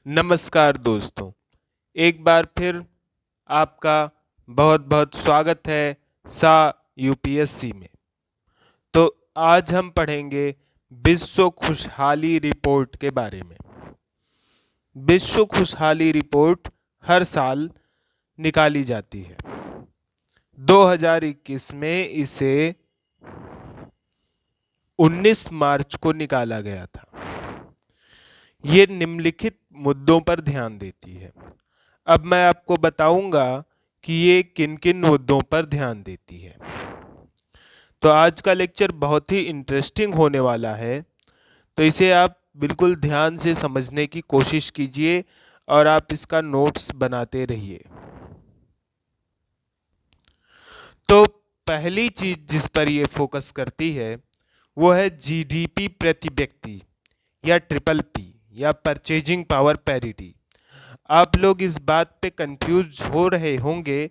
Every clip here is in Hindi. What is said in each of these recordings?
नमस्कार दोस्तों, एक बार फिर आपका बहुत बहुत स्वागत है सा यूपीएससी में। तो आज हम पढ़ेंगे विश्व खुशहाली रिपोर्ट के बारे में। विश्व खुशहाली रिपोर्ट हर साल निकाली जाती है। 2021 में इसे 19 मार्च को निकाला गया था। ये निम्नलिखित मुद्दों पर ध्यान देती है। अब मैं आपको बताऊंगा कि ये किन किन मुद्दों पर ध्यान देती है। तो आज का लेक्चर बहुत ही इंटरेस्टिंग होने वाला है, तो इसे आप बिल्कुल ध्यान से समझने की कोशिश कीजिए और आप इसका नोट्स बनाते रहिए। तो पहली चीज जिस पर ये फोकस करती है वो है जीडीपी प्रति व्यक्ति या ट्रिपल पी या परचेजिंग पावर पैरिटी। आप लोग इस बात पे कंफ्यूज हो रहे होंगे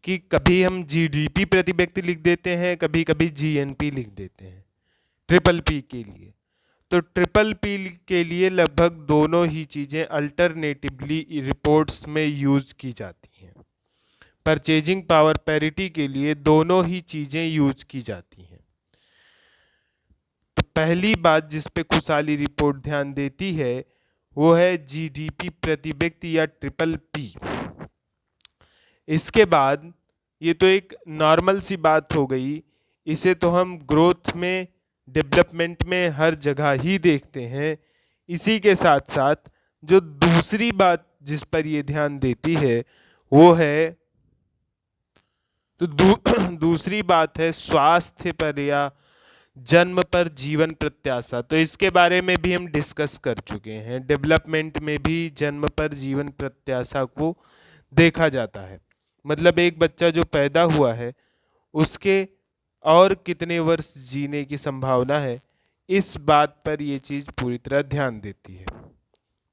कि कभी हम जीडीपी प्रति व्यक्ति लिख देते हैं, कभी कभी जीएनपी लिख देते हैं ट्रिपल पी के लिए। तो ट्रिपल पी के लिए लगभग दोनों ही चीज़ें अल्टरनेटिवली रिपोर्ट्स में यूज की जाती हैं। परचेजिंग पावर पैरिटी के लिए दोनों ही चीज़ें यूज की जाती हैं। तो पहली बात जिस पे खुशहाली रिपोर्ट ध्यान देती है वो है जीडीपी प्रति व्यक्ति या ट्रिपल पी। इसके बाद ये तो एक नॉर्मल सी बात हो गई, इसे तो हम ग्रोथ में, डेवलपमेंट में हर जगह ही देखते हैं। इसी के साथ साथ जो दूसरी बात जिस पर ये ध्यान देती है वो है तो दूसरी बात है स्वास्थ्य पर या जन्म पर जीवन प्रत्याशा। तो इसके बारे में भी हम डिस्कस कर चुके हैं। डेवलपमेंट में भी जन्म पर जीवन प्रत्याशा को देखा जाता है, मतलब एक बच्चा जो पैदा हुआ है उसके और कितने वर्ष जीने की संभावना है, इस बात पर ये चीज़ पूरी तरह ध्यान देती है।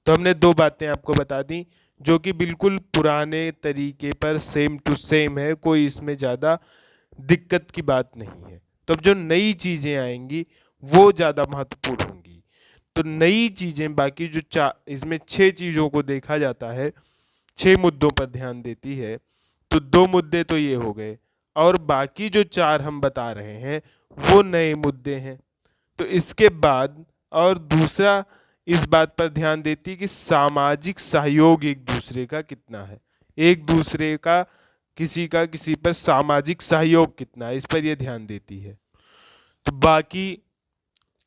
तो हमने दो बातें आपको बता दी जो कि बिल्कुल पुराने तरीके पर सेम टू सेम है, कोई इसमें ज़्यादा दिक्कत की बात नहीं है। तो अब जो नई चीज़ें आएंगी वो ज़्यादा महत्वपूर्ण होंगी। तो नई चीज़ें बाकी जो इसमें 6 चीज़ों को देखा जाता है, 6 मुद्दों पर ध्यान देती है। तो 2 मुद्दे तो ये हो गए और बाकी जो 4 हम बता रहे हैं वो नए मुद्दे हैं। तो इसके बाद और दूसरा इस बात पर ध्यान देती है कि सामाजिक सहयोग एक दूसरे का कितना है, एक दूसरे का किसी पर सामाजिक सहयोग कितना है, इस पर यह ध्यान देती है। तो बाकी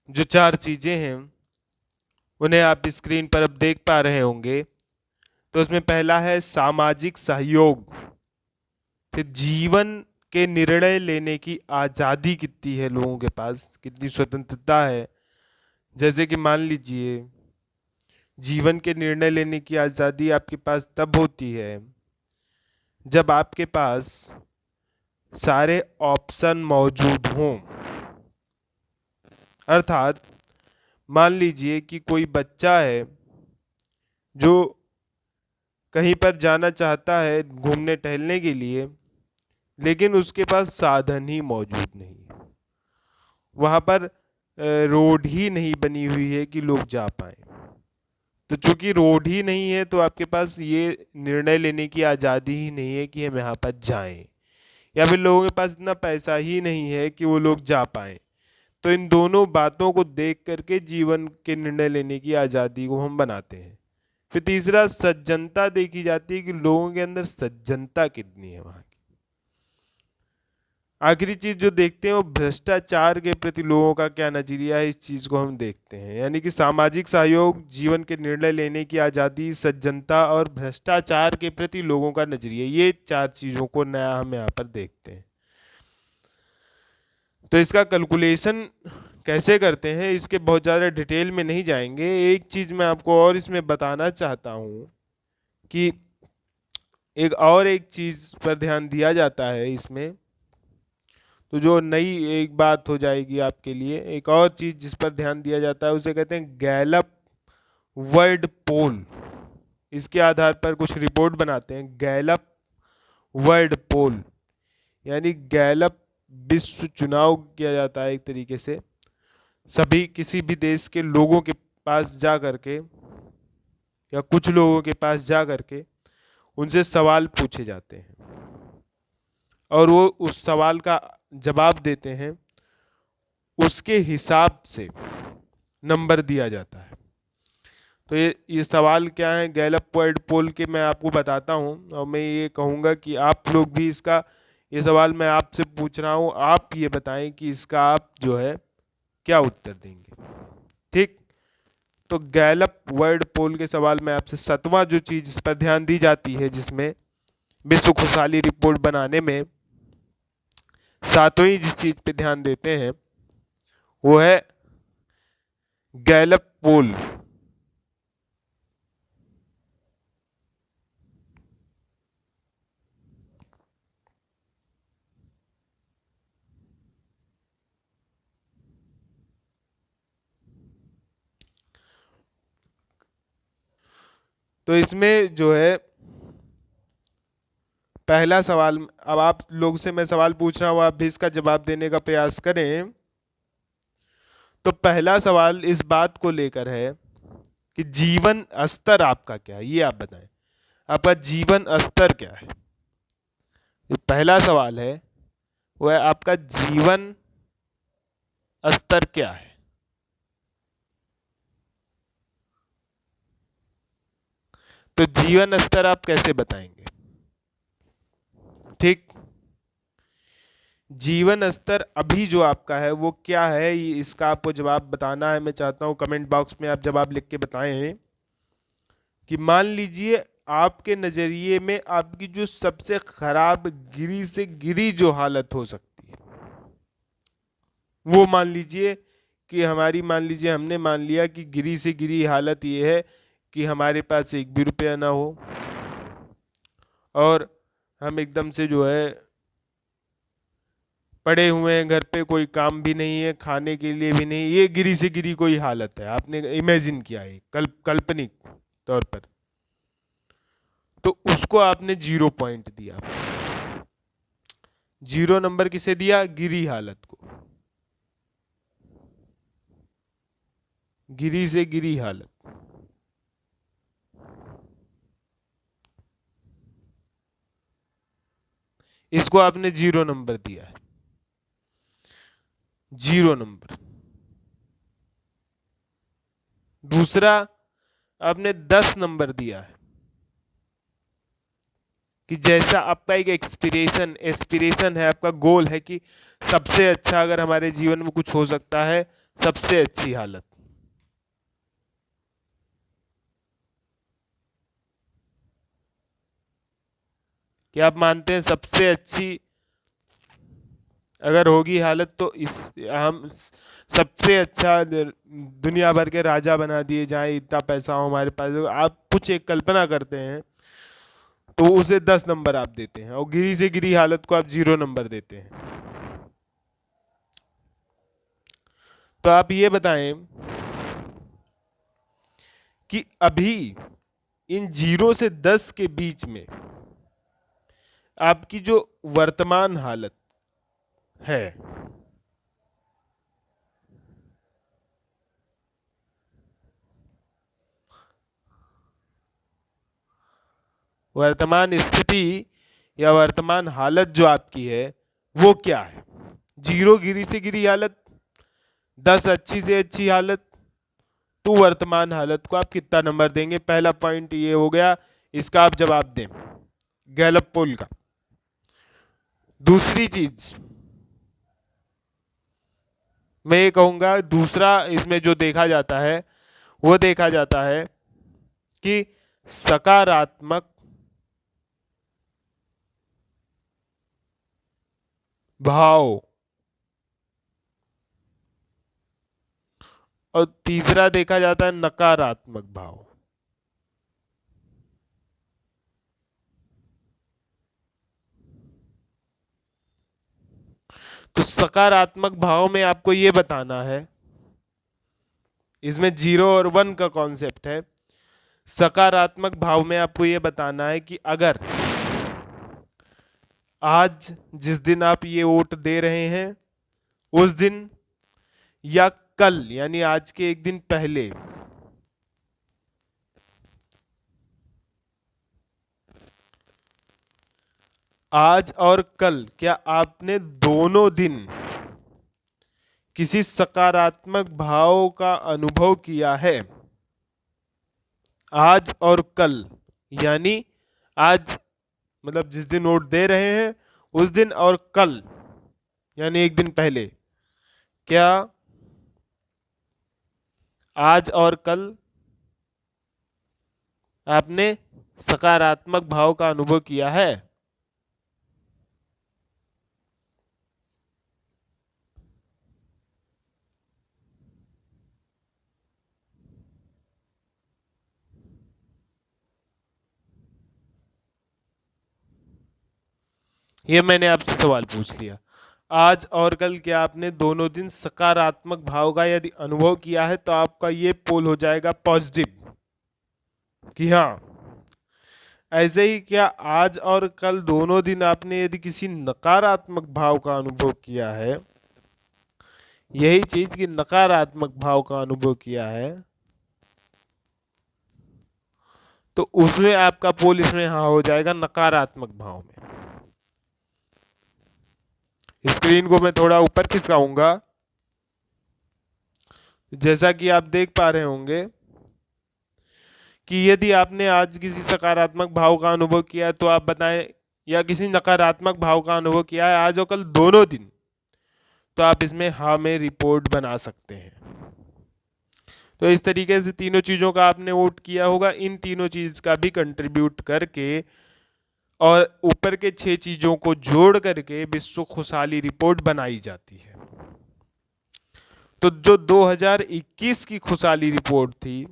जो 4 चीज़ें हैं उन्हें आप स्क्रीन पर अब देख पा रहे होंगे। तो उसमें पहला है सामाजिक सहयोग, फिर जीवन के निर्णय लेने की आज़ादी कितनी है लोगों के पास, कितनी स्वतंत्रता है। जैसे कि मान लीजिए जीवन के निर्णय लेने की आज़ादी आपके पास तब होती है जब आपके पास सारे ऑप्शन मौजूद हों। अर्थात मान लीजिए कि कोई बच्चा है जो कहीं पर जाना चाहता है घूमने टहलने के लिए, लेकिन उसके पास साधन ही मौजूद नहीं, वहाँ पर रोड ही नहीं बनी हुई है कि लोग जा पाएँ। तो चूंकि रोड ही नहीं है तो आपके पास ये निर्णय लेने की आज़ादी ही नहीं है कि हम यहाँ पर जाएं, या फिर लोगों के पास इतना पैसा ही नहीं है कि वो लोग जा पाएं। तो इन दोनों बातों को देख करके जीवन के निर्णय लेने की आज़ादी को हम बनाते हैं। फिर तीसरा सज्जनता देखी जाती है कि लोगों के अंदर सज्जनता कितनी है वहाँ की। आखिरी चीज जो देखते हैं वो भ्रष्टाचार के प्रति लोगों का क्या नजरिया है, इस चीज को हम देखते हैं। यानी कि सामाजिक सहयोग, जीवन के निर्णय लेने की आज़ादी, सज्जनता और भ्रष्टाचार के प्रति लोगों का नजरिया, ये 4 चीजों को नया हम यहाँ पर देखते हैं। तो इसका कैलकुलेशन कैसे करते हैं इसके बहुत ज़्यादा डिटेल में नहीं जाएंगे। एक चीज़ मैं आपको और इसमें बताना चाहता हूँ कि एक चीज़ पर ध्यान दिया जाता है इसमें। तो जो नई एक बात हो जाएगी आपके लिए, एक और चीज़ जिस पर ध्यान दिया जाता है उसे कहते हैं गैलप वर्ल्ड पोल। इसके आधार पर कुछ रिपोर्ट बनाते हैं। गैलप वर्ल्ड पोल यानी गैलप विश्व चुनाव किया जाता है एक तरीके से, सभी किसी भी देश के लोगों के पास जा करके या कुछ लोगों के पास जा करके उनसे सवाल पूछे जाते हैं और वो उस सवाल का जवाब देते हैं, उसके हिसाब से नंबर दिया जाता है। तो ये सवाल क्या है, गैलप वर्ल्ड पोल के मैं आपको बताता हूँ और मैं ये कहूँगा कि आप लोग भी इसका, ये सवाल मैं आपसे पूछ रहा हूँ, आप ये बताएं कि इसका आप जो है क्या उत्तर देंगे। ठीक, तो गैलप वर्ल्ड पोल के सवाल में आपसे 7वां जो चीज़ इस पर ध्यान दी जाती है, जिसमें विश्व खुशहाली रिपोर्ट बनाने में 7वीं जिस चीज़ पे ध्यान देते हैं वो है गैलप पोल। तो इसमें जो है पहला सवाल, अब आप लोग से मैं सवाल पूछ रहा हूँ, आप भी इसका जवाब देने का प्रयास करें। तो पहला सवाल इस बात को लेकर है कि जीवन स्तर आपका क्या है, ये आप बताएं, आपका जीवन स्तर क्या है। ये पहला सवाल है, वो है आपका जीवन स्तर क्या है। तो जीवन स्तर आप कैसे बताएंगे। ठीक, जीवन स्तर अभी जो आपका है वो क्या है, इसका आपको जवाब बताना है। मैं चाहता हूं कमेंट बॉक्स में आप जवाब लिख के बताएं कि मान लीजिए आपके नज़रिए में आपकी जो सबसे खराब गिरी से गिरी जो हालत हो सकती है, वो मान लीजिए कि हमारी, मान लीजिए हमने मान लिया कि गिरी से गिरी हालत ये है कि हमारे पास एक भी रुपया ना हो और हम एकदम से जो है पड़े हुए हैं, घर पे कोई काम भी नहीं है, खाने के लिए भी नहीं, ये गिरी से गिरी कोई हालत है। आपने इमेजिन किया है काल्पनिक तौर पर, तो उसको आपने 0 पॉइंट दिया। 0 नंबर किसे दिया, गिरी हालत को, गिरी से गिरी हालत। इसको आपने 0 नंबर दिया है, 0 नंबर। दूसरा आपने 10 नंबर दिया है कि जैसा आपका एक एस्पिरेशन है, आपका गोल है कि सबसे अच्छा अगर हमारे जीवन में कुछ हो सकता है, सबसे अच्छी हालत। क्या आप मानते हैं सबसे अच्छी अगर होगी हालत तो इस हम सबसे अच्छा दुनिया भर के राजा बना दिए जाए, इतना पैसा हो हमारे पास, आप कुछ एक कल्पना करते हैं तो उसे 10 नंबर आप देते हैं और गिरी से गिरी हालत को आप 0 नंबर देते हैं। तो आप ये बताएं कि अभी इन 0 से 10 के बीच में आपकी जो वर्तमान हालत है, वर्तमान स्थिति या वर्तमान हालत जो आपकी है वो क्या है। 0 गिरी से गिरी हालत, 10 अच्छी से अच्छी हालत, तो वर्तमान हालत को आप कितना नंबर देंगे। पहला पॉइंट ये हो गया, इसका आप जवाब दें गैलप पोल का। दूसरी चीज मैं ये कहूँगा, दूसरा इसमें जो देखा जाता है वो देखा जाता है कि सकारात्मक भाव और तीसरा देखा जाता है नकारात्मक भाव। तो सकारात्मक भाव में आपको ये बताना है, इसमें 0 और 1 का कॉन्सेप्ट है। सकारात्मक भाव में आपको ये बताना है कि अगर आज जिस दिन आप ये वोट दे रहे हैं उस दिन या कल, यानी आज के एक दिन पहले आज और कल क्या आपने दोनों दिन किसी सकारात्मक भाव का अनुभव किया है? आज और कल यानी आज मतलब जिस दिन वोट दे रहे हैं उस दिन, और कल यानी एक दिन पहले, क्या आज और कल आपने सकारात्मक भाव का अनुभव किया है? ये मैंने आपसे सवाल पूछ लिया। आज और कल क्या आपने दोनों दिन सकारात्मक भाव का यदि अनुभव किया है तो आपका ये पोल हो जाएगा पॉजिटिव कि हाँ। ऐसे ही क्या आज और कल दोनों दिन आपने यदि किसी नकारात्मक भाव का अनुभव किया है, यही चीज कि नकारात्मक भाव का अनुभव किया है, तो उसमें आपका पोल इसमें हाँ हो जाएगा नकारात्मक भाव में। स्क्रीन को मैं थोड़ा ऊपर खिसकाऊंगा। जैसा कि आप देख पा रहे होंगे कि यदि आपने आज किसी सकारात्मक भाव का अनुभव किया है तो आप बताएं, या किसी नकारात्मक भाव का अनुभव किया है आज और कल दोनों दिन, तो आप इसमें हाँ में रिपोर्ट बना सकते हैं। तो इस तरीके से तीनों चीज़ों का आपने वोट किया होगा। इन तीनों चीज़ का भी कंट्रीब्यूट करके और ऊपर के 6 चीज़ों को जोड़ करके विश्व खुशहाली रिपोर्ट बनाई जाती है। तो जो 2021 की खुशहाली रिपोर्ट थी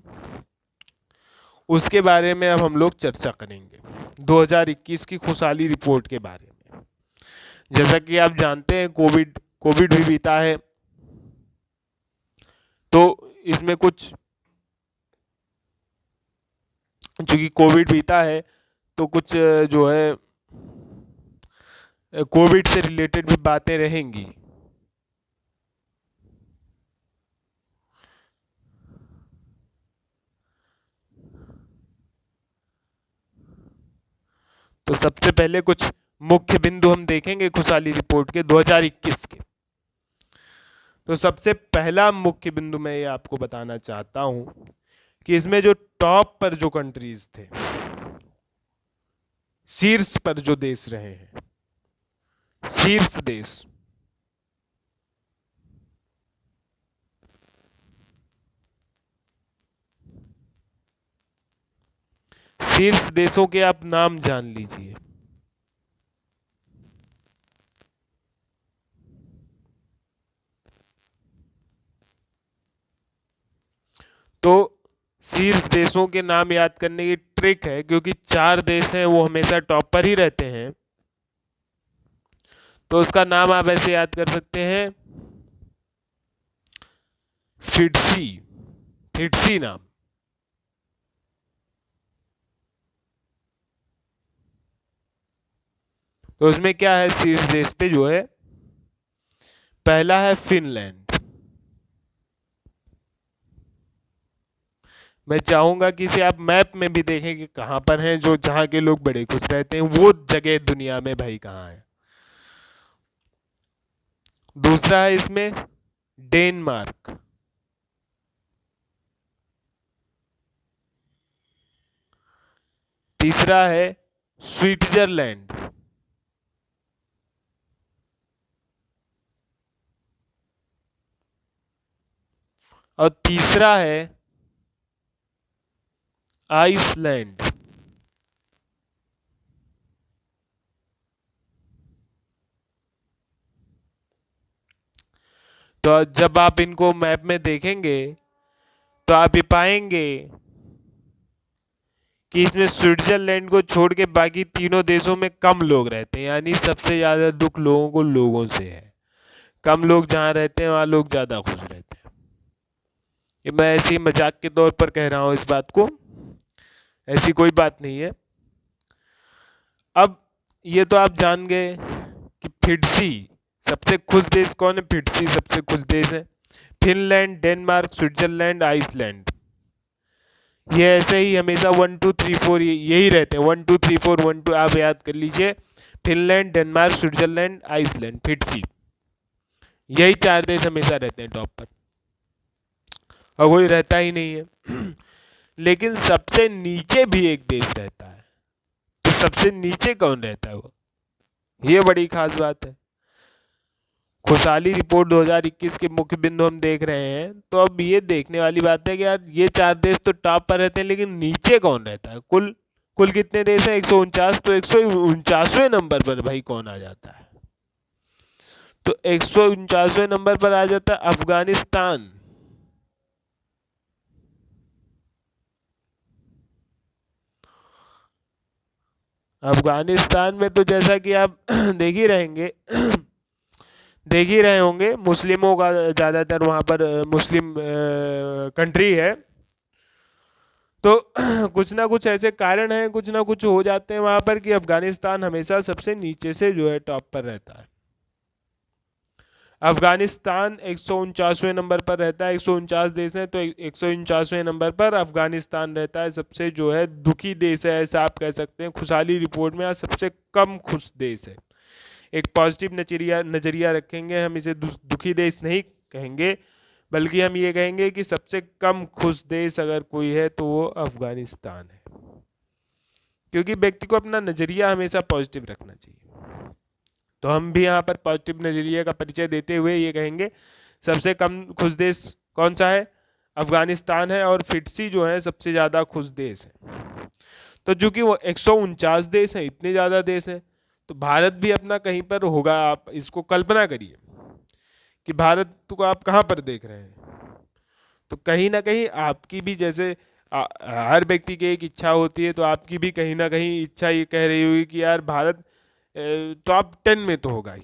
उसके बारे में अब हम लोग चर्चा करेंगे, 2021 की खुशहाली रिपोर्ट के बारे में। जैसा कि आप जानते हैं कोविड भी बीता है, तो इसमें कुछ, चूंकि कोविड बीता है तो कुछ जो है कोविड से रिलेटेड भी बातें रहेंगी। तो सबसे पहले कुछ मुख्य बिंदु हम देखेंगे खुशहाली रिपोर्ट के 2021 के। तो सबसे पहला मुख्य बिंदु मैं ये आपको बताना चाहता हूं कि इसमें जो टॉप पर जो कंट्रीज थे, शीर्ष पर जो देश रहे हैं, शीर्ष देश, शीर्ष देशों के आप नाम जान लीजिए। तो शीर्ष देशों के नाम याद करने की ट्रिक है, क्योंकि 4 देश हैं वो हमेशा टॉप पर ही रहते हैं, तो उसका नाम आप ऐसे याद कर सकते हैं, फिडसी, फिडसी नाम। तो उसमें क्या है, शीर्ष देश पे जो है पहला है फिनलैंड। मैं चाहूंगा कि इसे आप मैप में भी देखें कि कहां पर हैं, जो जहां के लोग बड़े खुश रहते हैं वो जगह दुनिया में भाई कहां है। दूसरा है इसमें डेनमार्क। तीसरा है स्विट्जरलैंड। और तीसरा है आइसलैंड। तो जब आप इनको मैप में देखेंगे तो आप ये पाएंगे कि इसमें स्विट्जरलैंड को छोड़ के बाकी तीनों देशों में कम लोग रहते हैं, यानी सबसे ज़्यादा दुख लोगों को लोगों से है। कम लोग जहाँ रहते हैं वहाँ लोग ज़्यादा खुश रहते हैं। ये मैं ऐसे ही मजाक के तौर पर कह रहा हूँ इस बात को, ऐसी कोई बात नहीं है। अब ये तो आप जान गए कि फिडसी सबसे खुश देश कौन है, फिडसी सबसे खुश देश है। फिनलैंड, डेनमार्क, स्विट्जरलैंड, आइसलैंड, ये ऐसे ही हमेशा 1 2 3 4 यही रहते हैं। 1 2 3 4 1 2 आप याद कर लीजिए। फिनलैंड, डेनमार्क, स्विट्जरलैंड, आइसलैंड, फिटसी। यही 4 देश हमेशा रहते हैं टॉप पर, और कोई रहता ही नहीं है। लेकिन सबसे नीचे भी एक देश रहता है, तो सबसे नीचे कौन रहता है वो, ये बड़ी खास बात है। खुशहाली रिपोर्ट 2021 के मुख्य बिंदु हम देख रहे हैं, तो अब ये देखने वाली बात है कि यार ये 4 देश तो टॉप पर रहते हैं, लेकिन नीचे कौन रहता है। कुल कुल कितने देश हैं, 149, तो 149वें नंबर पर भाई कौन आ जाता है, तो 149वें नंबर पर आ जाता है अफगानिस्तान। अफगानिस्तान में तो जैसा कि आप देख ही रहेंगे, देख ही रहे होंगे, मुस्लिमों का ज़्यादातर वहाँ पर मुस्लिम कंट्री है, तो कुछ ना कुछ ऐसे कारण हैं, कुछ ना कुछ हो जाते हैं वहाँ पर कि अफगानिस्तान हमेशा सबसे नीचे से जो है टॉप पर रहता है। अफगानिस्तान 149वें नंबर पर रहता है, 149 देश हैं तो 149वें नंबर पर अफगानिस्तान रहता है। सबसे जो है दुखी देश है, ऐसा आप कह सकते हैं। खुशहाली रिपोर्ट में आज सबसे कम खुश देश है। एक पॉजिटिव नज़रिया रखेंगे, हम इसे दुखी देश नहीं कहेंगे, बल्कि हम ये कहेंगे कि सबसे कम खुश देश अगर कोई है तो वो अफगानिस्तान है, क्योंकि व्यक्ति को अपना नज़रिया हमेशा पॉजिटिव रखना चाहिए। तो हम भी यहाँ पर पॉजिटिव नज़रिया का परिचय देते हुए ये कहेंगे सबसे कम खुश देश कौन सा है, अफगानिस्तान है, और फिटसी जो है सबसे ज़्यादा खुश देश है। तो चूँकि वो 149 देश हैं, इतने ज़्यादा देश हैं, तो भारत भी अपना कहीं पर होगा। आप इसको कल्पना करिए कि भारत को आप कहाँ पर देख रहे हैं, तो कहीं ना कहीं आपकी भी, जैसे हर व्यक्ति की एक इच्छा होती है, तो आपकी भी कहीं ना कहीं इच्छा ये कह रही होगी कि यार भारत टॉप 10 में तो होगा ही।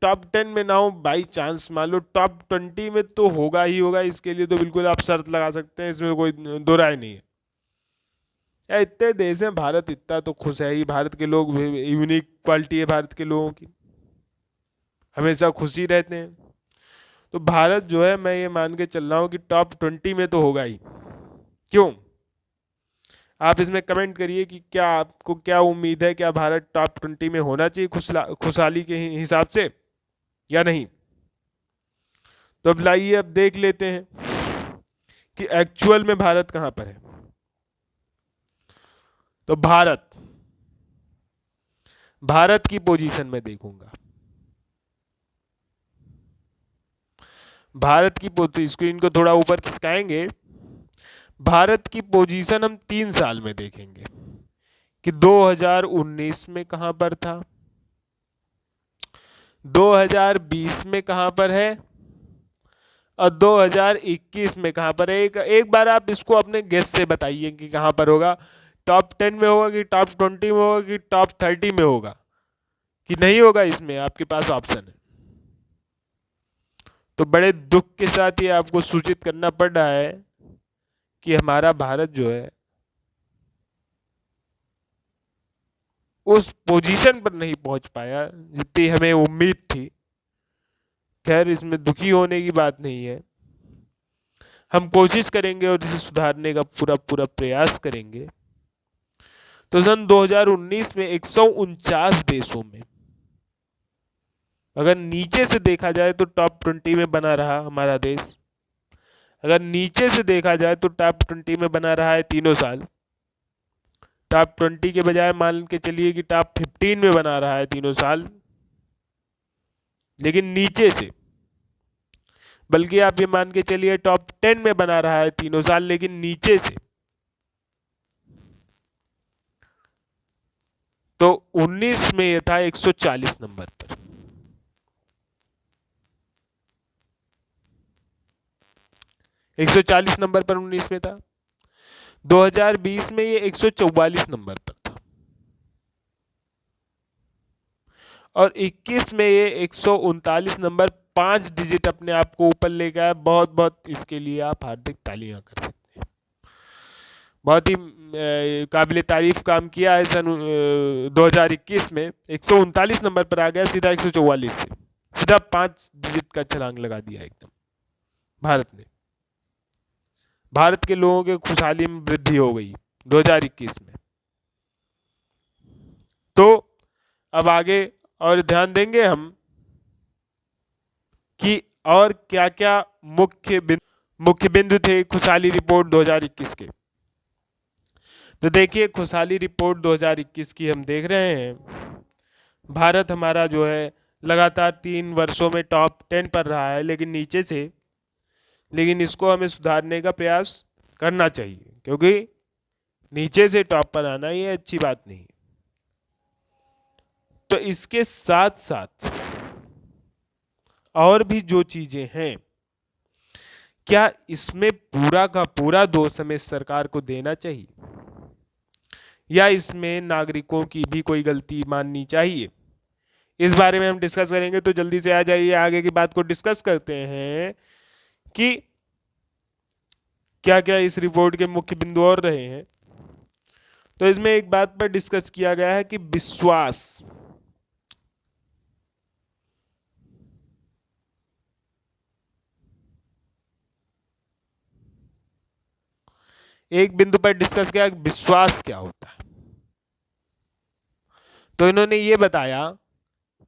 टॉप 10 में ना हो, बाई चांस मान लो टॉप 20 में तो होगा ही होगा, इसके लिए तो बिल्कुल आप शर्त लगा सकते हैं, इसमें कोई दो राय नहीं है। या इतने देश हैं, भारत इतना तो खुश है ही। भारत के लोग, यूनिक क्वालिटी है भारत के लोगों की, हमेशा खुशी रहते हैं। तो भारत जो है, मैं ये मान के चल रहा हूँ कि टॉप 20 में तो होगा ही। क्यों, आप इसमें कमेंट करिए कि क्या आपको क्या उम्मीद है, क्या भारत टॉप 20 में होना चाहिए खुशहाली के हिसाब से या नहीं। तो अब लाइए अब देख लेते हैं कि एक्चुअल में भारत कहाँ पर है। तो भारत की पोजीशन में देखूंगा, भारत की स्क्रीन को थोड़ा ऊपर खिसकाएंगे। भारत की पोजीशन हम 3 साल में देखेंगे कि 2019 में कहां पर था, 2020 में कहां पर है, और 2021 में कहां पर है। एक बार आप इसको अपने गेस से बताइए कि कहां पर होगा। टॉप 10 में होगा कि टॉप 20 में होगा कि टॉप 30 में होगा कि नहीं होगा, इसमें आपके पास ऑप्शन है। तो बड़े दुख के साथ ये आपको सूचित करना पड़ रहा है कि हमारा भारत जो है उस पोजीशन पर नहीं पहुंच पाया जितनी हमें उम्मीद थी। खैर, इसमें दुखी होने की बात नहीं है, हम कोशिश करेंगे और इसे सुधारने का पूरा पूरा प्रयास करेंगे। तो सन 2019 में 149 देशों में अगर नीचे से देखा जाए तो टॉप 20 में बना रहा हमारा देश। अगर नीचे से देखा जाए तो टॉप 20 में बना रहा है तीनों साल। टॉप 20 के बजाय मान के चलिए कि टॉप 15 में बना रहा है तीनों साल, लेकिन नीचे से। बल्कि आप ये मान के चलिए टॉप 10 में बना रहा है तीनों साल, लेकिन नीचे से। तो 19 में यह था 140 नंबर पर। एक 140 नंबर पर 19 में था। 2020 में ये 144 नंबर पर था, और 21 में ये 139 नंबर, 5 डिजिट अपने आप को ऊपर ले गया। बहुत बहुत इसके लिए आप हार्दिक तालियां कर सकते हैं। बहुत ही काबिल तारीफ काम किया है। सन 2021 में 139 नंबर पर आ गया, सीधा 144 से सीधा 5 डिजिट का छलांग लगा दिया एकदम भारत ने। भारत के लोगों के खुशहाली में वृद्धि हो गई 2021 में। तो अब आगे और ध्यान देंगे हम कि और क्या क्या मुख्य बिंदु थे खुशहाली रिपोर्ट 2021 के। तो देखिए, खुशहाली रिपोर्ट 2021 की हम देख रहे हैं, भारत हमारा जो है लगातार 3 वर्षों में टॉप 10 पर रहा है, लेकिन इसको हमें सुधारने का प्रयास करना चाहिए, क्योंकि नीचे से टॉप पर आना ये अच्छी बात नहीं। तो इसके साथ साथ और भी जो चीजें हैं, क्या इसमें पूरा का पूरा दोष हमें सरकार को देना चाहिए, या इसमें नागरिकों की भी कोई गलती माननी चाहिए? इस बारे में हम डिस्कस करेंगे। तो जल्दी से आ जाइए, आगे की बात को डिस्कस करते हैं कि क्या क्या इस रिपोर्ट के मुख्य बिंदु और रहे हैं। तो इसमें एक बात पर डिस्कस किया गया है कि विश्वास। एक बिंदु पर डिस्कस किया विश्वास क्या होता है। तो इन्होंने ये बताया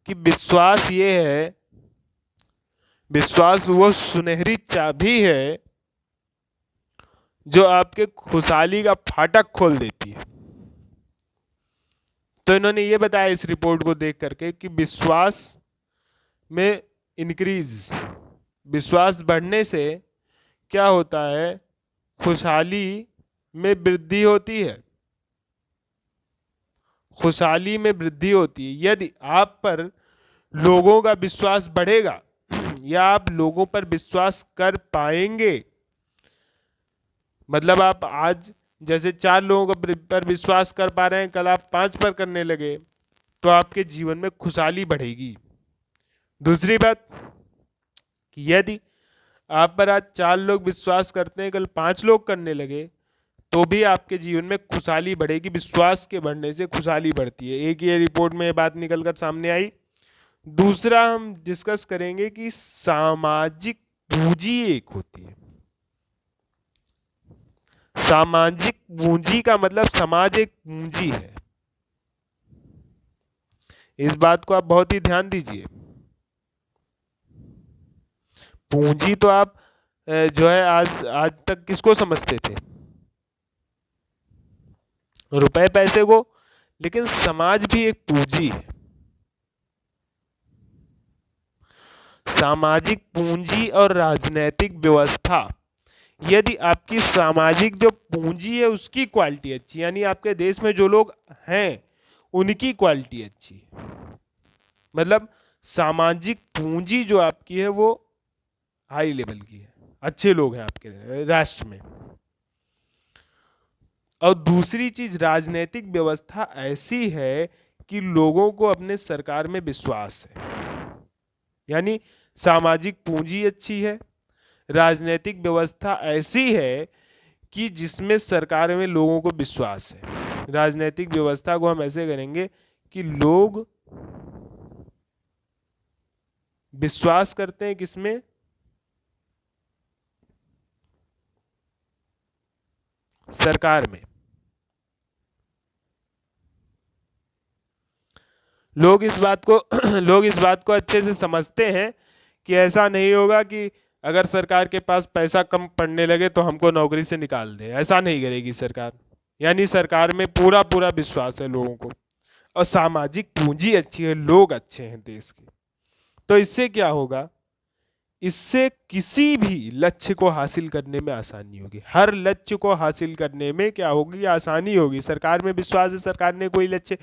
कि विश्वास ये है, विश्वास वो सुनहरी चाबी है जो आपके खुशहाली का फाटक खोल देती है। तो इन्होंने ये बताया इस रिपोर्ट को देख करके कि विश्वास में इंक्रीज, विश्वास बढ़ने से क्या होता है, खुशहाली में वृद्धि होती है। खुशहाली में वृद्धि होती है यदि आप पर लोगों का विश्वास बढ़ेगा या आप लोगों पर विश्वास कर पाएंगे। मतलब आप आज जैसे 4 लोगों पर विश्वास कर पा रहे हैं, कल आप 5 पर करने लगे, तो आपके जीवन में खुशहाली बढ़ेगी। दूसरी बात कि यदि आप पर आज 4 लोग विश्वास करते हैं, कल 5 लोग करने लगे, तो भी आपके जीवन में खुशहाली बढ़ेगी। विश्वास के बढ़ने से खुशहाली बढ़ती है। एक ये रिपोर्ट में ये बात निकल कर सामने आई। दूसरा हम डिस्कस करेंगे कि सामाजिक पूंजी एक होती है। सामाजिक पूंजी का मतलब समाज एक पूंजी है। इस बात को आप बहुत ही ध्यान दीजिए। पूंजी तो आप जो है आज तक किसको समझते थे, रुपए पैसे को, लेकिन समाज भी एक पूंजी है। सामाजिक पूंजी और राजनीतिक व्यवस्था, यदि आपकी सामाजिक जो पूंजी है उसकी क्वालिटी अच्छी, यानी आपके देश में जो लोग हैं उनकी क्वालिटी अच्छी, मतलब सामाजिक पूंजी जो आपकी है वो हाई लेवल की है, अच्छे लोग हैं आपके राष्ट्र में। और दूसरी चीज, राजनीतिक व्यवस्था ऐसी है कि लोगों को अपने सरकार में विश्वास है, यानी सामाजिक पूंजी अच्छी है, राजनीतिक व्यवस्था ऐसी है कि जिसमें सरकार में लोगों को विश्वास है। राजनीतिक व्यवस्था को हम ऐसे करेंगे कि लोग विश्वास करते हैं किसमें, सरकार में। लोग इस बात को अच्छे से समझते हैं कि ऐसा नहीं होगा कि अगर सरकार के पास पैसा कम पड़ने लगे तो हमको नौकरी से निकाल दे। ऐसा नहीं करेगी सरकार, यानी सरकार में पूरा पूरा विश्वास है लोगों को, और सामाजिक पूंजी अच्छी है, लोग अच्छे हैं देश के। तो इससे क्या होगा, इससे किसी भी लक्ष्य को हासिल करने में आसानी होगी। हर लक्ष्य को हासिल करने में क्या होगी, आसानी होगी। सरकार में विश्वास है, सरकार ने कोई लक्ष्य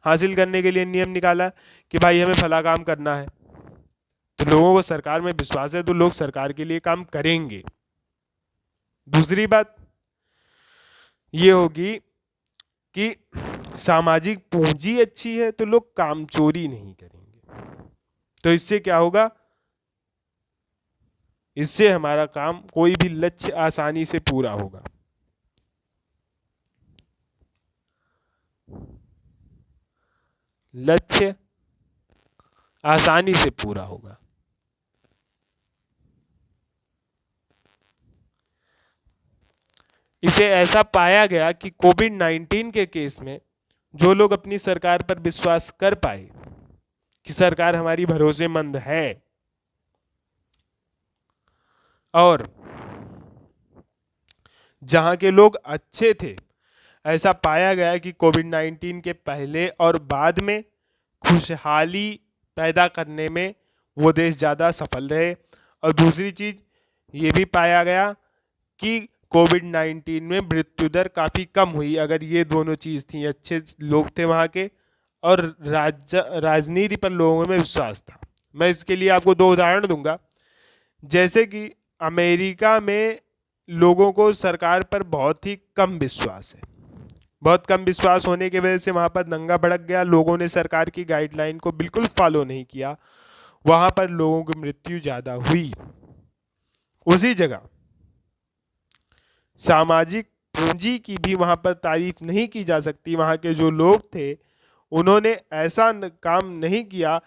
हासिल करने के लिए नियम निकाला कि भाई हमें फला काम करना है, तो लोगों को सरकार में विश्वास है तो लोग सरकार के लिए काम करेंगे। दूसरी बात ये होगी कि सामाजिक पूंजी अच्छी है तो लोग कामचोरी नहीं करेंगे। तो इससे क्या होगा, इससे हमारा काम, कोई भी लक्ष्य आसानी से पूरा होगा। लक्ष्य आसानी से पूरा होगा। इसे ऐसा पाया गया कि कोविड-19 के केस में जो लोग अपनी सरकार पर विश्वास कर पाए कि सरकार हमारी भरोसेमंद है, और जहां के लोग अच्छे थे, ऐसा पाया गया कि कोविड-19 के पहले और बाद में खुशहाली पैदा करने में वो देश ज़्यादा सफल रहे। और दूसरी चीज़ ये भी पाया गया कि कोविड-19 में मृत्यु दर काफ़ी कम हुई। अगर ये दोनों चीज़ थी, अच्छे लोग थे वहाँ के और राजनीति पर लोगों में विश्वास था। मैं इसके लिए आपको दो उदाहरण दूंगा। जैसे कि अमेरिका में लोगों को सरकार पर बहुत ही कम विश्वास है। बहुत कम विश्वास होने की वजह से वहाँ पर दंगा भड़क गया। लोगों ने सरकार की गाइडलाइन को बिल्कुल फॉलो नहीं किया, वहाँ पर लोगों की मृत्यु ज़्यादा हुई। उसी जगह सामाजिक पूंजी की भी वहाँ पर तारीफ नहीं की जा सकती। वहाँ के जो लोग थे उन्होंने ऐसा काम नहीं किया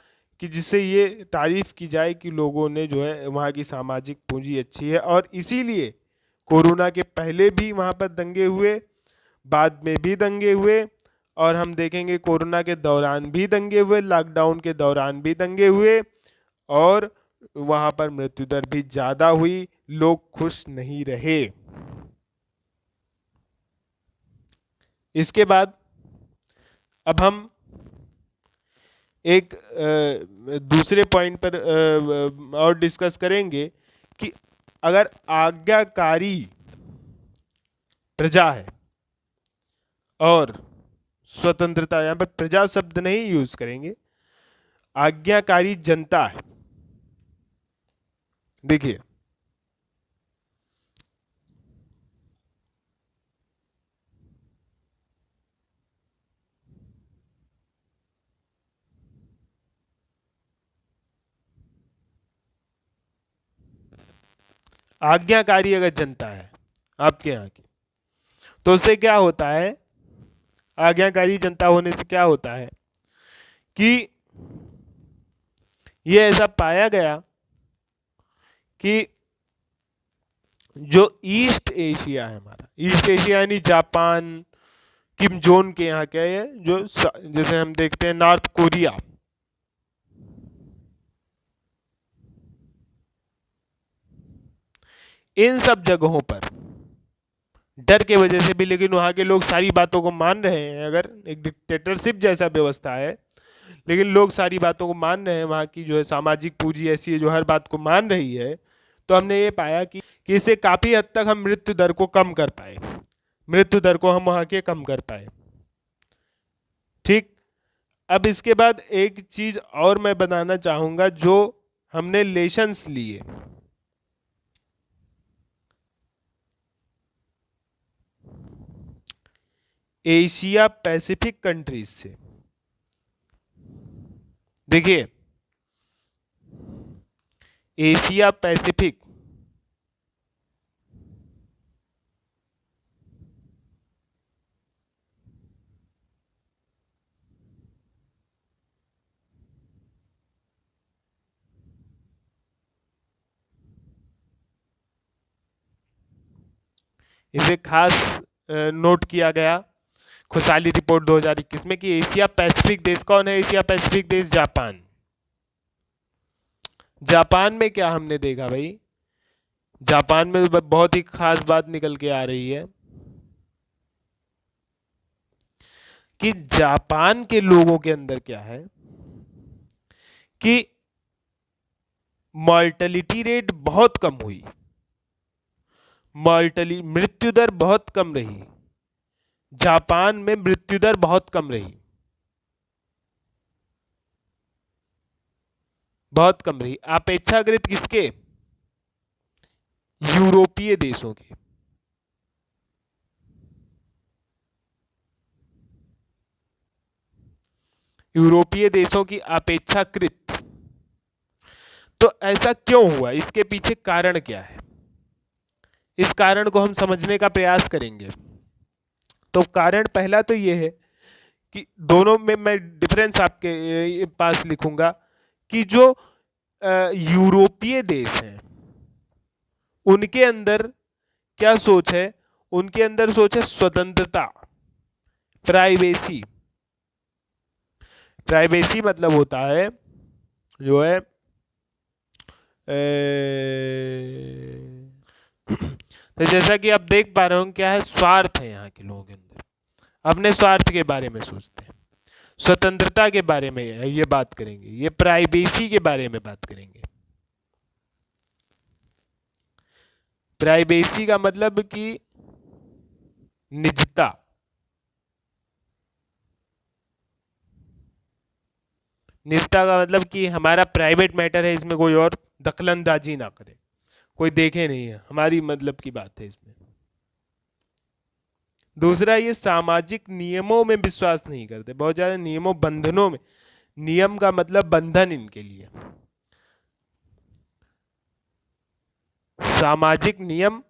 कि जिससे ये तारीफ की जाए कि लोगों ने जो है वहाँ की सामाजिक पूंजी अच्छी है। और इसीलिए कोरोना के पहले भी वहाँ पर दंगे हुए, बाद में भी दंगे हुए, और हम देखेंगे कोरोना के दौरान भी दंगे हुए, लॉकडाउन के दौरान भी दंगे हुए, और वहाँ पर मृत्यु दर भी ज़्यादा हुई। लोग खुश नहीं रहे। इसके बाद अब हम एक दूसरे पॉइंट पर और डिस्कस करेंगे कि अगर आज्ञाकारी प्रजा है और स्वतंत्रता, यहाँ पर प्रजा शब्द नहीं यूज करेंगे, आज्ञाकारी जनता है। देखिए, आज्ञाकारी अगर जनता है आपके यहाँ की, तो उससे क्या होता है, आज्ञाकारी जनता होने से क्या होता है कि ये ऐसा पाया गया कि जो ईस्ट एशिया है हमारा, ईस्ट एशिया यानी जापान, किम जोन के यहाँ क्या है, जो जैसे हम देखते हैं नॉर्थ कोरिया, इन सब जगहों पर डर के वजह से भी, लेकिन वहाँ के लोग सारी बातों को मान रहे हैं। अगर एक डिक्टेटरशिप जैसा व्यवस्था है, लेकिन लोग सारी बातों को मान रहे हैं, वहाँ की जो है सामाजिक पूंजी ऐसी है जो हर बात को मान रही है, तो हमने ये पाया कि इससे काफ़ी हद तक हम मृत्यु दर को कम कर पाए, मृत्यु दर को हम वहाँ के कम कर पाए। ठीक, अब इसके बाद एक चीज़ और मैं बताना चाहूँगा जो हमने लेसन्स लिए। एशिया पैसिफिक कंट्रीज से। देखिए, एशिया पैसिफिक इसे खास नोट किया गया खुशहाली रिपोर्ट 2021 में कि एशिया पैसिफिक देश कौन है? एशिया पैसिफिक देश जापान। जापान में क्या हमने देखा भाई, जापान में बहुत ही खास बात निकल के आ रही है कि जापान के लोगों के अंदर क्या है कि मॉर्टेलिटी रेट बहुत कम हुई, मृत्यु दर बहुत कम रही। जापान में मृत्यु दर बहुत कम रही, बहुत कम रही, अपेक्षाकृत किसके? यूरोपीय देशों के। यूरोपीय देशों की अपेक्षाकृत। तो ऐसा क्यों हुआ? इसके पीछे कारण क्या है? इस कारण को हम समझने का प्रयास करेंगे। तो कारण पहला तो ये है कि दोनों में मैं डिफरेंस आपके पास लिखूंगा कि जो यूरोपीय देश हैं उनके अंदर क्या सोच है? उनके अंदर सोच है स्वतंत्रता, प्राइवेसी, प्राइवेसी मतलब होता है जो है तो जैसा कि आप देख पा रहे हो क्या है, स्वार्थ है यहाँ के लोगों के अंदर, अपने स्वार्थ के बारे में सोचते हैं। स्वतंत्रता के बारे में ये बात करेंगे, ये प्राइवेसी के बारे में बात करेंगे। प्राइवेसी का मतलब कि निजता, निजता का मतलब कि हमारा प्राइवेट मैटर है, इसमें कोई और दखलंदाजी ना करे, कोई देखे नहीं है, हमारी मतलब की बात है इसमें। दूसरा, ये सामाजिक नियमों में विश्वास नहीं करते, बहुत ज्यादा नियमों बंधनों में, नियम का मतलब बंधन इनके लिए, सामाजिक नियम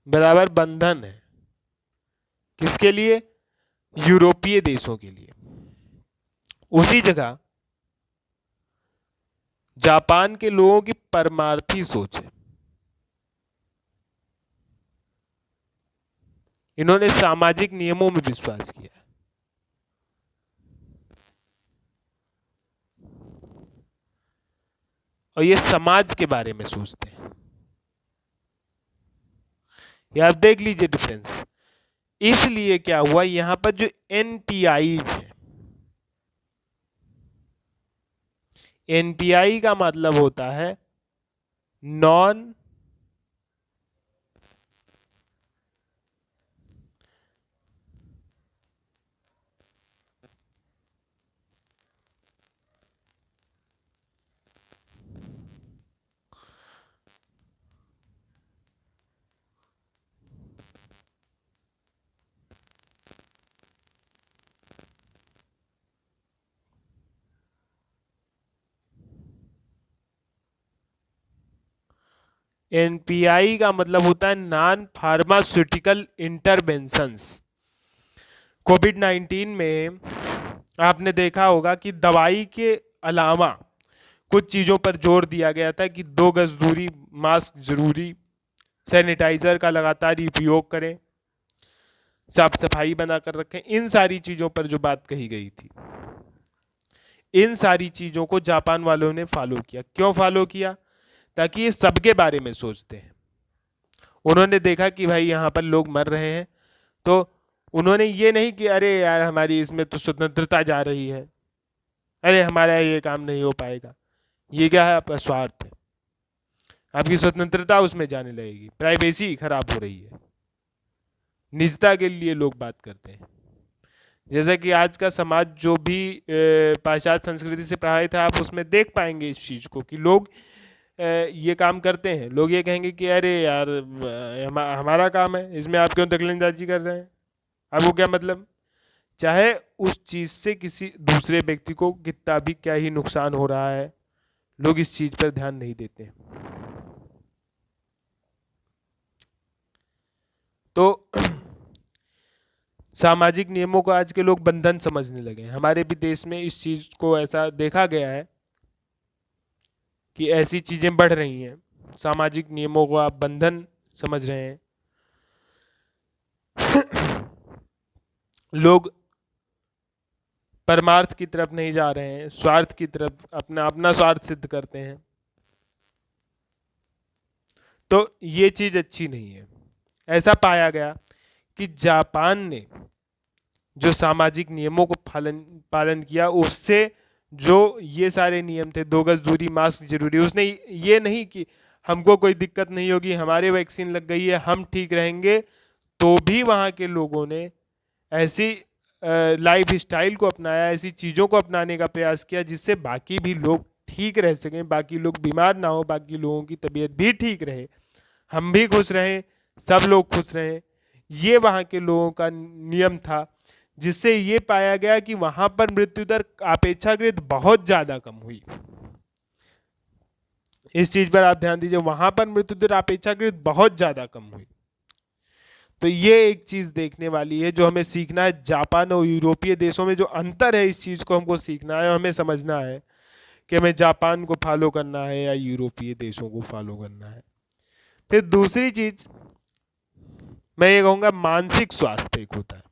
बराबर बंधन है। किसके लिए? यूरोपीय देशों के लिए। उसी जगह जापान के लोगों की परमार्थी सोच है, इन्होंने सामाजिक नियमों में विश्वास किया है। और ये समाज के बारे में सोचते हैं। ये आप देख लीजिए डिफरेंस। इसलिए क्या हुआ, यहां पर जो एनपीआईज है, एनपीआई का मतलब होता है नॉन एनपीआई का मतलब होता है नॉन फार्मास्यूटिकल इंटरवेंशंस। कोविड 19 में आपने देखा होगा कि दवाई के अलावा कुछ चीज़ों पर जोर दिया गया था कि 2 गज दूरी, मास्क जरूरी, सैनिटाइजर का लगातार उपयोग करें, साफ सफाई बनाकर रखें, इन सारी चीज़ों पर जो बात कही गई थी, इन सारी चीज़ों को जापान वालों ने फॉलो किया। क्यों फॉलो किया? ताकि ये सबके बारे में सोचते हैं। उन्होंने देखा कि भाई यहाँ पर लोग मर रहे हैं, तो उन्होंने ये नहीं कि अरे यार हमारी इसमें तो स्वतंत्रता जा रही है, अरे हमारा ये काम नहीं हो पाएगा। ये क्या है? आपका स्वार्थ है, आपकी स्वतंत्रता उसमें जाने लगेगी, प्राइवेसी खराब हो रही है, निजता के लिए लोग बात करते हैं। जैसा कि आज का समाज जो भी पाश्चात्य संस्कृति से प्रभावित है, आप उसमें देख पाएंगे इस चीज़ को कि लोग ये काम करते हैं। लोग ये कहेंगे कि अरे यार हमारा काम है, इसमें आप क्यों दखलंदाजी कर रहे हैं, आपको क्या मतलब? चाहे उस चीज़ से किसी दूसरे व्यक्ति को कितना भी क्या ही नुकसान हो रहा है, लोग इस चीज़ पर ध्यान नहीं देते। तो सामाजिक नियमों को आज के लोग बंधन समझने लगे हैं। हमारे भी देश में इस चीज़ को ऐसा देखा गया है कि ऐसी चीज़ें बढ़ रही हैं, सामाजिक नियमों को आप बंधन समझ रहे हैं। लोग परमार्थ की तरफ नहीं जा रहे हैं, स्वार्थ की तरफ, अपना अपना स्वार्थ सिद्ध करते हैं। तो ये चीज़ अच्छी नहीं है। ऐसा पाया गया कि जापान ने जो सामाजिक नियमों को पालन किया, उससे जो ये सारे नियम थे, 2 गज दूरी, मास्क जरूरी, उसने ये नहीं कि हमको कोई दिक्कत नहीं होगी, हमारे वैक्सीन लग गई है, हम ठीक रहेंगे, तो भी वहाँ के लोगों ने ऐसी लाइफ स्टाइल को अपनाया, ऐसी चीज़ों को अपनाने का प्रयास किया जिससे बाकी भी लोग ठीक रह सकें, बाकी लोग बीमार ना हो, बाकी लोगों की तबीयत भी ठीक रहे, हम भी खुश रहें, सब लोग खुश रहें। ये वहाँ के लोगों का नियम था, जिससे ये पाया गया कि वहाँ पर मृत्यु दर अपेक्षाकृत बहुत ज़्यादा कम हुई। इस चीज़ पर आप ध्यान दीजिए, वहाँ पर मृत्यु दर अपेक्षाकृत बहुत ज़्यादा कम हुई। तो ये एक चीज़ देखने वाली है जो हमें सीखना है। जापान और यूरोपीय देशों में जो अंतर है, इस चीज़ को हमको सीखना है और हमें समझना है कि हमें जापान को फॉलो करना है या यूरोपीय देशों को फॉलो करना है। फिर दूसरी चीज़ मैं ये कहूँगा, मानसिक स्वास्थ्य एक होता है।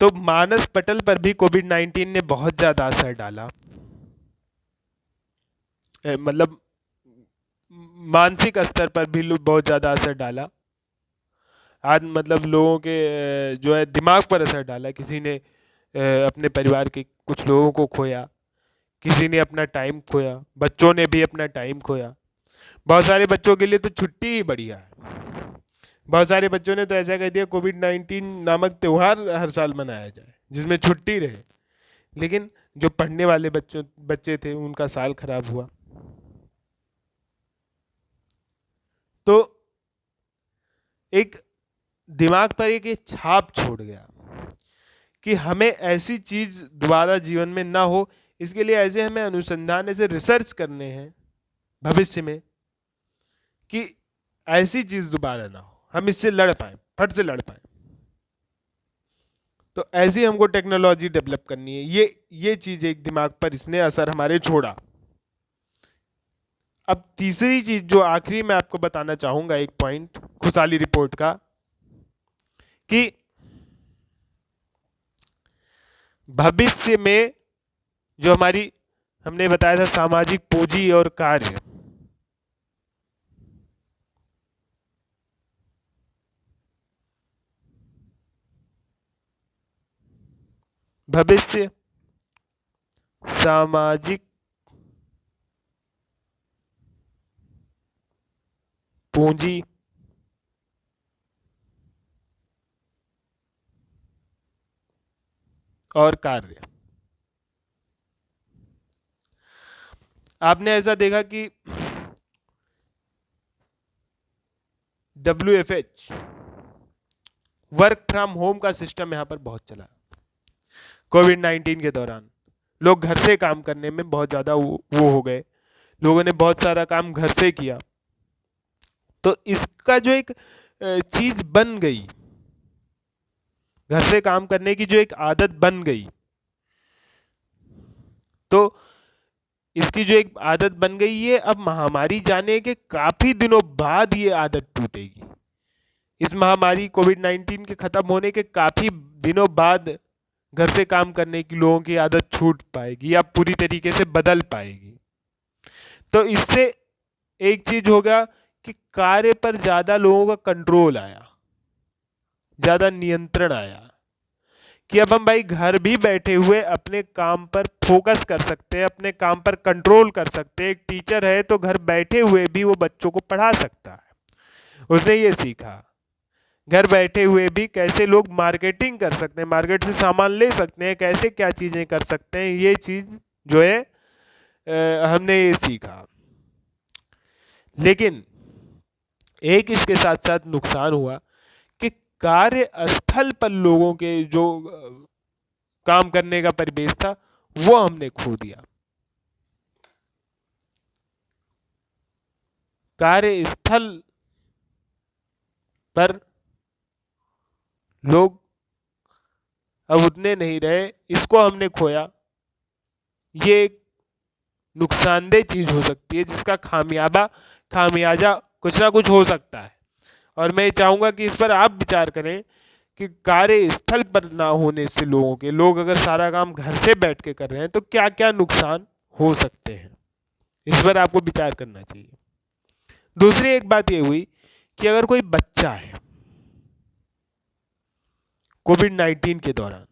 तो मानस पटल पर भी कोविड-19 ने बहुत ज़्यादा असर डाला, मतलब मानसिक स्तर पर भी बहुत ज़्यादा असर डाला। आज मतलब लोगों के जो है दिमाग पर असर डाला। किसी ने अपने परिवार के कुछ लोगों को खोया, किसी ने अपना टाइम खोया, बच्चों ने भी अपना टाइम खोया। बहुत सारे बच्चों के लिए तो छुट्टी ही बढ़िया है। बहुत सारे बच्चों ने तो ऐसा कह दिया कोविड-19 नामक त्यौहार हर साल मनाया जाए जिसमें छुट्टी रहे। लेकिन जो पढ़ने वाले बच्चे थे उनका साल खराब हुआ। तो एक दिमाग पर एक ये छाप छोड़ गया कि हमें ऐसी चीज दोबारा जीवन में ना हो। इसके लिए ऐसे हमें अनुसंधान, ऐसे रिसर्च करने हैं भविष्य में कि ऐसी चीज दोबारा ना हो, हम इससे लड़ पाए, फट से लड़ पाए। तो ऐसी हमको टेक्नोलॉजी डेवलप करनी है। ये चीज एक दिमाग पर इसने असर हमारे छोड़ा। अब तीसरी चीज जो आखिरी मैं आपको बताना चाहूंगा, एक पॉइंट खुशहाली रिपोर्ट का, कि भविष्य में जो हमारी हमने बताया था सामाजिक पूंजी और कार्य, भविष्य सामाजिक पूंजी और कार्य। आपने ऐसा देखा कि WFH वर्क फ्रॉम होम का सिस्टम यहां पर बहुत चला। कोविड-19 के दौरान लोग घर से काम करने में बहुत ज़्यादा वो हो गए, लोगों ने बहुत सारा काम घर से किया। तो इसका जो एक चीज बन गई, घर से काम करने की जो एक आदत बन गई, तो इसकी जो एक आदत बन गई, ये अब महामारी जाने के काफी दिनों बाद ये आदत टूटेगी। इस महामारी कोविड-19 के खत्म होने के काफी दिनों बाद घर से काम करने की लोगों की आदत छूट पाएगी या पूरी तरीके से बदल पाएगी। तो इससे एक चीज होगा कि कार्य पर ज्यादा लोगों का कंट्रोल आया, ज्यादा नियंत्रण आया, कि अब हम भाई घर भी बैठे हुए अपने काम पर फोकस कर सकते हैं, अपने काम पर कंट्रोल कर सकते हैं। एक टीचर है तो घर बैठे हुए भी वो बच्चों को पढ़ा सकता है। उसने ये सीखा घर बैठे हुए भी कैसे लोग मार्केटिंग कर सकते हैं, मार्केट से सामान ले सकते हैं, कैसे क्या चीज़ें कर सकते हैं। ये चीज़ जो है हमने ये सीखा। लेकिन एक इसके साथ साथ नुकसान हुआ कि कार्यस्थल पर लोगों के जो काम करने का परिवेश था वो हमने खो दिया। कार्यस्थल पर लोग अब उतने नहीं रहे, इसको हमने खोया। ये एक नुकसानदेह चीज हो सकती है जिसका खामियाजा कुछ ना कुछ हो सकता है। और मैं चाहूंगा कि इस पर आप विचार करें कि कार्यस्थल पर ना होने से लोग अगर सारा काम घर से बैठ के कर रहे हैं तो क्या क्या नुकसान हो सकते हैं, इस पर आपको विचार करना चाहिए। दूसरी एक बात ये हुई कि अगर कोई बच्चा है कोविड-19 के दौरान,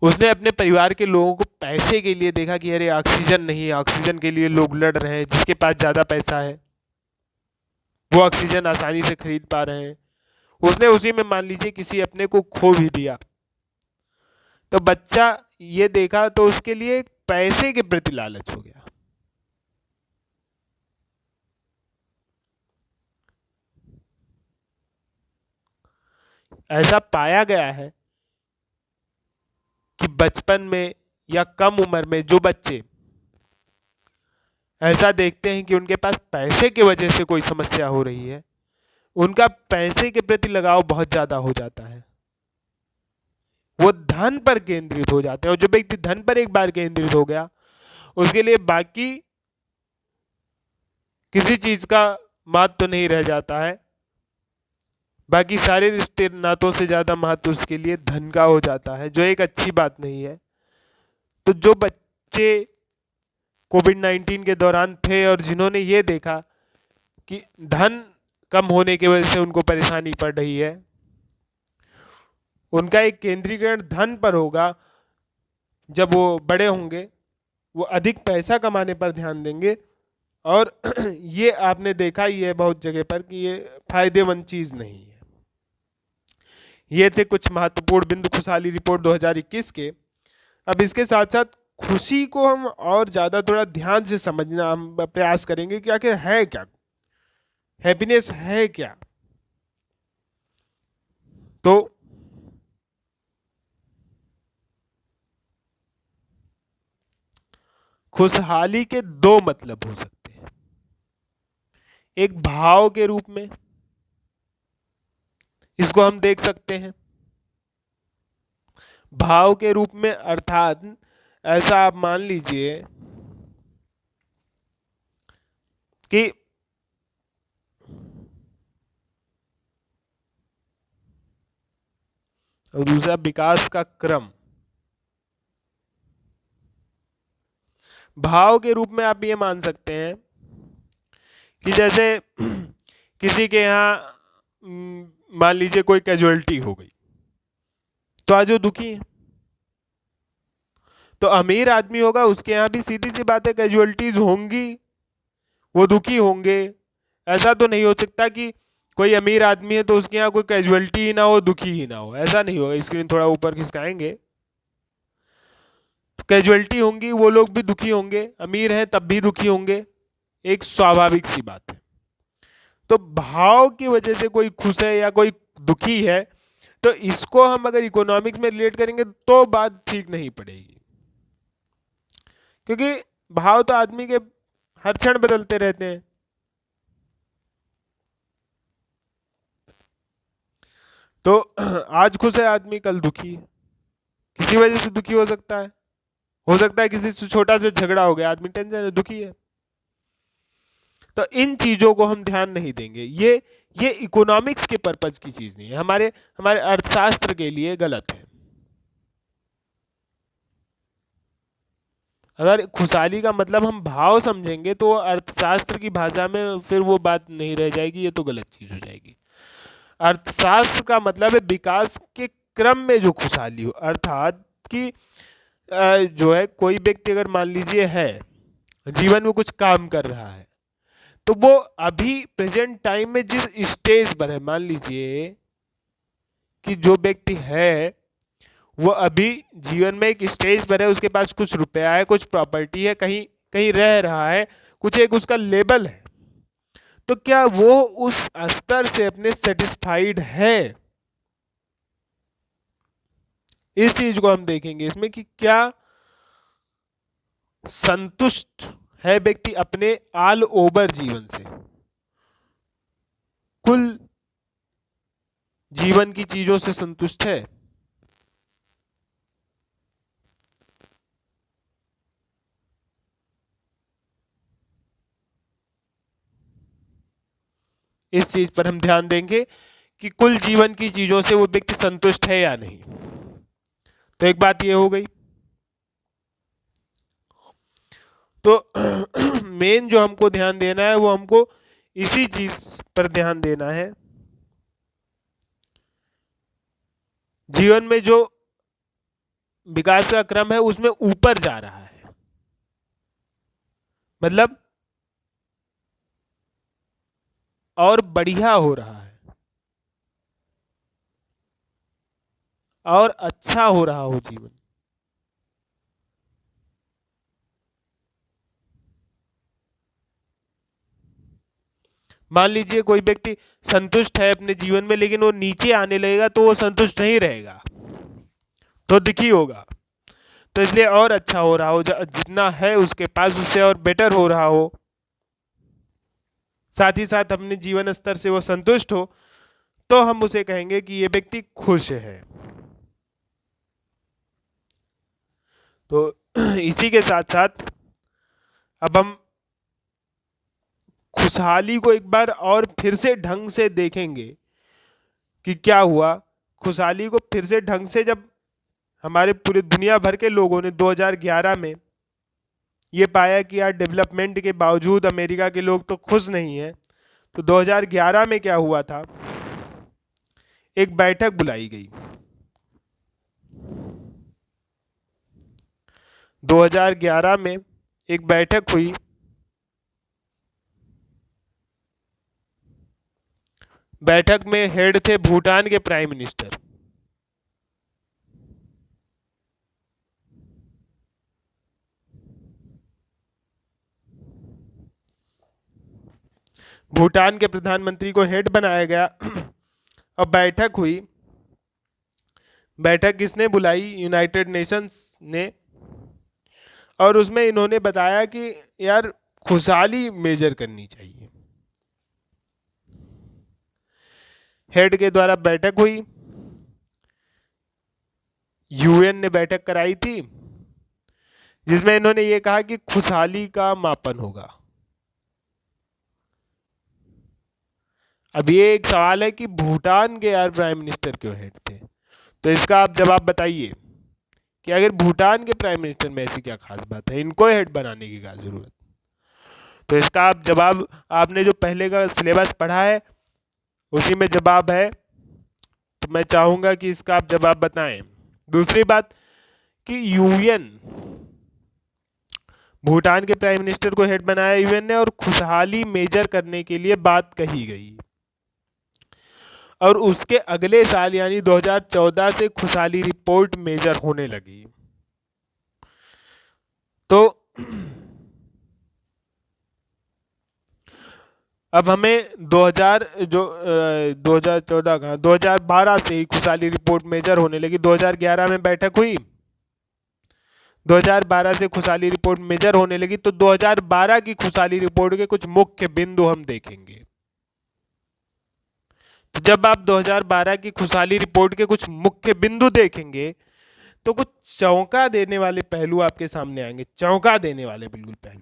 उसने अपने परिवार के लोगों को पैसे के लिए देखा कि अरे ऑक्सीजन नहीं है, ऑक्सीजन के लिए लोग लड़ रहे हैं, जिसके पास ज़्यादा पैसा है वो ऑक्सीजन आसानी से खरीद पा रहे हैं, उसने उसी में मान लीजिए किसी अपने को खो भी दिया। तो बच्चा ये देखा तो उसके लिए पैसे के प्रति लालच हो गया। ऐसा पाया गया है कि बचपन में या कम उम्र में जो बच्चे ऐसा देखते हैं कि उनके पास पैसे की वजह से कोई समस्या हो रही है, उनका पैसे के प्रति लगाव बहुत ज्यादा हो जाता है, वो धन पर केंद्रित हो जाते हैं। और जो व्यक्ति धन पर एक बार केंद्रित हो गया उसके लिए बाकी किसी चीज का महत्व तो नहीं रह जाता है, बाकी सारे रिश्ते नातों से ज़्यादा महत्व उसके लिए धन का हो जाता है, जो एक अच्छी बात नहीं है। तो जो बच्चे कोविड-19 के दौरान थे और जिन्होंने ये देखा कि धन कम होने की वजह से उनको परेशानी पड़ रही है, उनका एक केंद्रीकरण धन पर होगा। जब वो बड़े होंगे वो अधिक पैसा कमाने पर ध्यान देंगे, और ये आपने देखा ही है बहुत जगह पर कि ये फायदेमंद चीज़ नहीं है। ये थे कुछ महत्वपूर्ण बिंदु खुशहाली रिपोर्ट 2021 के। अब इसके साथ साथ खुशी को हम और ज़्यादा थोड़ा ध्यान से समझना हम प्रयास करेंगे कि आखिर है क्या, हैप्पीनेस है क्या। तो खुशहाली के दो मतलब हो सकते हैं। एक भाव के रूप में इसको हम देख सकते हैं, भाव के रूप में अर्थात ऐसा आप मान लीजिए कि और दूसरा विकास का क्रम। भाव के रूप में आप ये मान सकते हैं कि जैसे किसी के यहाँ मान लीजिए कोई कैजुअलिटी हो गई, तो आज वो दुखी है। तो अमीर आदमी होगा उसके यहाँ भी सीधी सी बात है कैजुअलिटीज होंगी, वो दुखी होंगे। ऐसा तो नहीं हो सकता कि कोई अमीर आदमी है तो उसके यहाँ कोई कैजुअलिटी ही ना हो, दुखी ही ना हो, ऐसा नहीं होगा। स्क्रीन थोड़ा ऊपर खिसकाएंगे, कैजुअलिटी होंगी, वो लोग भी दुखी होंगे, अमीर हैं तब भी दुखी होंगे, एक स्वाभाविक सी बात है। तो भाव की वजह से कोई खुश है या कोई दुखी है, तो इसको हम अगर इकोनॉमिक्स में रिलेट करेंगे तो बात ठीक नहीं पड़ेगी, क्योंकि भाव तो आदमी के हर क्षण बदलते रहते हैं। तो आज खुश है आदमी, कल दुखी है, किसी वजह से दुखी हो सकता है। किसी से छोटा सा झगड़ा हो गया, आदमी टेंशन है, दुखी है। तो इन चीजों को हम ध्यान नहीं देंगे। ये इकोनॉमिक्स के पर्पज की चीज नहीं है, हमारे अर्थशास्त्र के लिए गलत है। अगर खुशहाली का मतलब हम भाव समझेंगे तो अर्थशास्त्र की भाषा में फिर वो बात नहीं रह जाएगी, ये तो गलत चीज हो जाएगी। अर्थशास्त्र का मतलब है विकास के क्रम में जो खुशहाली हो, अर्थात कि जो है कोई व्यक्ति अगर मान लीजिए है जीवन में कुछ काम कर रहा है, तो वो अभी प्रेजेंट टाइम में जिस स्टेज पर है, मान लीजिए कि जो व्यक्ति है वो अभी जीवन में एक स्टेज पर है, उसके पास कुछ रुपया है, कुछ प्रॉपर्टी है, कहीं कहीं रह रहा है, कुछ एक उसका लेबल है, तो क्या वो उस स्तर से अपने सेटिस्फाइड है? इस चीज को हम देखेंगे इसमें कि क्या संतुष्ट है व्यक्ति अपने ऑल ओवर जीवन से, कुल जीवन की चीजों से संतुष्ट है। इस चीज पर हम ध्यान देंगे कि कुल जीवन की चीजों से वो व्यक्ति संतुष्ट है या नहीं। तो एक बात ये हो गई। तो मेन जो हमको ध्यान देना है वो हमको इसी चीज पर ध्यान देना है, जीवन में जो विकास का क्रम है उसमें ऊपर जा रहा है, मतलब और बढ़िया हो रहा है और अच्छा हो रहा हो जीवन। मान लीजिए कोई व्यक्ति संतुष्ट है अपने जीवन में, लेकिन वो नीचे आने लगेगा तो वो संतुष्ट नहीं रहेगा, तो दुखी होगा। तो इसलिए और अच्छा हो रहा हो, जितना है उसके पास उससे और बेटर हो रहा हो, साथ ही साथ अपने जीवन स्तर से वो संतुष्ट हो, तो हम उसे कहेंगे कि ये व्यक्ति खुश है। तो इसी के साथ साथ अब हम खुशहाली को एक बार और फिर से ढंग से देखेंगे कि क्या हुआ, खुशहाली को फिर से ढंग से जब हमारे पूरे दुनिया भर के लोगों ने 2011 में ये पाया कि यार डेवलपमेंट के बावजूद अमेरिका के लोग तो खुश नहीं हैं, तो 2011 में क्या हुआ था, एक बैठक बुलाई गई। 2011 में एक बैठक हुई। बैठक में हेड थे भूटान के प्राइम मिनिस्टर। भूटान के प्रधानमंत्री को हेड बनाया गया। अब बैठक हुई। बैठक किसने बुलाई? यूनाइटेड नेशंस ने। और उसमें इन्होंने बताया कि यार खुशहाली मेजर करनी चाहिए। हेड के द्वारा बैठक हुई, यूएन ने बैठक कराई थी, जिसमें इन्होंने ये कहा कि खुशहाली का मापन होगा। अब ये एक सवाल है कि भूटान के यार प्राइम मिनिस्टर क्यों हेड थे, तो इसका आप जवाब बताइए कि अगर भूटान के प्राइम मिनिस्टर में ऐसी क्या खास बात है, इनको हेड बनाने की क्या जरूरत। तो इसका आप जवाब, आपने जो पहले का सिलेबस पढ़ा है उसी में जवाब है, तो मैं चाहूंगा कि इसका आप जवाब बताएं। दूसरी बात कि यूएन, भूटान के प्राइम मिनिस्टर को हेड बनाया यूएन ने, और खुशहाली मेजर करने के लिए बात कही गई। और उसके अगले साल यानी 2014 से खुशहाली रिपोर्ट मेजर होने लगी। तो अब हमें 2014 का 2012 से ही खुशहाली रिपोर्ट मेजर होने लगी। 2011 में बैठक हुई, 2012 से खुशहाली रिपोर्ट मेजर होने लगी। तो 2012 की खुशहाली रिपोर्ट के कुछ मुख्य बिंदु हम देखेंगे। तो जब आप 2012 की खुशहाली रिपोर्ट के कुछ मुख्य बिंदु देखेंगे तो कुछ चौंका देने वाले पहलू आपके सामने आएंगे, चौंका देने वाले बिल्कुल पहलू।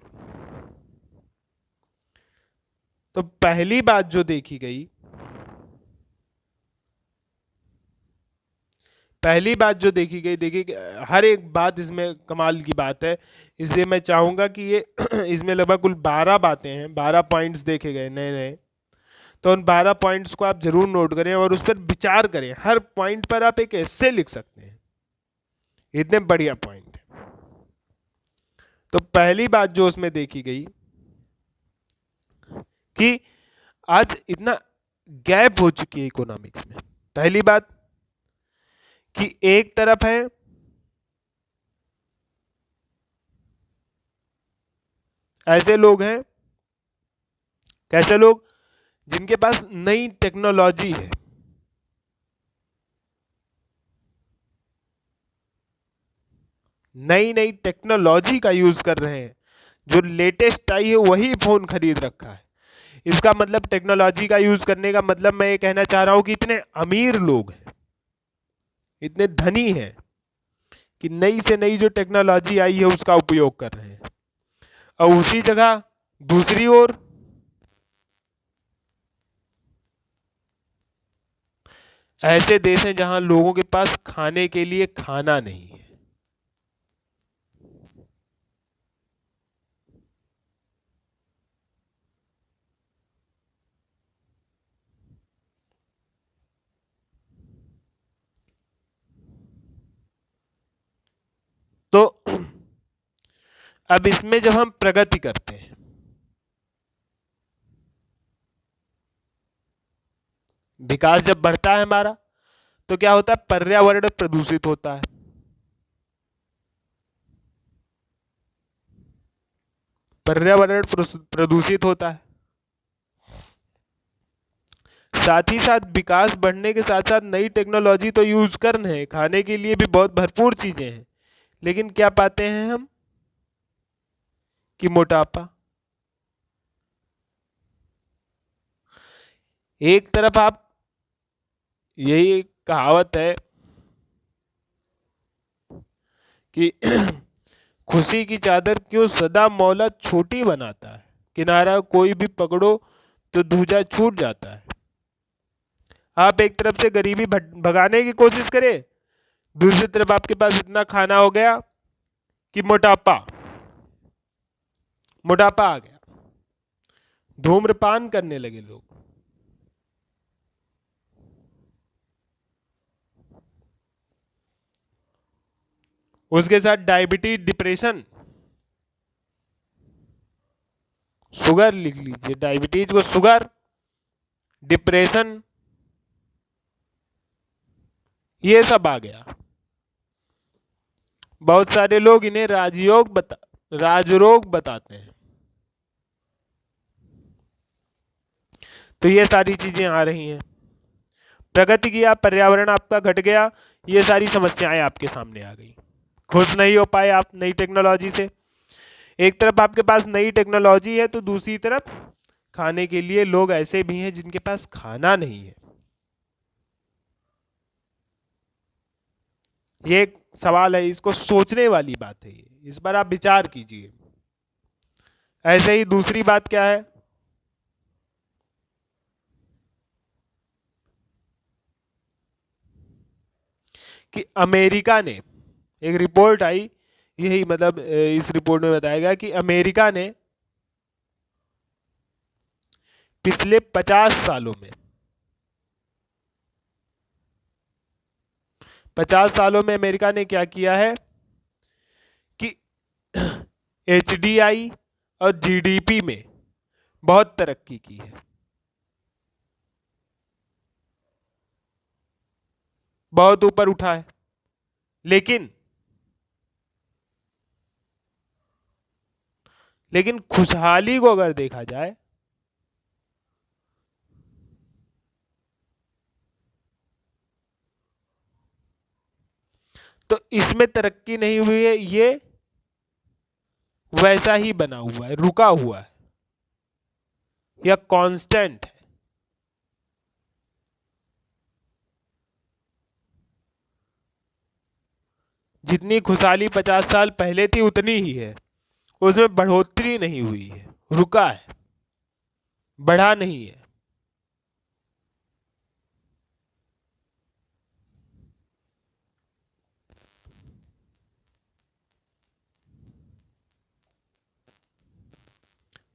तो पहली बात जो देखी गई, देखिए हर एक बात इसमें कमाल की बात है, इसलिए मैं चाहूंगा कि ये इसमें लगभग कुल 12 बातें हैं, 12 पॉइंट्स देखे गए नए नए। तो उन 12 पॉइंट्स को आप जरूर नोट करें और उस पर विचार करें। हर पॉइंट पर आप एक एस्से लिख सकते हैं, इतने बढ़िया पॉइंट है। तो पहली बात जो उसमें देखी गई कि आज इतना गैप हो चुकी है इकोनॉमिक्स में। पहली बात कि एक तरफ है ऐसे लोग हैं, कैसे लोग, जिनके पास नई टेक्नोलॉजी है, नई नई टेक्नोलॉजी का यूज कर रहे हैं, जो लेटेस्ट आई है वही फोन खरीद रखा है। इसका मतलब टेक्नोलॉजी का यूज करने का मतलब मैं ये कहना चाह रहा हूं कि इतने अमीर लोग हैं, इतने धनी हैं कि नई से नई जो टेक्नोलॉजी आई है उसका उपयोग कर रहे हैं। और उसी जगह दूसरी ओर ऐसे देश हैं जहां लोगों के पास खाने के लिए खाना नहीं है। तो अब इसमें जब हम प्रगति करते हैं, विकास जब बढ़ता है हमारा, तो क्या होता है, पर्यावरण प्रदूषित होता है। पर्यावरण प्रदूषित होता है। साथ ही साथ विकास बढ़ने के साथ साथ नई टेक्नोलॉजी तो यूज कर रहे हैं, खाने के लिए भी बहुत भरपूर चीजें हैं, लेकिन क्या पाते हैं हम कि मोटापा। एक तरफ आप, यही कहावत है कि खुशी की चादर क्यों सदा मौला छोटी बनाता है, किनारा कोई भी पकड़ो तो दूजा छूट जाता है। आप एक तरफ से गरीबी भगाने की कोशिश करें, दूसरी तरफ आपके पास इतना खाना हो गया कि मोटापा मोटापा आ गया, धूम्रपान करने लगे लोग, उसके साथ डायबिटीज, डिप्रेशन, शुगर लिख लीजिए, डायबिटीज को शुगर, डिप्रेशन, ये सब आ गया। बहुत सारे लोग इन्हें राजरोग बताते हैं। तो ये सारी चीजें आ रही हैं, प्रगति किया, पर्यावरण आपका घट गया, ये सारी समस्याएं आपके सामने आ गई। खुश नहीं हो पाए आप नई टेक्नोलॉजी से। एक तरफ आपके पास नई टेक्नोलॉजी है तो दूसरी तरफ खाने के लिए लोग ऐसे भी हैं जिनके पास खाना नहीं है। ये एक सवाल है, इसको सोचने वाली बात है, ये इस पर आप विचार कीजिए। ऐसे ही दूसरी बात क्या है कि अमेरिका ने, एक रिपोर्ट आई, यही मतलब इस रिपोर्ट में बताया गया कि अमेरिका ने पिछले 50 सालों में 50 सालों में अमेरिका ने क्या किया है कि एचडीआई और जीडीपी में बहुत तरक्की की है, बहुत ऊपर उठा है। लेकिन खुशहाली को अगर देखा जाए तो इसमें तरक्की नहीं हुई है, ये वैसा ही बना हुआ है, रुका हुआ है या कांस्टेंट है। जितनी खुशहाली 50 साल पहले थी उतनी ही है, उसमें बढ़ोतरी नहीं हुई है, रुका है, बढ़ा नहीं है।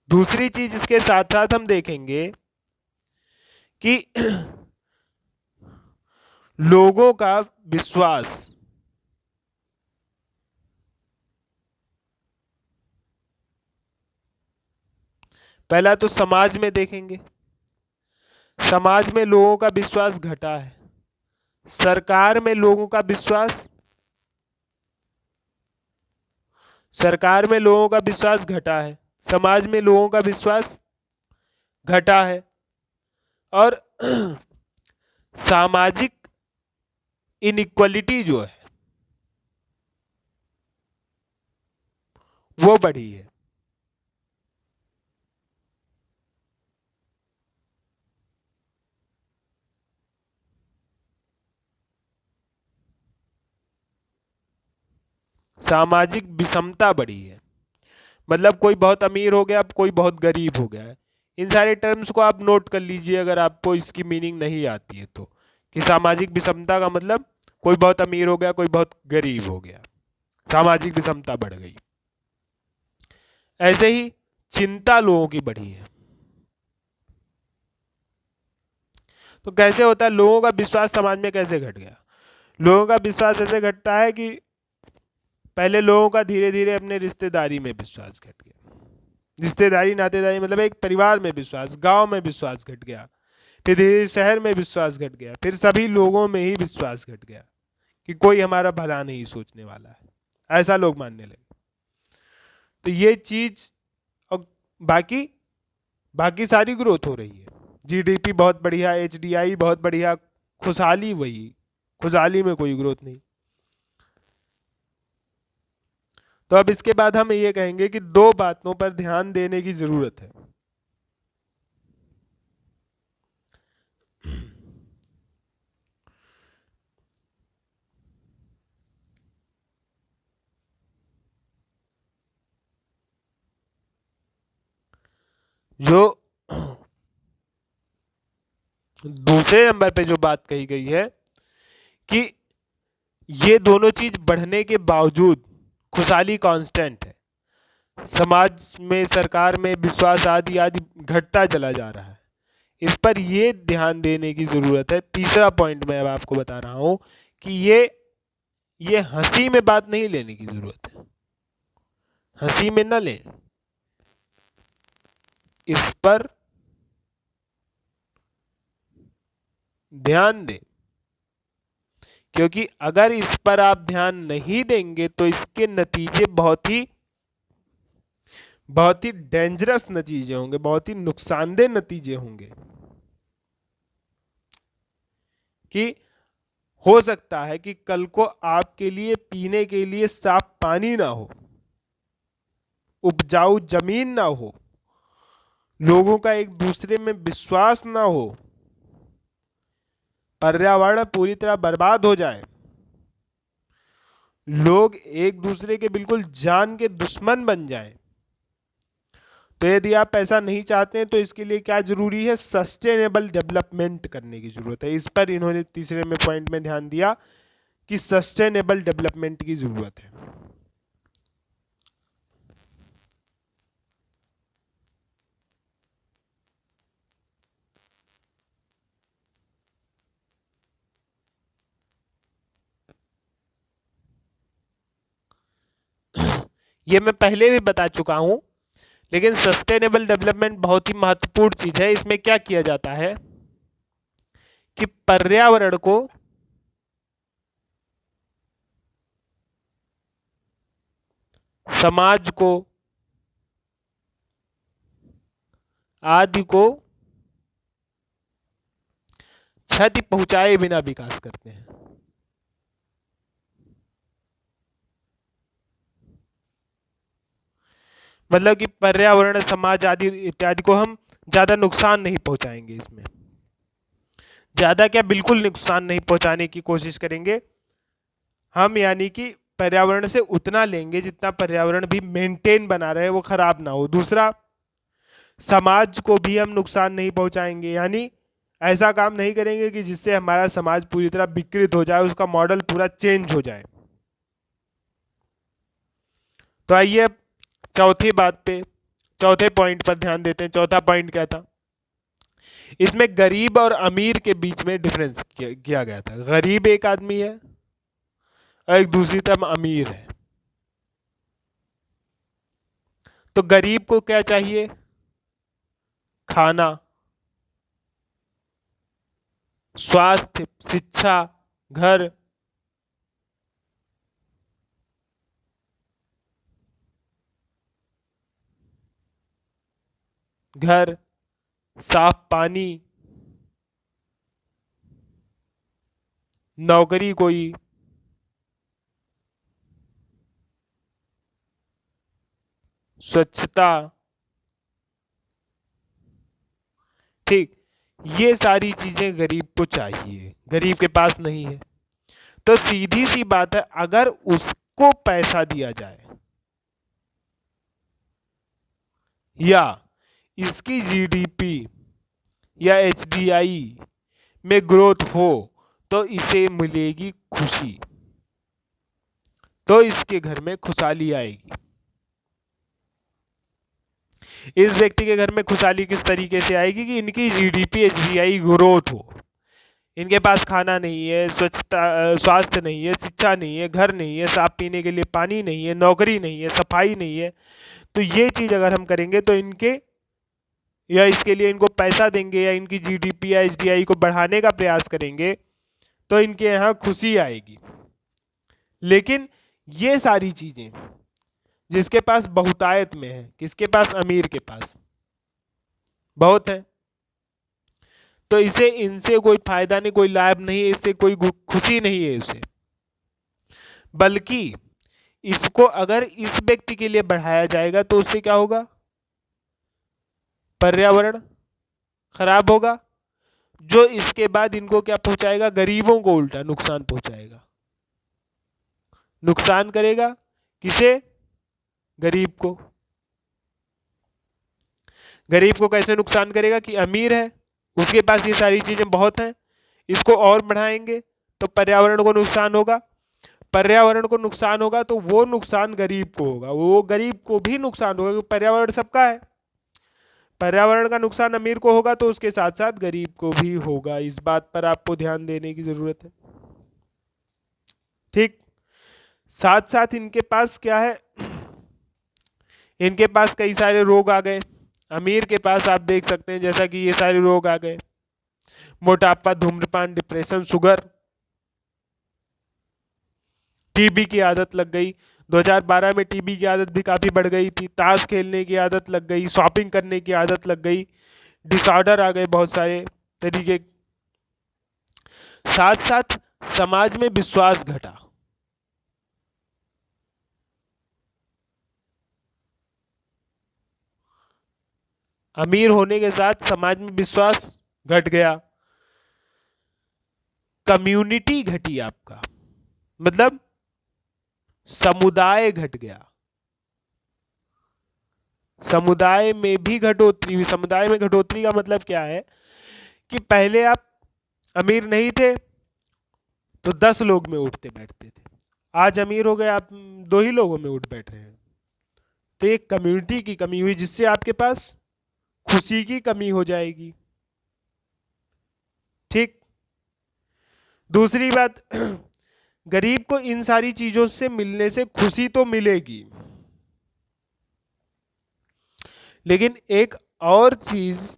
दूसरी चीज इसके साथ साथ हम देखेंगे कि लोगों का विश्वास, पहला तो समाज में देखेंगे, समाज में लोगों का विश्वास घटा है, सरकार में लोगों का विश्वास, सरकार में लोगों का विश्वास घटा है, समाज में लोगों का विश्वास घटा है, और सामाजिक इनइक्वालिटी जो है वो बढ़ी है। सामाजिक विषमता बढ़ी है, मतलब कोई बहुत अमीर हो गया, कोई बहुत गरीब हो गया है। इन सारे टर्म्स को आप नोट कर लीजिए अगर आपको इसकी मीनिंग नहीं आती है तो, कि सामाजिक विषमता का मतलब कोई बहुत अमीर हो गया, कोई बहुत गरीब हो गया, सामाजिक विषमता बढ़ गई। ऐसे ही चिंता लोगों की बढ़ी है। तो कैसे होता है, लोगों का विश्वास समाज में कैसे घट गया? लोगों का विश्वास ऐसे घटता है कि पहले लोगों का धीरे धीरे अपने रिश्तेदारी में विश्वास घट गया, रिश्तेदारी नातेदारी मतलब एक परिवार में विश्वास, गांव में विश्वास घट गया, फिर धीरे शहर में विश्वास घट गया, फिर सभी लोगों में ही विश्वास घट गया कि कोई हमारा भला नहीं सोचने वाला है, ऐसा लोग मानने लगे। तो ये चीज, और बाकी बाकी सारी ग्रोथ हो रही है, जीडीपी बहुत बढ़िया, एचडीआई बहुत बढ़िया, खुशहाली वही, खुशहाली में कोई ग्रोथ नहीं। तो अब इसके बाद हम ये कहेंगे कि दो बातों पर ध्यान देने की जरूरत है। जो दूसरे नंबर पे जो बात कही गई है कि ये दोनों चीज बढ़ने के बावजूद खुशहाली कांस्टेंट है, समाज में सरकार में विश्वास आदि आदि घटता चला जा रहा है, इस पर ये ध्यान देने की ज़रूरत है। तीसरा पॉइंट मैं अब आपको बता रहा हूँ कि ये हंसी में बात नहीं लेने की ज़रूरत है, हंसी में न लें, इस पर ध्यान दें, क्योंकि अगर इस पर आप ध्यान नहीं देंगे तो इसके नतीजे बहुत ही डेंजरस नतीजे होंगे, बहुत ही नुकसानदेह नतीजे होंगे। कि हो सकता है कि कल को आपके लिए पीने के लिए साफ पानी ना हो, उपजाऊ जमीन ना हो, लोगों का एक दूसरे में विश्वास ना हो, पर्यावरण पूरी तरह बर्बाद हो जाए, लोग एक दूसरे के बिल्कुल जान के दुश्मन बन जाएं। तो यदि आप ऐसा नहीं चाहते हैं तो इसके लिए क्या जरूरी है? सस्टेनेबल डेवलपमेंट करने की जरूरत है। इस पर इन्होंने तीसरे में पॉइंट में ध्यान दिया कि सस्टेनेबल डेवलपमेंट की जरूरत है। ये मैं पहले भी बता चुका हूं, लेकिन सस्टेनेबल डेवलपमेंट बहुत ही महत्वपूर्ण चीज है। इसमें क्या किया जाता है कि पर्यावरण को समाज को आदि को क्षति पहुंचाए बिना विकास करते हैं। मतलब कि पर्यावरण समाज आदि इत्यादि को हम ज्यादा नुकसान नहीं पहुंचाएंगे, इसमें ज्यादा क्या बिल्कुल नुकसान नहीं पहुंचाने की कोशिश करेंगे हम, यानी कि पर्यावरण से उतना लेंगे जितना पर्यावरण भी मेंटेन बना रहे, वो खराब ना हो। दूसरा, समाज को भी हम नुकसान नहीं पहुंचाएंगे, यानी ऐसा काम नहीं करेंगे कि जिससे हमारा समाज पूरी तरह विकृत हो जाए, उसका मॉडल पूरा चेंज हो जाए। तो आइए चौथी बात पे, चौथे पॉइंट पर ध्यान देते हैं। चौथा पॉइंट क्या था? इसमें गरीब और अमीर के बीच में डिफरेंस किया गया था। गरीब एक आदमी है और एक दूसरी तरफ अमीर है। तो गरीब को क्या चाहिए? खाना, स्वास्थ्य, शिक्षा, घर, घर, साफ पानी, नौकरी कोई, स्वच्छता, ठीक, ये सारी चीजें गरीब को चाहिए, गरीब के पास नहीं है। तो सीधी सी बात है, अगर उसको पैसा दिया जाए या इसकी जीडीपी या एचडीआई में ग्रोथ हो तो इसे मिलेगी खुशी, तो इसके घर में खुशहाली आएगी। इस व्यक्ति के घर में खुशहाली किस तरीके से आएगी कि इनकी जीडीपी एचडीआई ग्रोथ हो, इनके पास खाना नहीं है, स्वच्छता, स्वास्थ्य नहीं है, शिक्षा नहीं है, घर नहीं है, साफ पीने के लिए पानी नहीं है, नौकरी नहीं है, सफाई नहीं है। तो ये चीज़ अगर हम करेंगे तो इनके, या इसके लिए इनको पैसा देंगे या इनकी जीडीपी या एचडीआई को बढ़ाने का प्रयास करेंगे तो इनके यहाँ खुशी आएगी। लेकिन ये सारी चीज़ें जिसके पास बहुतायत में है, किसके पास? अमीर के पास बहुत है, तो इसे, इनसे कोई फायदा नहीं, कोई लाभ नहीं है, इससे कोई खुशी नहीं है उसे। बल्कि इसको अगर इस व्यक्ति के लिए बढ़ाया जाएगा तो उससे क्या होगा? पर्यावरण खराब होगा, जो इसके बाद इनको क्या पहुंचाएगा? गरीबों को उल्टा नुकसान पहुंचाएगा। नुकसान करेगा किसे? गरीब को। गरीब को कैसे नुकसान करेगा? कि अमीर है उसके पास ये सारी चीजें बहुत हैं, इसको और बढ़ाएंगे तो पर्यावरण को नुकसान होगा। पर्यावरण को नुकसान होगा तो वो नुकसान गरीब को होगा, वो गरीब को भी नुकसान होगा क्योंकि पर्यावरण सबका है। पर्यावरण का नुकसान अमीर को होगा तो उसके साथ साथ गरीब को भी होगा। इस बात पर आपको ध्यान देने की जरूरत है। ठीक, साथ साथ इनके पास क्या है, इनके पास कई सारे रोग आ गए। अमीर के पास आप देख सकते हैं जैसा कि ये सारे रोग आ गए, मोटापा, धूम्रपान, डिप्रेशन, शुगर, टीबी की आदत लग गई। 2012 में टीबी की आदत भी काफी बढ़ गई थी। ताश खेलने की आदत लग गई, शॉपिंग करने की आदत लग गई, डिसऑर्डर आ गए बहुत सारे तरीके। साथ साथ समाज में विश्वास घटा। अमीर होने के साथ समाज में विश्वास घट गया, कम्युनिटी घटी, आपका मतलब समुदाय घट गया, समुदाय में भी घटोतरी हुई। समुदाय में घटोतरी का मतलब क्या है कि पहले आप अमीर नहीं थे तो 10 लोग में उठते बैठते थे, आज अमीर हो गए आप 2 ही लोगों में उठ बैठ रहे हैं। तो एक कम्युनिटी की कमी हुई जिससे आपके पास खुशी की कमी हो जाएगी। ठीक, दूसरी बात, गरीब को इन सारी चीजों से मिलने से खुशी तो मिलेगी, लेकिन एक और चीज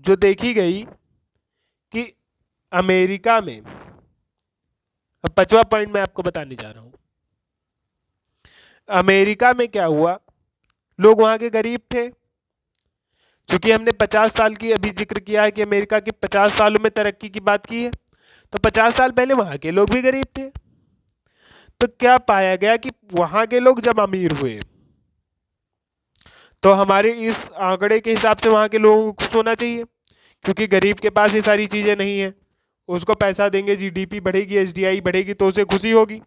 जो देखी गई कि अमेरिका में, अब 5वां पॉइंट मैं आपको बताने जा रहा हूं। अमेरिका में क्या हुआ, लोग वहां के गरीब थे। क्योंकि हमने 50 साल की अभी जिक्र किया है कि अमेरिका की 50 सालों में तरक्की की बात की है, तो 50 साल पहले वहां के लोग भी गरीब थे। तो क्या पाया गया कि वहां के लोग जब अमीर हुए तो हमारे इस आंकड़े के हिसाब से वहां के लोगों को खुश होना चाहिए, क्योंकि गरीब के पास ये सारी चीजें नहीं है। उसको पैसा देंगे, जीडीपी बढ़ेगी, एचडीआई बढ़ेगी तो उसे खुशी होगी।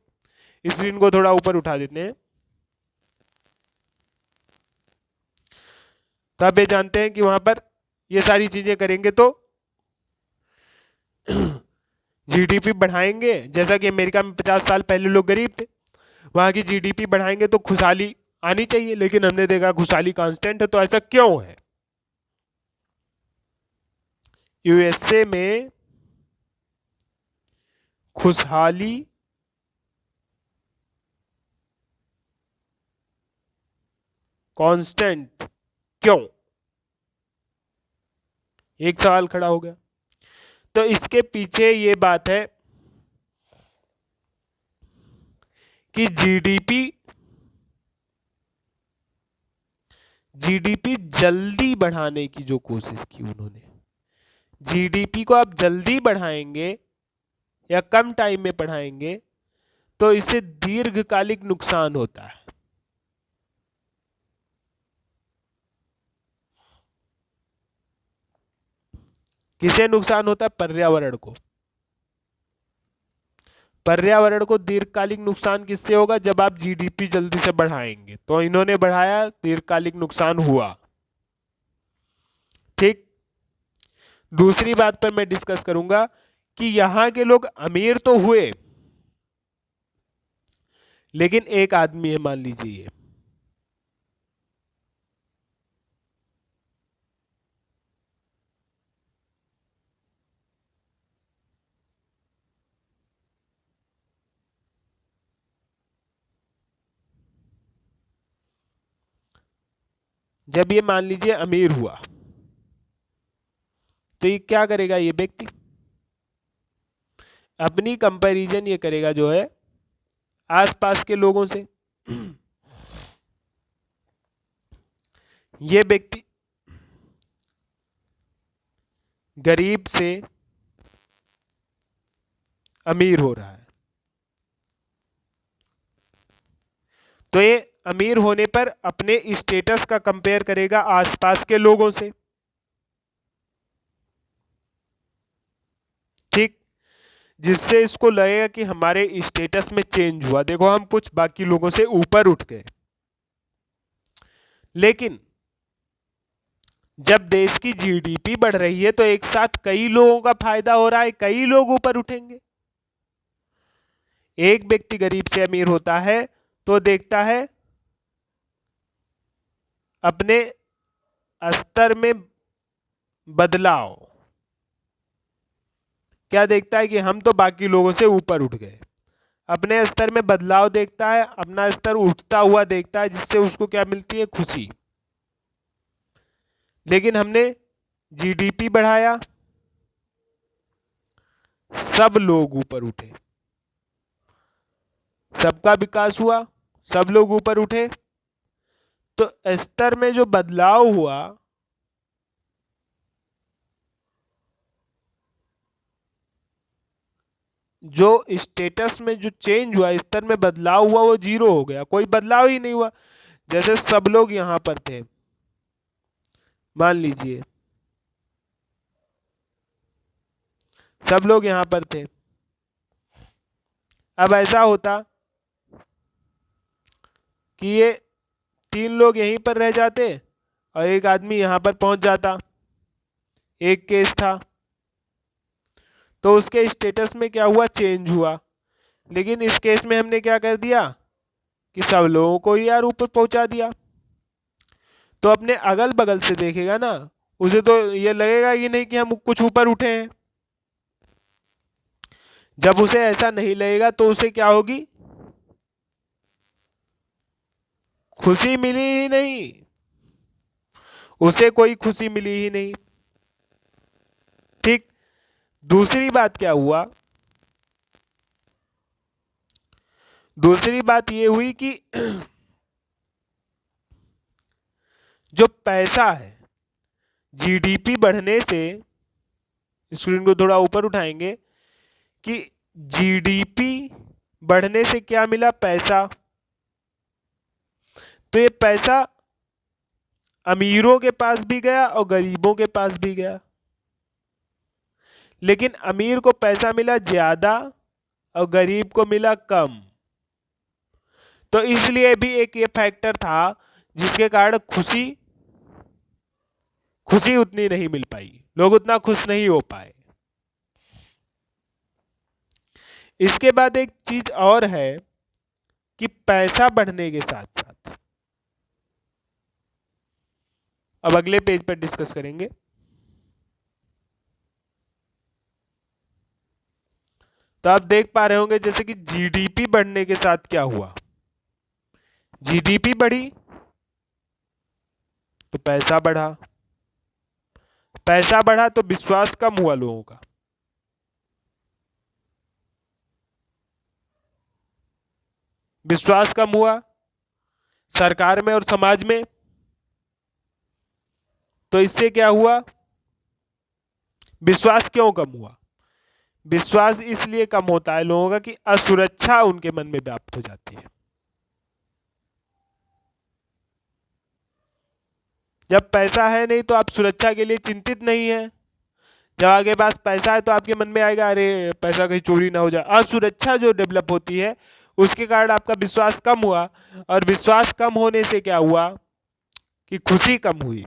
स्क्रीन को थोड़ा ऊपर उठा देते हैं। तो आप ये जानते हैं कि वहां पर ये सारी चीजें करेंगे तो जीडीपी बढ़ाएंगे, जैसा कि अमेरिका में 50 साल पहले लोग गरीब थे, वहां की जीडीपी बढ़ाएंगे तो खुशहाली आनी चाहिए। लेकिन हमने देखा खुशहाली कांस्टेंट है, तो ऐसा क्यों है? यूएसए में खुशहाली कांस्टेंट क्यों? एक सवाल खड़ा हो गया। तो इसके पीछे ये बात है कि जीडीपी जल्दी बढ़ाने की जो कोशिश की उन्होंने, जीडीपी को आप जल्दी बढ़ाएंगे या कम टाइम में बढ़ाएंगे तो इससे दीर्घकालिक नुकसान होता है। किसे नुकसान होता है? पर्यावरण को। पर्यावरण को दीर्घकालिक नुकसान किससे होगा? जब आप जीडीपी जल्दी से बढ़ाएंगे। तो इन्होंने बढ़ाया, दीर्घकालिक नुकसान हुआ। ठीक, दूसरी बात पर मैं डिस्कस करूंगा कि यहां के लोग अमीर तो हुए, लेकिन एक आदमी है, मान लीजिए जब ये मान लीजिए अमीर हुआ तो ये क्या करेगा? ये व्यक्ति अपनी कंपैरिजन ये करेगा जो है आसपास के लोगों से। ये व्यक्ति गरीब से अमीर हो रहा है, तो ये अमीर होने पर अपने स्टेटस का कंपेयर करेगा आसपास के लोगों से। ठीक, जिससे इसको लगेगा कि हमारे स्टेटस में चेंज हुआ, देखो हम कुछ बाकी लोगों से ऊपर उठ गए। लेकिन जब देश की जीडीपी बढ़ रही है तो एक साथ कई लोगों का फायदा हो रहा है, कई लोग ऊपर उठेंगे। एक व्यक्ति गरीब से अमीर होता है तो देखता है अपने स्तर में बदलाव। क्या देखता है कि हम तो बाकी लोगों से ऊपर उठ गए, अपने स्तर में बदलाव देखता है, अपना स्तर उठता हुआ देखता है, जिससे उसको क्या मिलती है, खुशी। लेकिन हमने जीडीपी बढ़ाया, सब लोग ऊपर उठे, सबका विकास हुआ, सब लोग ऊपर उठे, तो स्तर में जो बदलाव हुआ जो स्टेटस में जो चेंज हुआ, स्तर में बदलाव हुआ, वो जीरो हो गया, कोई बदलाव ही नहीं हुआ। जैसे सब लोग यहां पर थे, मान लीजिए सब लोग यहां पर थे, अब ऐसा होता कि ये 3 लोग यहीं पर रह जाते और एक आदमी यहां पर पहुंच जाता। एक केस था तो उसके स्टेटस में क्या हुआ, चेंज हुआ। लेकिन इस केस में हमने क्या कर दिया कि सब लोगों को ही यार ऊपर पहुंचा दिया। तो अपने अगल बगल से देखेगा ना, उसे तो ये लगेगा कि नहीं कि हम कुछ ऊपर उठे हैं। जब उसे ऐसा नहीं लगेगा तो उसे क्या होगी, खुशी मिली ही नहीं, उसे कोई खुशी मिली ही नहीं। ठीक। दूसरी बात क्या हुआ, दूसरी बात ये हुई कि जो पैसा है, जीडीपी बढ़ने से, स्क्रीन को थोड़ा ऊपर उठाएंगे, कि जीडीपी बढ़ने से क्या मिला, पैसा। तो ये पैसा अमीरों के पास भी गया और गरीबों के पास भी गया, लेकिन अमीर को पैसा मिला ज्यादा और गरीब को मिला कम। तो इसलिए भी एक ये फैक्टर था जिसके कारण खुशी उतनी नहीं मिल पाई, लोग उतना खुश नहीं हो पाए। इसके बाद एक चीज और है कि पैसा बढ़ने के साथ साथ, अब अगले पेज पर डिस्कस करेंगे, तो आप देख पा रहे होंगे जैसे कि जीडीपी बढ़ने के साथ क्या हुआ, जीडीपी बढ़ी तो पैसा बढ़ा, पैसा बढ़ा तो विश्वास कम हुआ लोगों का, विश्वास कम हुआ सरकार में और समाज में। तो इससे क्या हुआ, विश्वास क्यों कम हुआ, विश्वास इसलिए कम होता है लोगों का कि असुरक्षा उनके मन में व्याप्त हो जाती है। जब पैसा है नहीं तो आप सुरक्षा के लिए चिंतित नहीं है, जब आपके पास पैसा है तो आपके मन में आएगा अरे पैसा कहीं चोरी ना हो जाए। असुरक्षा जो डेवलप होती है उसके कारण आपका विश्वास कम हुआ, और विश्वास कम होने से क्या हुआ कि खुशी कम हुई।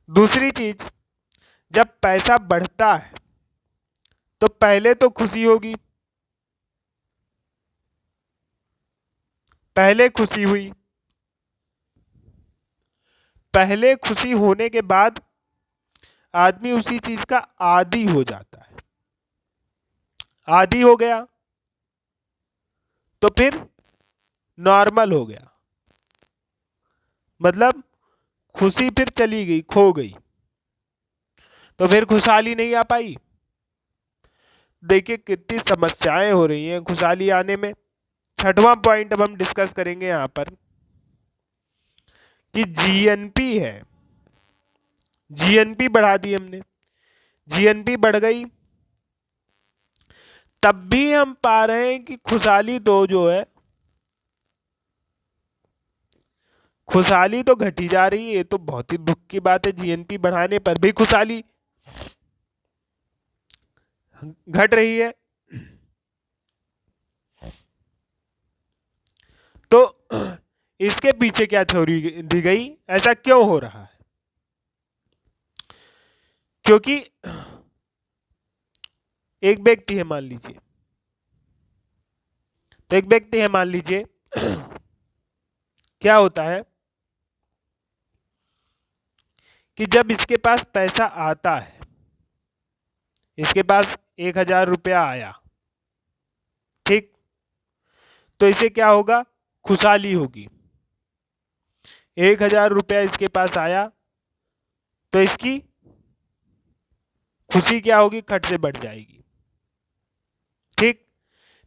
दूसरी चीज, जब पैसा बढ़ता है तो पहले तो खुशी होगी, पहले खुशी हुई, पहले खुशी होने के बाद आदमी उसी चीज का आदी हो जाता है, आदी हो गया तो फिर नॉर्मल हो गया, मतलब खुशी फिर चली गई, खो गई, तो फिर खुशहाली नहीं आ पाई। देखिए कितनी समस्याएं हो रही हैं खुशहाली आने में। छठवां पॉइंट अब हम डिस्कस करेंगे यहां पर कि जीएनपी है, जीएनपी बढ़ा दी हमने, जीएनपी बढ़ गई, तब भी हम पा रहे हैं कि खुशहाली तो जो है, खुशहाली तो घटी जा रही है। ये तो बहुत ही दुख की बात है, जीएनपी बढ़ाने पर भी खुशहाली घट रही है। तो इसके पीछे क्या थ्योरी दी गई, ऐसा क्यों हो रहा है? क्योंकि एक व्यक्ति है मान लीजिए, तो एक व्यक्ति है मान लीजिए, क्या होता है कि जब इसके पास पैसा आता है, इसके पास 1,000 रुपया आया, ठीक, तो इसे क्या होगा, खुशहाली होगी। 1,000 रुपया इसके पास आया तो इसकी खुशी क्या होगी, खट से बढ़ जाएगी, ठीक।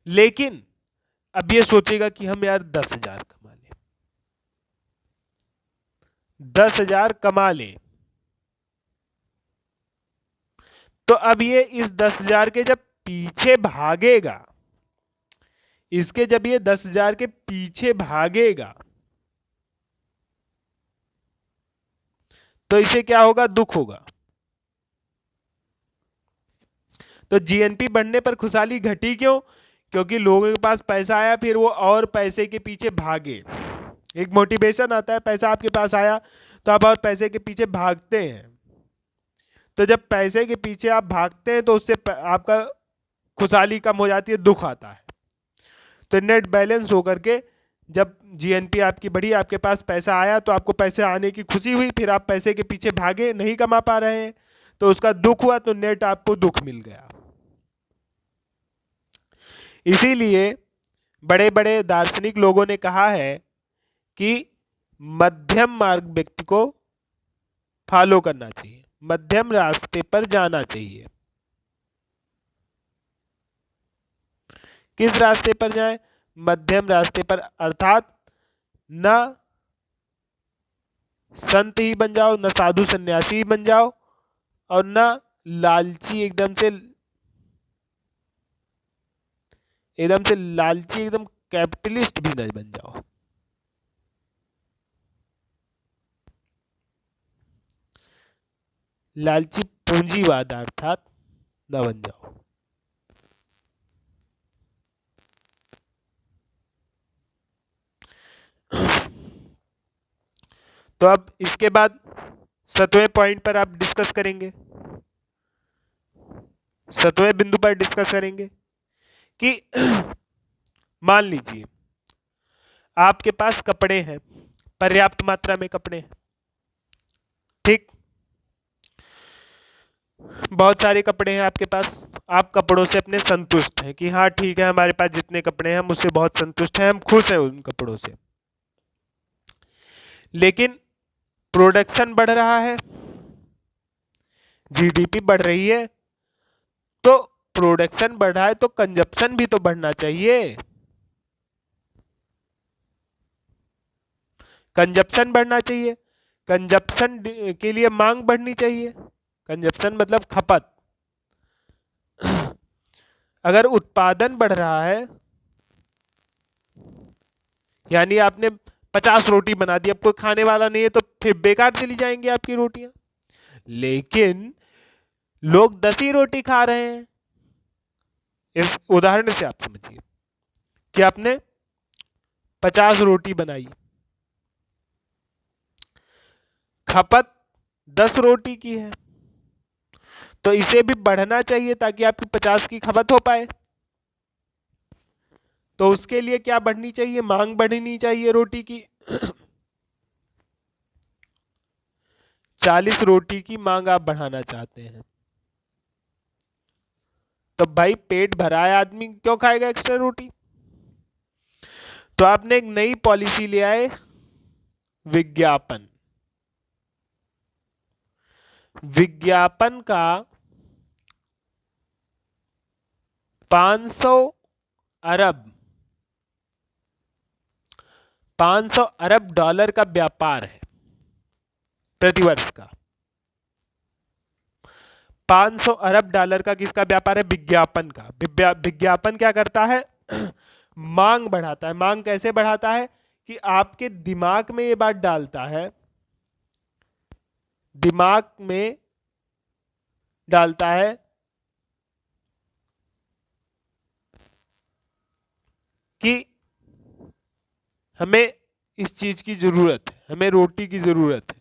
लेकिन अब ये सोचेगा कि हम यार 10,000 कमा लें, 10,000 कमा लें, तो अब ये इस 10,000 के जब पीछे भागेगा, इसके जब ये 10,000 के पीछे भागेगा, तो इसे क्या होगा, दुख होगा। तो जीएनपी बढ़ने पर खुशहाली घटी क्यों, क्योंकि लोगों के पास पैसा आया, फिर वो और पैसे के पीछे भागे। एक मोटिवेशन आता है, पैसा आपके पास आया तो आप और पैसे के पीछे भागते हैं। तो जब पैसे के पीछे आप भागते हैं तो उससे आपका खुशहाली कम हो जाती है, दुख आता है। तो नेट बैलेंस होकर के जब जीएनपी आपकी बढ़ी, आपके पास पैसा आया तो आपको पैसे आने की खुशी हुई, फिर आप पैसे के पीछे भागे, नहीं कमा पा रहे हैं तो उसका दुख हुआ, तो नेट आपको दुख मिल गया। इसीलिए बड़े बड़े दार्शनिक लोगों ने कहा है कि मध्यम मार्ग व्यक्ति को फॉलो करना चाहिए, मध्यम रास्ते पर जाना चाहिए। किस रास्ते पर जाएं, मध्यम रास्ते पर, अर्थात न संत ही बन जाओ, न साधु सन्यासी ही बन जाओ, और न लालची एकदम से लालची, एकदम कैपिटलिस्ट भी न बन जाओ। लालची पूंजीवाद अर्थात न बन जाओ। तो अब इसके बाद 7वें पॉइंट पर आप डिस्कस करेंगे, 7वें बिंदु पर डिस्कस करेंगे कि मान लीजिए आपके पास कपड़े हैं, पर्याप्त मात्रा में कपड़े हैं, ठीक, बहुत सारे कपड़े हैं आपके पास, आप कपड़ों से अपने संतुष्ट हैं कि हाँ ठीक है, हमारे पास जितने कपड़े हैं हम उससे बहुत संतुष्ट हैं, हम खुश हैं उन कपड़ों से। लेकिन प्रोडक्शन बढ़ रहा है, जीडीपी बढ़ रही है, तो प्रोडक्शन बढ़ रहा है तो कंजप्शन भी तो बढ़ना चाहिए, कंजप्शन बढ़ना चाहिए, कंजप्शन के लिए मांग बढ़नी चाहिए। कंजप्शन मतलब खपत। अगर उत्पादन बढ़ रहा है, यानी आपने 50 रोटी बना दी, अब कोई खाने वाला नहीं है तो फिर बेकार चली जाएंगी आपकी रोटियां। लेकिन लोग 10 ही रोटी खा रहे हैं। इस उदाहरण से आप समझिए कि आपने 50 रोटी बनाई, खपत 10 रोटी की है, तो इसे भी बढ़ना चाहिए ताकि आपकी 50 की खपत हो पाए। तो उसके लिए क्या बढ़नी चाहिए, मांग बढ़नी चाहिए रोटी की। 40 रोटी की मांग आप बढ़ाना चाहते हैं, तो भाई पेट भरा है, आदमी क्यों खाएगा एक्स्ट्रा रोटी। तो आपने एक नई पॉलिसी ले आए, विज्ञापन। विज्ञापन का 500 अरब $500 का व्यापार है प्रतिवर्ष का। $500 का किसका व्यापार है, विज्ञापन का। विज्ञापन क्या करता है, मांग बढ़ाता है। मांग कैसे बढ़ाता है कि आपके दिमाग में ये बात डालता है, दिमाग में डालता है कि हमें इस चीज की जरूरत है, हमें रोटी की जरूरत है।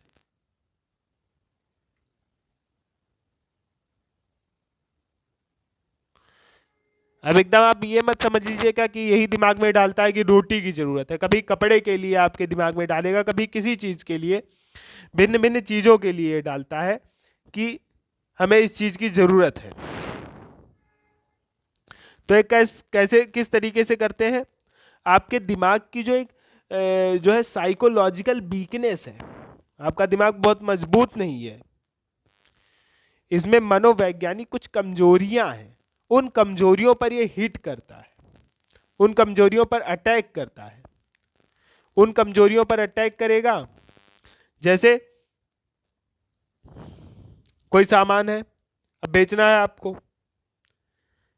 अब एकदम आप ये मत समझ लीजिएगा कि यही दिमाग में डालता है कि रोटी की जरूरत है, कभी कपड़े के लिए आपके दिमाग में डालेगा, कभी किसी चीज के लिए, भिन्न भिन्न चीजों के लिए डालता है कि हमें इस चीज की जरूरत है। तो एक कैसे किस तरीके से करते हैं, आपके दिमाग की जो एक जो है साइकोलॉजिकल वीकनेस है, आपका दिमाग बहुत मजबूत नहीं है, इसमें मनोवैज्ञानिक कुछ कमजोरियां हैं, उन कमजोरियों पर ये हिट करता है, उन कमजोरियों पर अटैक करता है। उन कमजोरियों पर अटैक करेगा, जैसे कोई सामान है, अब बेचना है आपको,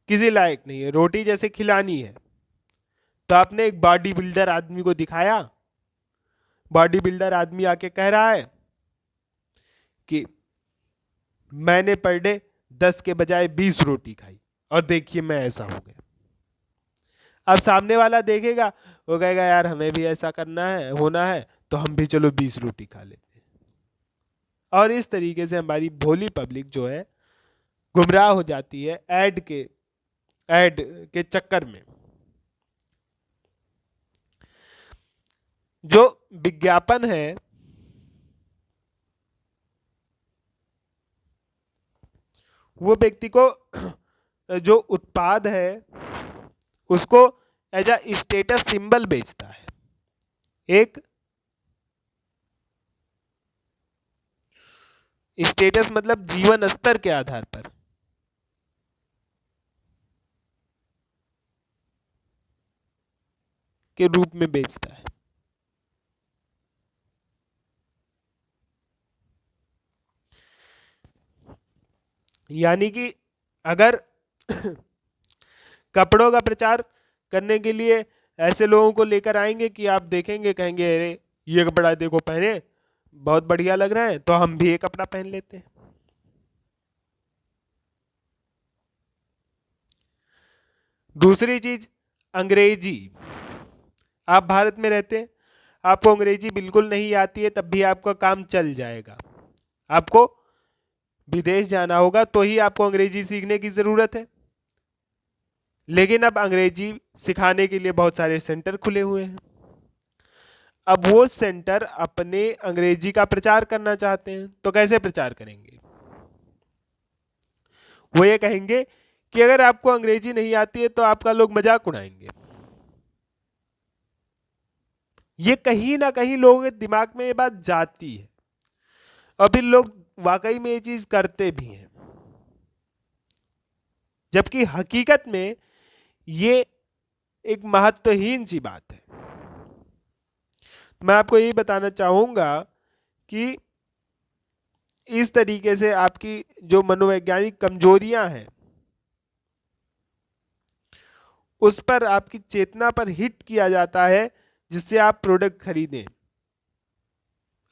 किसी लायक नहीं है, रोटी जैसे खिलानी है, तो आपने एक बॉडी बिल्डर आदमी को दिखाया, बॉडी बिल्डर आदमी आके कह रहा है कि मैंने पर डे 10 के बजाय 20 रोटी खाई और देखिए मैं ऐसा हो गया। अब सामने वाला देखेगा, वो कहेगा यार हमें भी ऐसा करना है, होना है, तो हम भी चलो 20 रोटी खा लेते हैं। और इस तरीके से हमारी भोली पब्लिक जो है गुमराह हो जाती है ऐड के चक्कर में। जो विज्ञापन है वो व्यक्ति को जो उत्पाद है उसको एज अ स्टेटस सिंबल बेचता है, एक स्टेटस मतलब जीवन स्तर के आधार पर। के रूप में बेचता है। यानी कि अगर कपड़ों का प्रचार करने के लिए ऐसे लोगों को लेकर आएंगे कि आप देखेंगे कहेंगे अरे ये कपड़ा देखो पहने बहुत बढ़िया लग रहा है, तो हम भी ये कपड़ा पहन लेते हैं। दूसरी चीज अंग्रेजी, आप भारत में रहते हैं, आपको अंग्रेजी बिल्कुल नहीं आती है, तब भी आपका काम चल जाएगा। आपको विदेश जाना होगा तो ही आपको अंग्रेजी सीखने की जरूरत है, लेकिन अब अंग्रेजी सिखाने के लिए बहुत सारे सेंटर खुले हुए हैं। अब वो सेंटर अपने अंग्रेजी का प्रचार करना चाहते हैं, तो कैसे प्रचार करेंगे? वो ये कहेंगे कि अगर आपको अंग्रेजी नहीं आती है तो आपका लोग मजाक उड़ाएंगे। ये कहीं ना कहीं लोगों के दिमाग में ये बात जाती है और फिर लोग वाकई में ये चीज करते भी हैं, जबकि हकीकत में ये एक महत्वहीन सी बात है। मैं आपको यही बताना चाहूंगा कि इस तरीके से आपकी जो मनोवैज्ञानिक कमजोरियां हैं उस पर आपकी चेतना पर हिट किया जाता है, जिससे आप प्रोडक्ट खरीदें।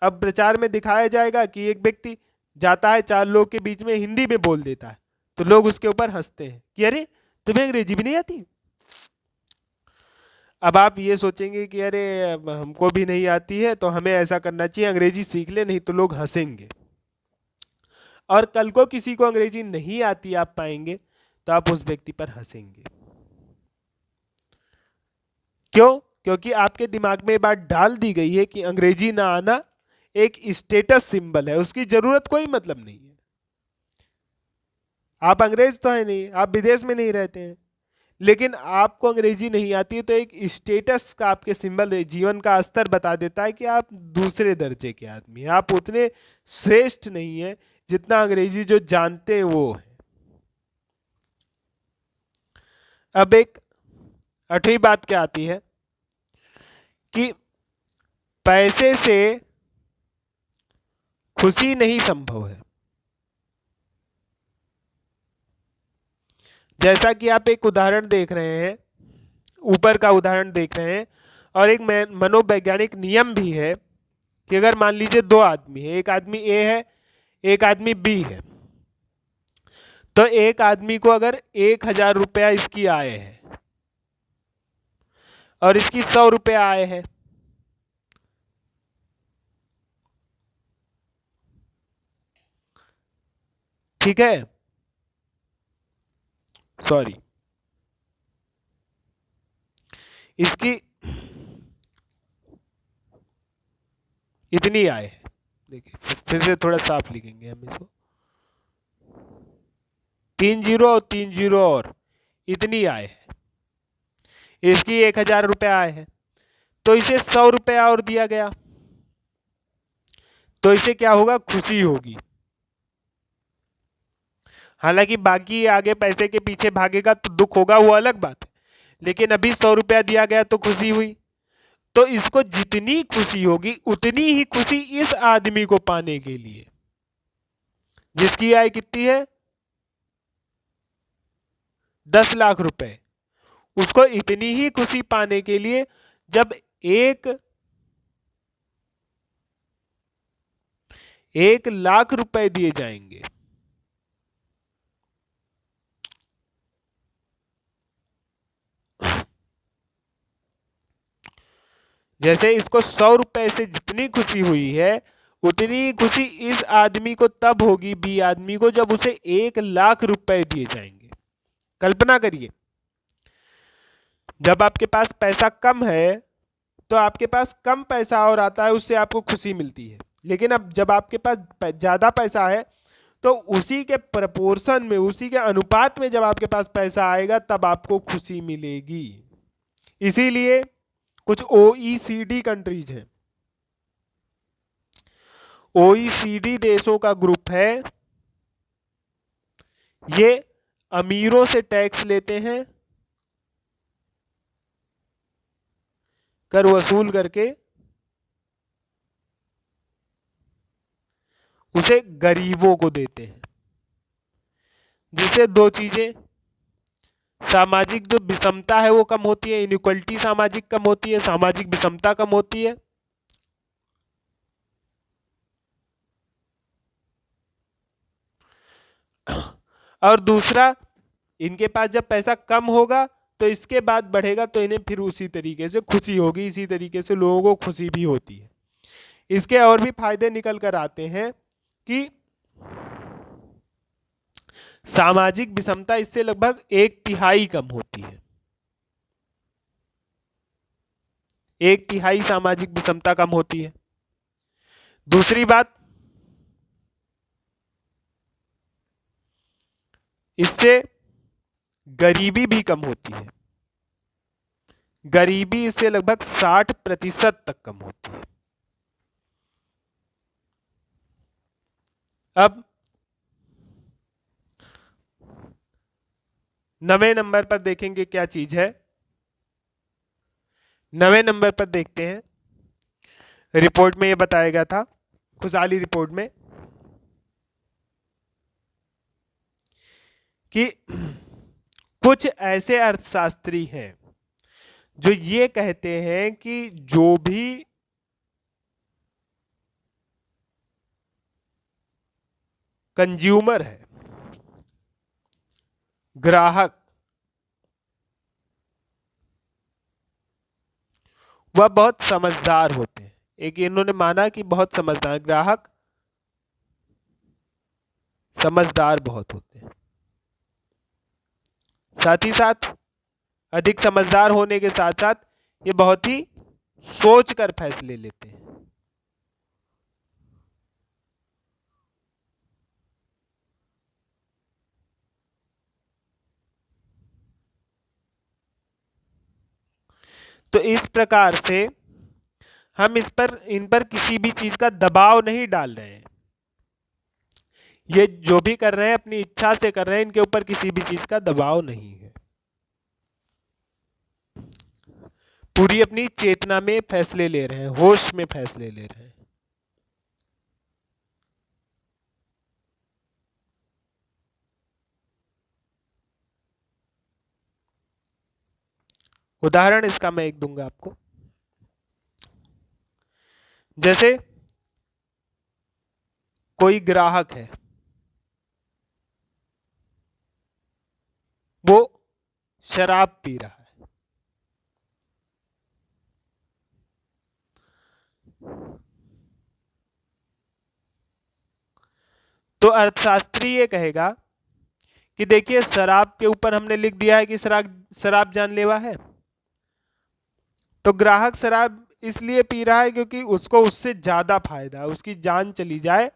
अब प्रचार में दिखाया जाएगा कि एक व्यक्ति जाता है 4 लोग के बीच में हिंदी में बोल देता है, तो लोग उसके ऊपर हंसते हैं कि अरे तुम्हें अंग्रेजी भी नहीं आती। अब आप ये सोचेंगे कि अरे अब हमको भी नहीं आती है तो हमें ऐसा करना चाहिए, अंग्रेजी सीख ले नहीं तो लोग हंसेंगे। और कल को किसी को अंग्रेजी नहीं आती आप पाएंगे तो आप उस व्यक्ति पर हंसेंगे। क्यों? क्योंकि आपके दिमाग में बात डाल दी गई है कि अंग्रेजी ना आना एक स्टेटस सिंबल है, उसकी जरूरत कोई मतलब नहीं है। आप अंग्रेज तो है नहीं, आप विदेश में नहीं रहते हैं, लेकिन आपको अंग्रेजी नहीं आती है तो एक स्टेटस का आपके सिंबल है, जीवन का स्तर बता देता है कि आप दूसरे दर्जे के आदमी हैं, आप उतने श्रेष्ठ नहीं हैं जितना अंग्रेजी जो जानते हैं वो है। अब एक 8वीं बात क्या आती है कि पैसे से खुशी नहीं संभव है। जैसा कि आप एक उदाहरण देख रहे हैं, ऊपर का उदाहरण देख रहे हैं, और एक मनोवैज्ञानिक नियम भी है कि अगर मान लीजिए 2 आदमी है, एक आदमी ए है एक आदमी बी है, तो एक आदमी को अगर 1000 रुपया इसकी आय है और इसकी 100 रुपया आय है, ठीक है, सॉरी, इसकी इतनी आय है। देखिए फिर से थोड़ा साफ लिखेंगे हम इसको, 3 जीरो और 3 जीरो और इतनी आय है, इसकी 1000 रुपया आय है, तो इसे 100 रुपया और दिया गया, तो इसे क्या होगा, खुशी होगी। हालांकि बाकी आगे पैसे के पीछे भागेगा तो दुख होगा, वो अलग बात है, लेकिन अभी 100 रुपया दिया गया तो खुशी हुई। तो इसको जितनी खुशी होगी उतनी ही खुशी इस आदमी को पाने के लिए, जिसकी आय कितनी है, 10 लाख रुपए, उसको इतनी ही खुशी पाने के लिए जब 1 लाख रुपए दिए जाएंगे, जैसे इसको 100 रुपए से जितनी खुशी हुई है उतनी खुशी इस आदमी को तब होगी, बी आदमी को, जब उसे 1 लाख रुपए दिए जाएंगे। कल्पना करिए, जब आपके पास पैसा कम है तो आपके पास कम पैसा और आता है, उससे आपको खुशी मिलती है, लेकिन अब जब आपके पास ज्यादा पैसा है तो उसी के प्रपोर्शन में, उसी के अनुपात में जब आपके पास पैसा आएगा तब आपको खुशी मिलेगी। इसीलिए कुछ OECD कंट्रीज हैं, OECD देशों का ग्रुप है, ये अमीरों से टैक्स लेते हैं, कर वसूल करके उसे गरीबों को देते हैं, जिससे दो चीजें, सामाजिक जो विषमता है वो कम होती है, इनइक्वलिटी सामाजिक कम होती है, सामाजिक विषमता कम होती है, और दूसरा, इनके पास जब पैसा कम होगा तो इसके बाद बढ़ेगा तो इन्हें फिर उसी तरीके से खुशी होगी, इसी तरीके से लोगों को खुशी भी होती है। इसके और भी फायदे निकल कर आते हैं कि सामाजिक विषमता इससे लगभग 1/3 कम होती है, 1/3 सामाजिक विषमता कम होती है। दूसरी बात, इससे गरीबी भी कम होती है, गरीबी इससे लगभग 60% तक कम होती है। अब 9वें नंबर पर देखेंगे क्या चीज है। 9वें नंबर पर देखते हैं, रिपोर्ट में ये बताया गया था, खुशहाली रिपोर्ट में, कि कुछ ऐसे अर्थशास्त्री हैं जो ये कहते हैं कि जो भी कंज्यूमर है, ग्राहक, वह बहुत समझदार होते हैं। एक इन्होंने माना कि बहुत समझदार ग्राहक समझदार बहुत होते हैं, साथ ही साथ अधिक समझदार होने के साथ साथ ये बहुत ही सोच कर फैसले लेते हैं। तो इस प्रकार से हम इन पर किसी भी चीज का दबाव नहीं डाल रहे हैं, ये जो भी कर रहे हैं अपनी इच्छा से कर रहे हैं, इनके ऊपर किसी भी चीज का दबाव नहीं है, पूरी अपनी चेतना में फैसले ले रहे हैं, होश में फैसले ले रहे हैं। उदाहरण इसका मैं एक दूंगा आपको, जैसे कोई ग्राहक है, वो शराब पी रहा है, तो अर्थशास्त्री ये कहेगा कि देखिए शराब के ऊपर हमने लिख दिया है कि शराब जानलेवा है, तो ग्राहक शराब इसलिए पी रहा है क्योंकि उसको उससे ज्यादा फायदा है, उसकी जान चली जाए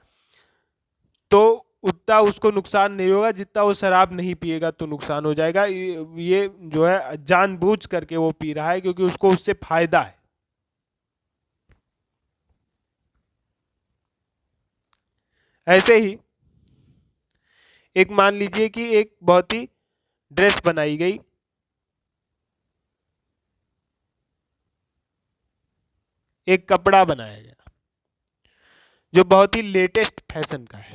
तो उतना उसको नुकसान नहीं होगा, जितना वो शराब नहीं पिएगा तो नुकसान हो जाएगा। ये जो है जानबूझ करके वो पी रहा है क्योंकि उसको उससे फायदा है। ऐसे ही एक मान लीजिए कि एक बहुत ही ड्रेस बनाई गई, एक कपड़ा बनाया गया जो बहुत ही लेटेस्ट फैशन का है,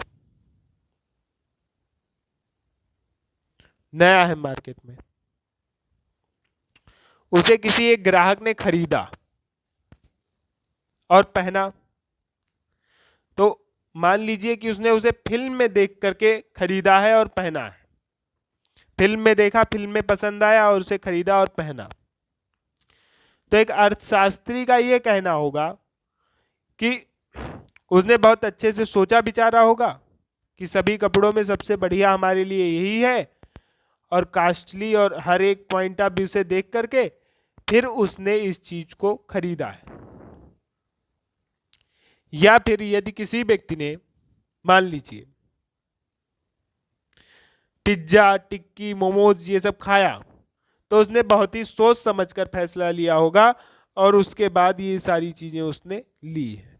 नया है मार्केट में। उसे किसी एक ग्राहक ने खरीदा और पहना, तो मान लीजिए कि उसने उसे फिल्म में देख करके खरीदा है और पहना है। फिल्म में देखा, फिल्म में पसंद आया और उसे खरीदा और पहना। तो एक अर्थशास्त्री का ये कहना होगा कि उसने बहुत अच्छे से सोचा विचारा होगा कि सभी कपड़ों में सबसे बढ़िया हमारे लिए यही है, और कास्टली और हर एक पॉइंट ऑफ व्यू से देख करके फिर उसने इस चीज को खरीदा है। या फिर यदि किसी व्यक्ति ने मान लीजिए पिज्जा, टिक्की, मोमोज ये सब खाया, तो उसने बहुत ही सोच समझकर फैसला लिया होगा और उसके बाद ये सारी चीजें उसने ली है।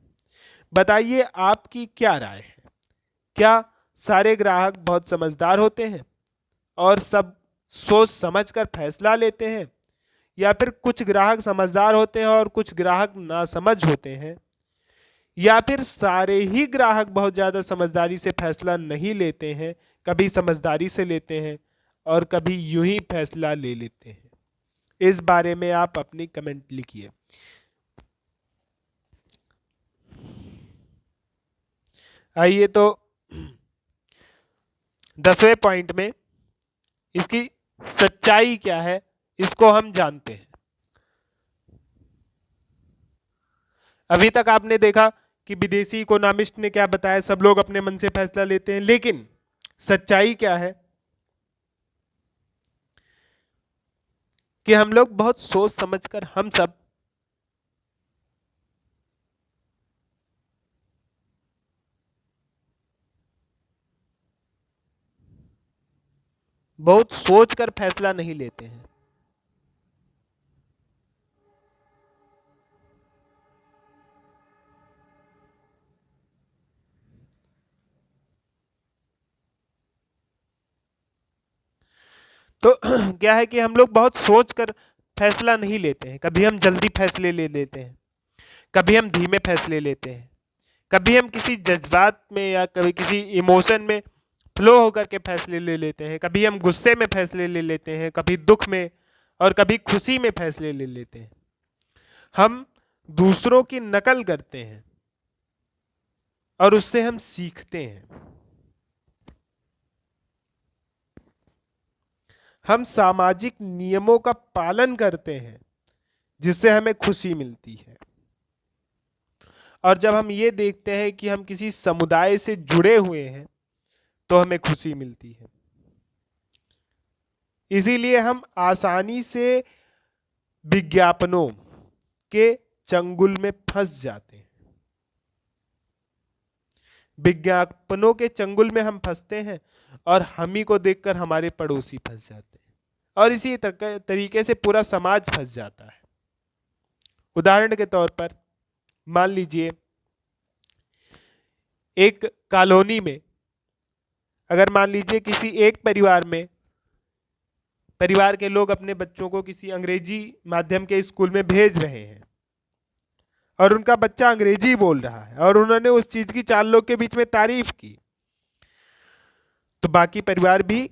बताइए आपकी क्या राय है? क्या सारे ग्राहक बहुत समझदार होते हैं और सब सोच समझकर फैसला लेते हैं, या फिर कुछ ग्राहक समझदार होते हैं और कुछ ग्राहक नासमझ होते हैं, या फिर सारे ही ग्राहक बहुत ज्यादा समझदारी से फैसला नहीं लेते हैं, कभी समझदारी से लेते हैं और कभी यूं ही फैसला ले लेते हैं? इस बारे में आप अपनी कमेंट लिखिए। आइए तो 10वें पॉइंट में इसकी सच्चाई क्या है इसको हम जानते हैं। अभी तक आपने देखा कि विदेशी इकोनॉमिस्ट ने क्या बताया, सब लोग अपने मन से फैसला लेते हैं, लेकिन सच्चाई क्या है कि हम लोग बहुत सोच समझकर, हम सब बहुत सोचकर फैसला नहीं लेते हैं। तो क्या है कि हम लोग बहुत सोचकर फैसला नहीं लेते हैं। कभी हम जल्दी फैसले ले लेते हैं, कभी हम धीमे फैसले लेते हैं, कभी हम किसी जज्बात में या कभी किसी इमोशन में फ्लो होकर के फैसले ले लेते हैं, कभी हम गुस्से में फैसले ले लेते हैं, कभी दुख में और कभी खुशी में फैसले ले लेते हैं। हम दूसरों की नकल करते हैं और उससे हम सीखते हैं। हम सामाजिक नियमों का पालन करते हैं जिससे हमें खुशी मिलती है। और जब हम ये देखते हैं कि हम किसी समुदाय से जुड़े हुए हैं तो हमें खुशी मिलती है। इसीलिए हम आसानी से विज्ञापनों के चंगुल में फंस जाते हैं। विज्ञापनों के चंगुल में हम फंसते हैं और हम ही को देखकर हमारे पड़ोसी फंस जाते हैं, और इसी तरीके से पूरा समाज फंस जाता है। उदाहरण के तौर पर मान लीजिए एक कॉलोनी में, अगर मान लीजिए किसी एक परिवार में, परिवार के लोग अपने बच्चों को किसी अंग्रेजी माध्यम के स्कूल में भेज रहे हैं और उनका बच्चा अंग्रेजी बोल रहा है और उन्होंने उस चीज की 4 लोग के बीच में तारीफ की, तो बाकी परिवार भी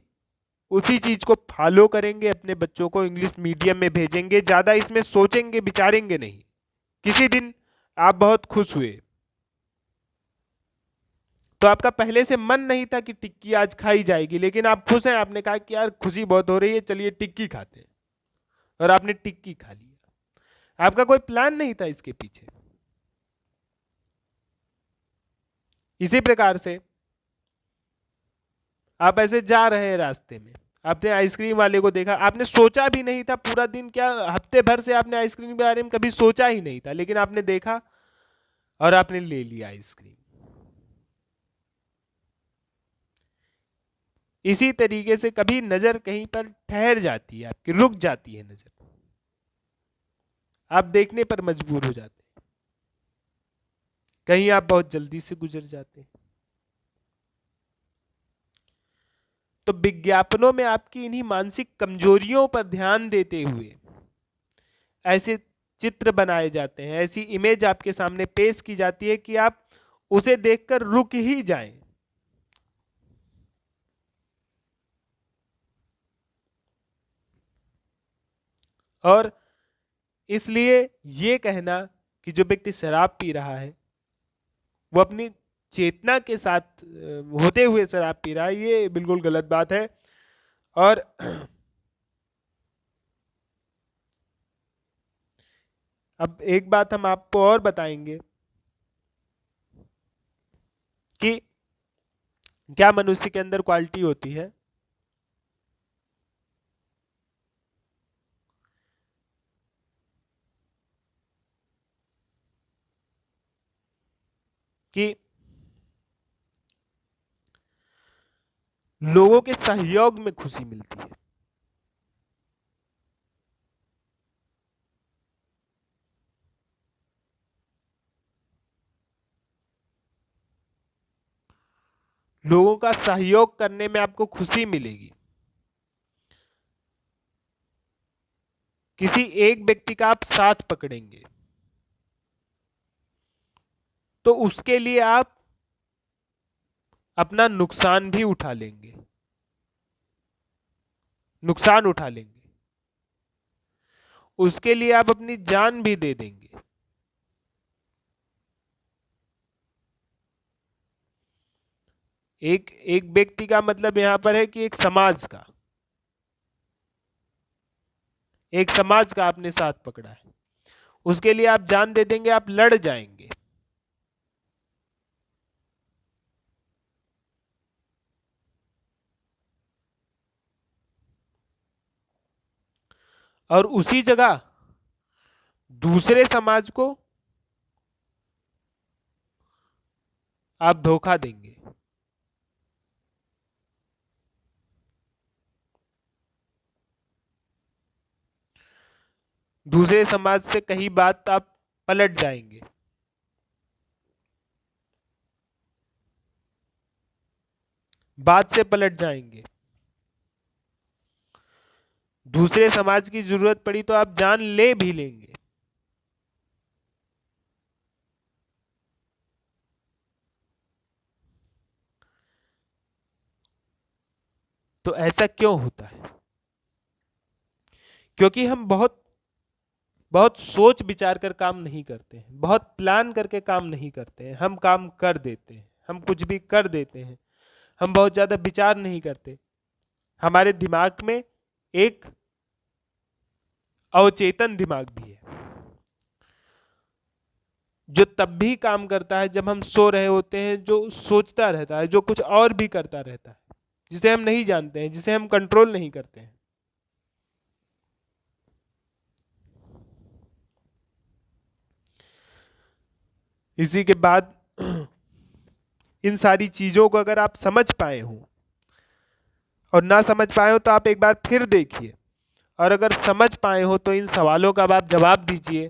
उसी चीज को फॉलो करेंगे, अपने बच्चों को इंग्लिश मीडियम में भेजेंगे, ज्यादा इसमें सोचेंगे विचारेंगे नहीं। किसी दिन आप बहुत खुश हुए तो आपका पहले से मन नहीं था कि टिक्की आज खाई जाएगी, लेकिन आप खुश हैं, आपने कहा कि यार खुशी बहुत हो रही है, चलिए टिक्की खाते हैं, और आपने टिक्की खा लिया। आपका कोई प्लान नहीं था इसके पीछे। इसी प्रकार से आप ऐसे जा रहे हैं रास्ते में आपने आइसक्रीम वाले को देखा, आपने सोचा भी नहीं था पूरा दिन, क्या हफ्ते भर से आपने आइसक्रीम के बारे में कभी सोचा ही नहीं था, लेकिन आपने देखा और आपने ले लिया आइसक्रीम। इसी तरीके से कभी नजर कहीं पर ठहर जाती है आपकी, रुक जाती है नजर, आप देखने पर मजबूर हो जाते हैं, कहीं आप बहुत जल्दी से गुजर जाते हैं। तो विज्ञापनों में आपकी इन्हीं मानसिक कमजोरियों पर ध्यान देते हुए ऐसे चित्र बनाए जाते हैं, ऐसी इमेज आपके सामने पेश की जाती है कि आप उसे देखकर रुक ही जाएं। और इसलिए ये कहना कि जो व्यक्ति शराब पी रहा है वो अपनी चेतना के साथ होते हुए शराब पी रहा है, ये बिल्कुल गलत बात है। और अब एक बात हम आपको और बताएंगे कि क्या मनुष्य के अंदर क्वालिटी होती है कि लोगों के सहयोग में खुशी मिलती है। लोगों का सहयोग करने में आपको खुशी मिलेगी। किसी एक व्यक्ति का आप साथ पकड़ेंगे तो उसके लिए आप अपना नुकसान भी उठा लेंगे, नुकसान उठा लेंगे, उसके लिए आप अपनी जान भी दे देंगे। एक एक व्यक्ति का मतलब यहां पर है कि एक समाज का, एक समाज का आपने साथ पकड़ा है, उसके लिए आप जान दे देंगे, आप लड़ जाएंगे। और उसी जगह दूसरे समाज को आप धोखा देंगे। दूसरे समाज से कहीं बात आप पलट जाएंगे। बात से पलट जाएंगे। दूसरे समाज की जरूरत पड़ी तो आप जान ले भी लेंगे। तो ऐसा क्यों होता है? क्योंकि हम बहुत बहुत सोच विचार कर काम नहीं करते हैं, बहुत प्लान करके काम नहीं करते हैं। हम काम कर देते हैं, हम कुछ भी कर देते हैं, हम बहुत ज्यादा विचार नहीं करते। हमारे दिमाग में एक अवचेतन दिमाग भी है जो तब भी काम करता है जब हम सो रहे होते हैं, जो सोचता रहता है, जो कुछ और भी करता रहता है, जिसे हम नहीं जानते हैं, जिसे हम कंट्रोल नहीं करते हैं। इसी के बाद इन सारी चीजों को अगर आप समझ पाए हो, और ना समझ पाए हो तो आप एक बार फिर देखिए, और अगर समझ पाए हो तो इन सवालों का अब आप जवाब दीजिए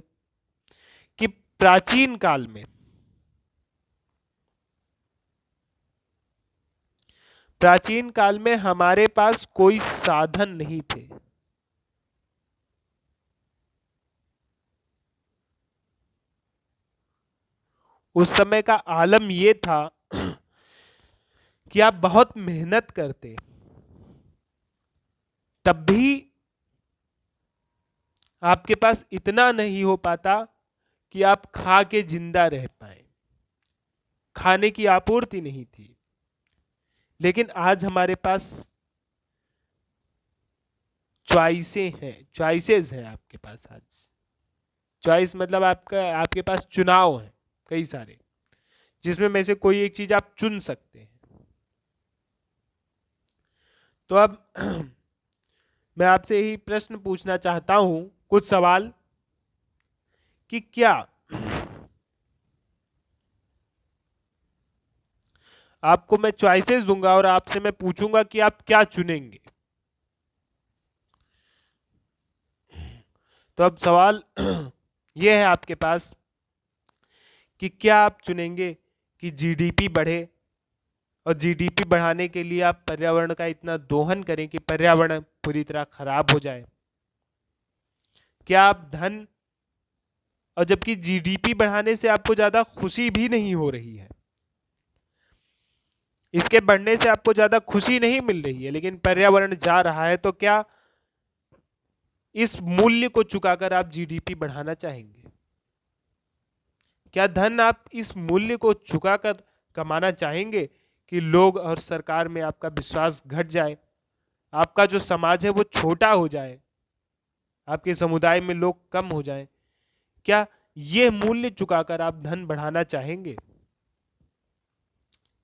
कि प्राचीन काल में, प्राचीन काल में हमारे पास कोई साधन नहीं थे। उस समय का आलम यह था कि आप बहुत मेहनत करते, तब भी आपके पास इतना नहीं हो पाता कि आप खा के जिंदा रह पाए। खाने की आपूर्ति नहीं थी। लेकिन आज हमारे पास चॉइसें हैं, चॉइसेस हैं आपके पास आज। चॉइस मतलब आपका, आपके पास चुनाव है कई सारे, जिसमें में से कोई एक चीज आप चुन सकते हैं। तो अब मैं आपसे यही प्रश्न पूछना चाहता हूं, कुछ सवाल, कि क्या आपको मैं चॉइसेस दूंगा और आपसे मैं पूछूंगा कि आप क्या चुनेंगे। तो अब सवाल यह है आपके पास कि क्या आप चुनेंगे कि जीडीपी बढ़े और जीडीपी बढ़ाने के लिए आप पर्यावरण का इतना दोहन करें कि पर्यावरण पूरी तरह खराब हो जाए। क्या आप धन, और जबकि जीडीपी बढ़ाने से आपको ज्यादा खुशी भी नहीं हो रही है, इसके बढ़ने से आपको ज्यादा खुशी नहीं मिल रही है, लेकिन पर्यावरण जा रहा है, तो क्या इस मूल्य को चुकाकर आप जीडीपी बढ़ाना चाहेंगे? क्या धन आप इस मूल्य को चुकाकर कमाना चाहेंगे कि लोग और सरकार में आपका विश्वास घट जाए, आपका जो समाज है वो छोटा हो जाए, आपके समुदाय में लोग कम हो जाएं? क्या यह मूल्य चुकाकर आप धन बढ़ाना चाहेंगे?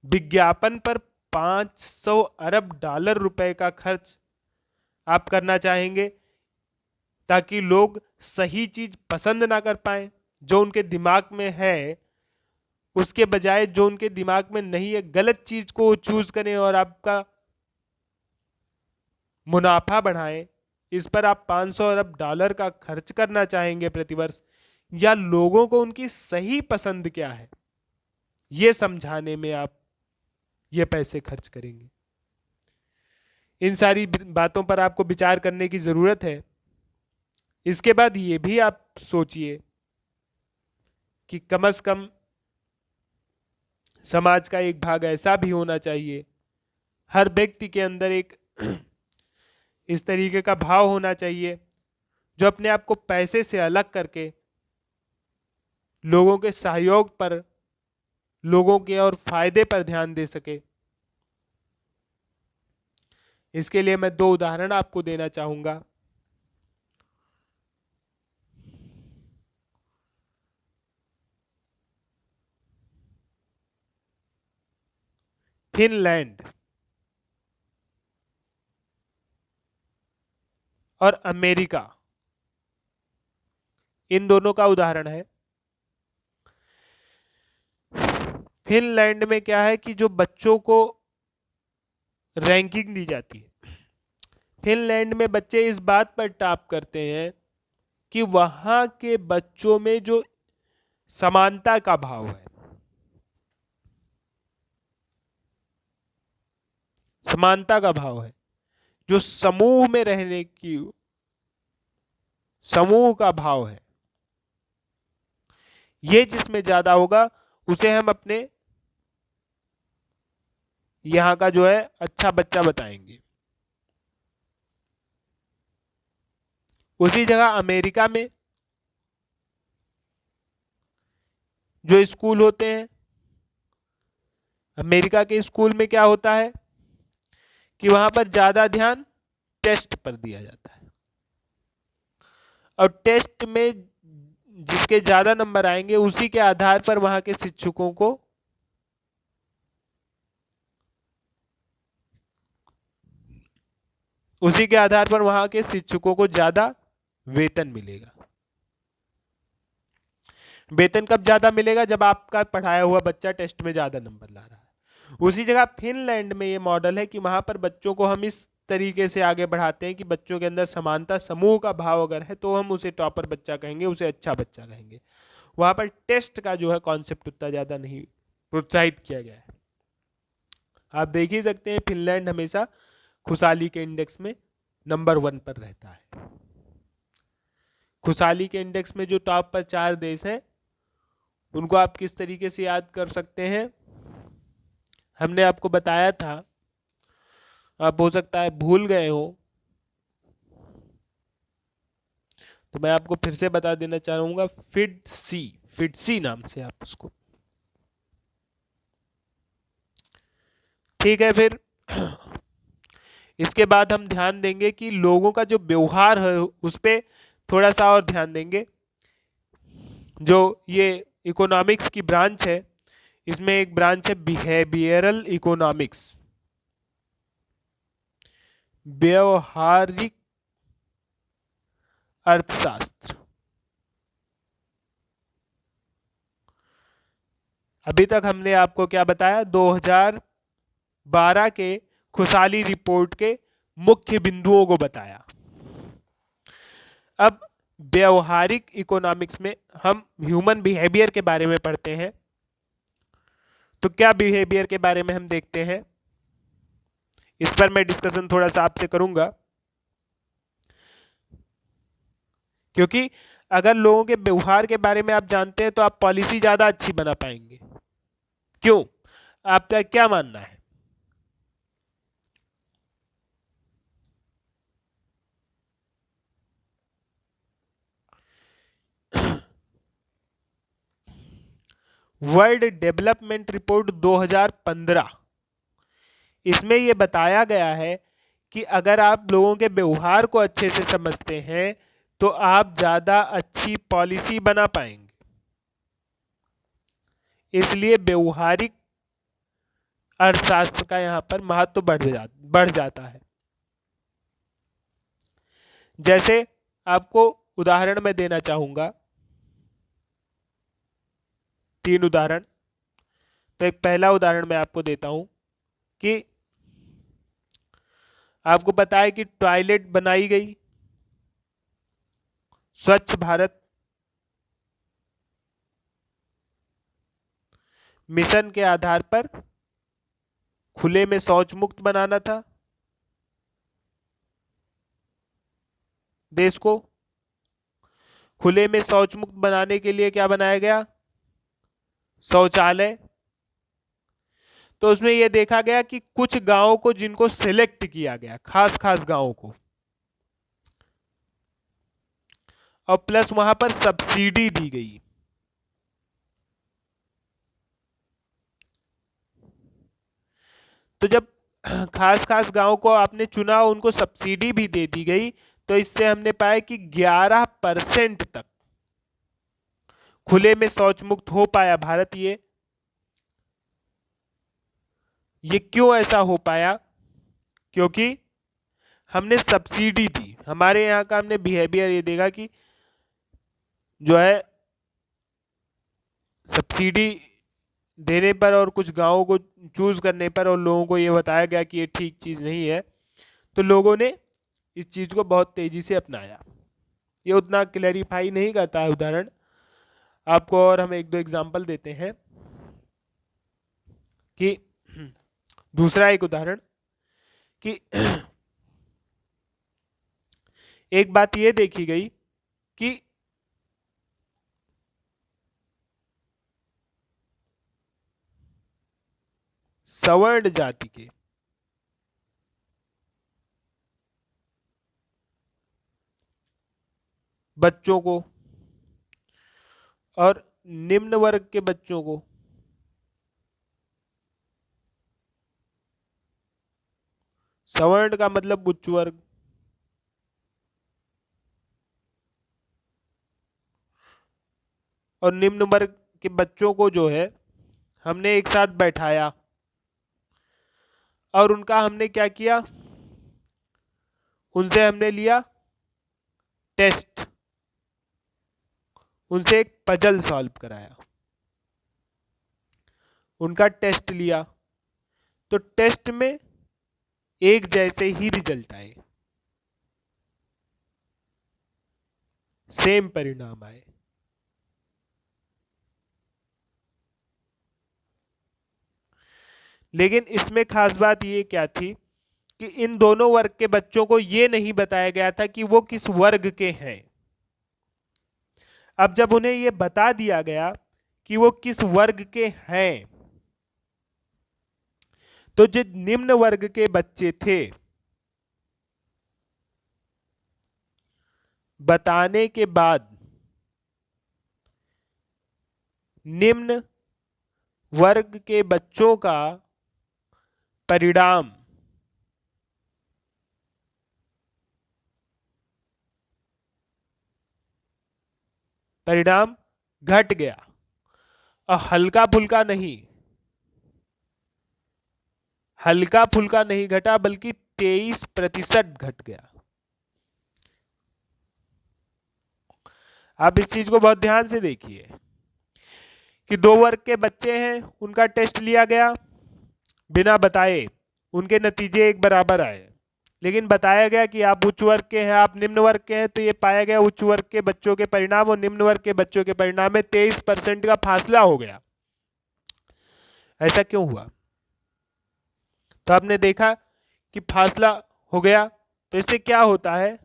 विज्ञापन पर 500 अरब डॉलर रुपए का खर्च आप करना चाहेंगे ताकि लोग सही चीज पसंद ना कर पाए, जो उनके दिमाग में है, उसके बजाय जो उनके दिमाग में नहीं है गलत चीज को चूज करें और आपका मुनाफा बढ़ाएं? इस पर आप 500 अरब डॉलर का खर्च करना चाहेंगे प्रतिवर्ष, या लोगों को उनकी सही पसंद क्या है ये समझाने में आप ये पैसे खर्च करेंगे? इन सारी बातों पर आपको विचार करने की जरूरत है। इसके बाद ये भी आप सोचिए कि कम से कम समाज का एक भाग ऐसा भी होना चाहिए, हर व्यक्ति के अंदर एक इस तरीके का भाव होना चाहिए जो अपने आप को पैसे से अलग करके लोगों के सहयोग पर, लोगों के और फायदे पर ध्यान दे सके। इसके लिए मैं 2 उदाहरण आपको देना चाहूंगा। फिनलैंड और अमेरिका, इन दोनों का उदाहरण है। फिनलैंड में क्या है कि जो बच्चों को रैंकिंग दी जाती है, फिनलैंड में बच्चे इस बात पर टॉप करते हैं कि वहां के बच्चों में जो समानता का भाव है, समानता का भाव है, जो समूह में रहने की, समूह का भाव है, ये जिसमें ज्यादा होगा उसे हम अपने यहां का जो है अच्छा बच्चा बताएंगे। उसी जगह अमेरिका में जो स्कूल होते हैं, अमेरिका के स्कूल में क्या होता है कि वहां पर ज्यादा ध्यान टेस्ट पर दिया जाता है, और टेस्ट में जिसके ज्यादा नंबर आएंगे उसी के आधार पर वहां के शिक्षकों को ज्यादा वेतन मिलेगा। वेतन कब ज्यादा मिलेगा? जब आपका पढ़ाया हुआ बच्चा टेस्ट में ज्यादा नंबर ला रहा है। उसी जगह फिनलैंड में ये मॉडल है कि वहां पर बच्चों को हम इस तरीके से आगे बढ़ाते हैं कि बच्चों के अंदर समानता, समूह का भाव अगर है तो हम उसे टॉपर बच्चा कहेंगे, उसे अच्छा बच्चा कहेंगे। वहां पर टेस्ट का जो है कॉन्सेप्ट उतना ज्यादा नहीं प्रोत्साहित किया गया है। आप देख ही सकते हैं फिनलैंड हमेशा खुशहाली के इंडेक्स में नंबर 1 पर रहता है। खुशहाली के इंडेक्स में जो टॉप पर 4 देश हैं उनको आप किस तरीके से याद कर सकते हैं? हमने आपको बताया था, आप हो सकता है भूल गए हो, तो मैं आपको फिर से बता देना चाहूंगा। फिटसी नाम से आप उसको, ठीक है। फिर इसके बाद हम ध्यान देंगे कि लोगों का जो व्यवहार है उस पर थोड़ा सा और ध्यान देंगे। जो ये इकोनॉमिक्स की ब्रांच है, इसमें एक ब्रांच है बिहेवियरल इकोनॉमिक्स, व्यवहारिक अर्थशास्त्र। अभी तक हमने आपको क्या बताया, 2012 के खुशहाली रिपोर्ट के मुख्य बिंदुओं को बताया। अब व्यवहारिक इकोनॉमिक्स में हम ह्यूमन बिहेवियर के बारे में पढ़ते हैं। तो क्या बिहेवियर के बारे में हम देखते हैं, इस पर मैं डिस्कशन थोड़ा सा आपसे करूंगा, क्योंकि अगर लोगों के व्यवहार के बारे में आप जानते हैं तो आप पॉलिसी ज्यादा अच्छी बना पाएंगे। क्यों, आपका क्या मानना है? वर्ल्ड डेवलपमेंट रिपोर्ट 2015, इसमें यह बताया गया है कि अगर आप लोगों के व्यवहार को अच्छे से समझते हैं तो आप ज्यादा अच्छी पॉलिसी बना पाएंगे। इसलिए व्यवहारिक अर्थशास्त्र का यहां पर महत्व बढ़ जाता है। जैसे आपको उदाहरण मैं देना चाहूंगा, 3 उदाहरण। तो एक पहला उदाहरण मैं आपको देता हूं कि आपको पता है कि टॉयलेट बनाई गई, स्वच्छ भारत मिशन के आधार पर खुले में शौच मुक्त बनाना था देश को। खुले में शौच मुक्त बनाने के लिए क्या बनाया गया, शौचालय। तो उसमें यह देखा गया कि कुछ गांवों को जिनको सिलेक्ट किया गया, खास खास गांवों को, और प्लस वहां पर सब्सिडी दी गई। तो जब खास खास गांव को आपने चुना, उनको सब्सिडी भी दे दी गई, तो इससे हमने पाया कि 11% तक खुले में शौच मुक्त हो पाया भारत। ये क्यों ऐसा हो पाया? क्योंकि हमने सब्सिडी दी। हमारे यहाँ का हमने बिहेवियर ये देखा कि जो है सब्सिडी देने पर और कुछ गांवों को चूज करने पर और लोगों को ये बताया गया कि ये ठीक चीज नहीं है, तो लोगों ने इस चीज को बहुत तेजी से अपनाया। ये उतना क्लैरिफाई नहीं करता है उदाहरण आपको, और हम एक दो एग्जांपल देते हैं कि दूसरा एक उदाहरण कि एक बात ये देखी गई कि सवर्ण जाति के बच्चों को और निम्न वर्ग के बच्चों को सवर्ण का मतलब उच्च वर्ग, और निम्न वर्ग के बच्चों को जो है हमने एक साथ बैठाया और उनका हमने क्या किया, उनसे हमने लिया टेस्ट, उनसे एक पजल सॉल्व कराया, उनका टेस्ट लिया। तो टेस्ट में एक जैसे ही रिजल्ट आए, सेम परिणाम आए। लेकिन इसमें खास बात ये क्या थी कि इन दोनों वर्ग के बच्चों को ये नहीं बताया गया था कि वो किस वर्ग के हैं। अब जब उन्हें ये बता दिया गया कि वो किस वर्ग के हैं, तो जो निम्न वर्ग के बच्चे थे, बताने के बाद निम्न वर्ग के बच्चों का परिणाम घट गया, और हल्का फुल्का नहीं घटा, बल्कि 23% घट गया। आप इस चीज को बहुत ध्यान से देखिए कि 2 वर्ग के बच्चे हैं, उनका टेस्ट लिया गया, बिना बताए उनके नतीजे एक बराबर आए, लेकिन बताया गया कि आप उच्च वर्ग के हैं, आप निम्न वर्ग के हैं, तो ये पाया गया उच्च वर्ग के बच्चों के परिणाम और निम्न वर्ग के बच्चों के परिणाम में 23% का फासला हो गया। ऐसा क्यों हुआ? तो आपने देखा कि फासला हो गया, तो इससे क्या होता है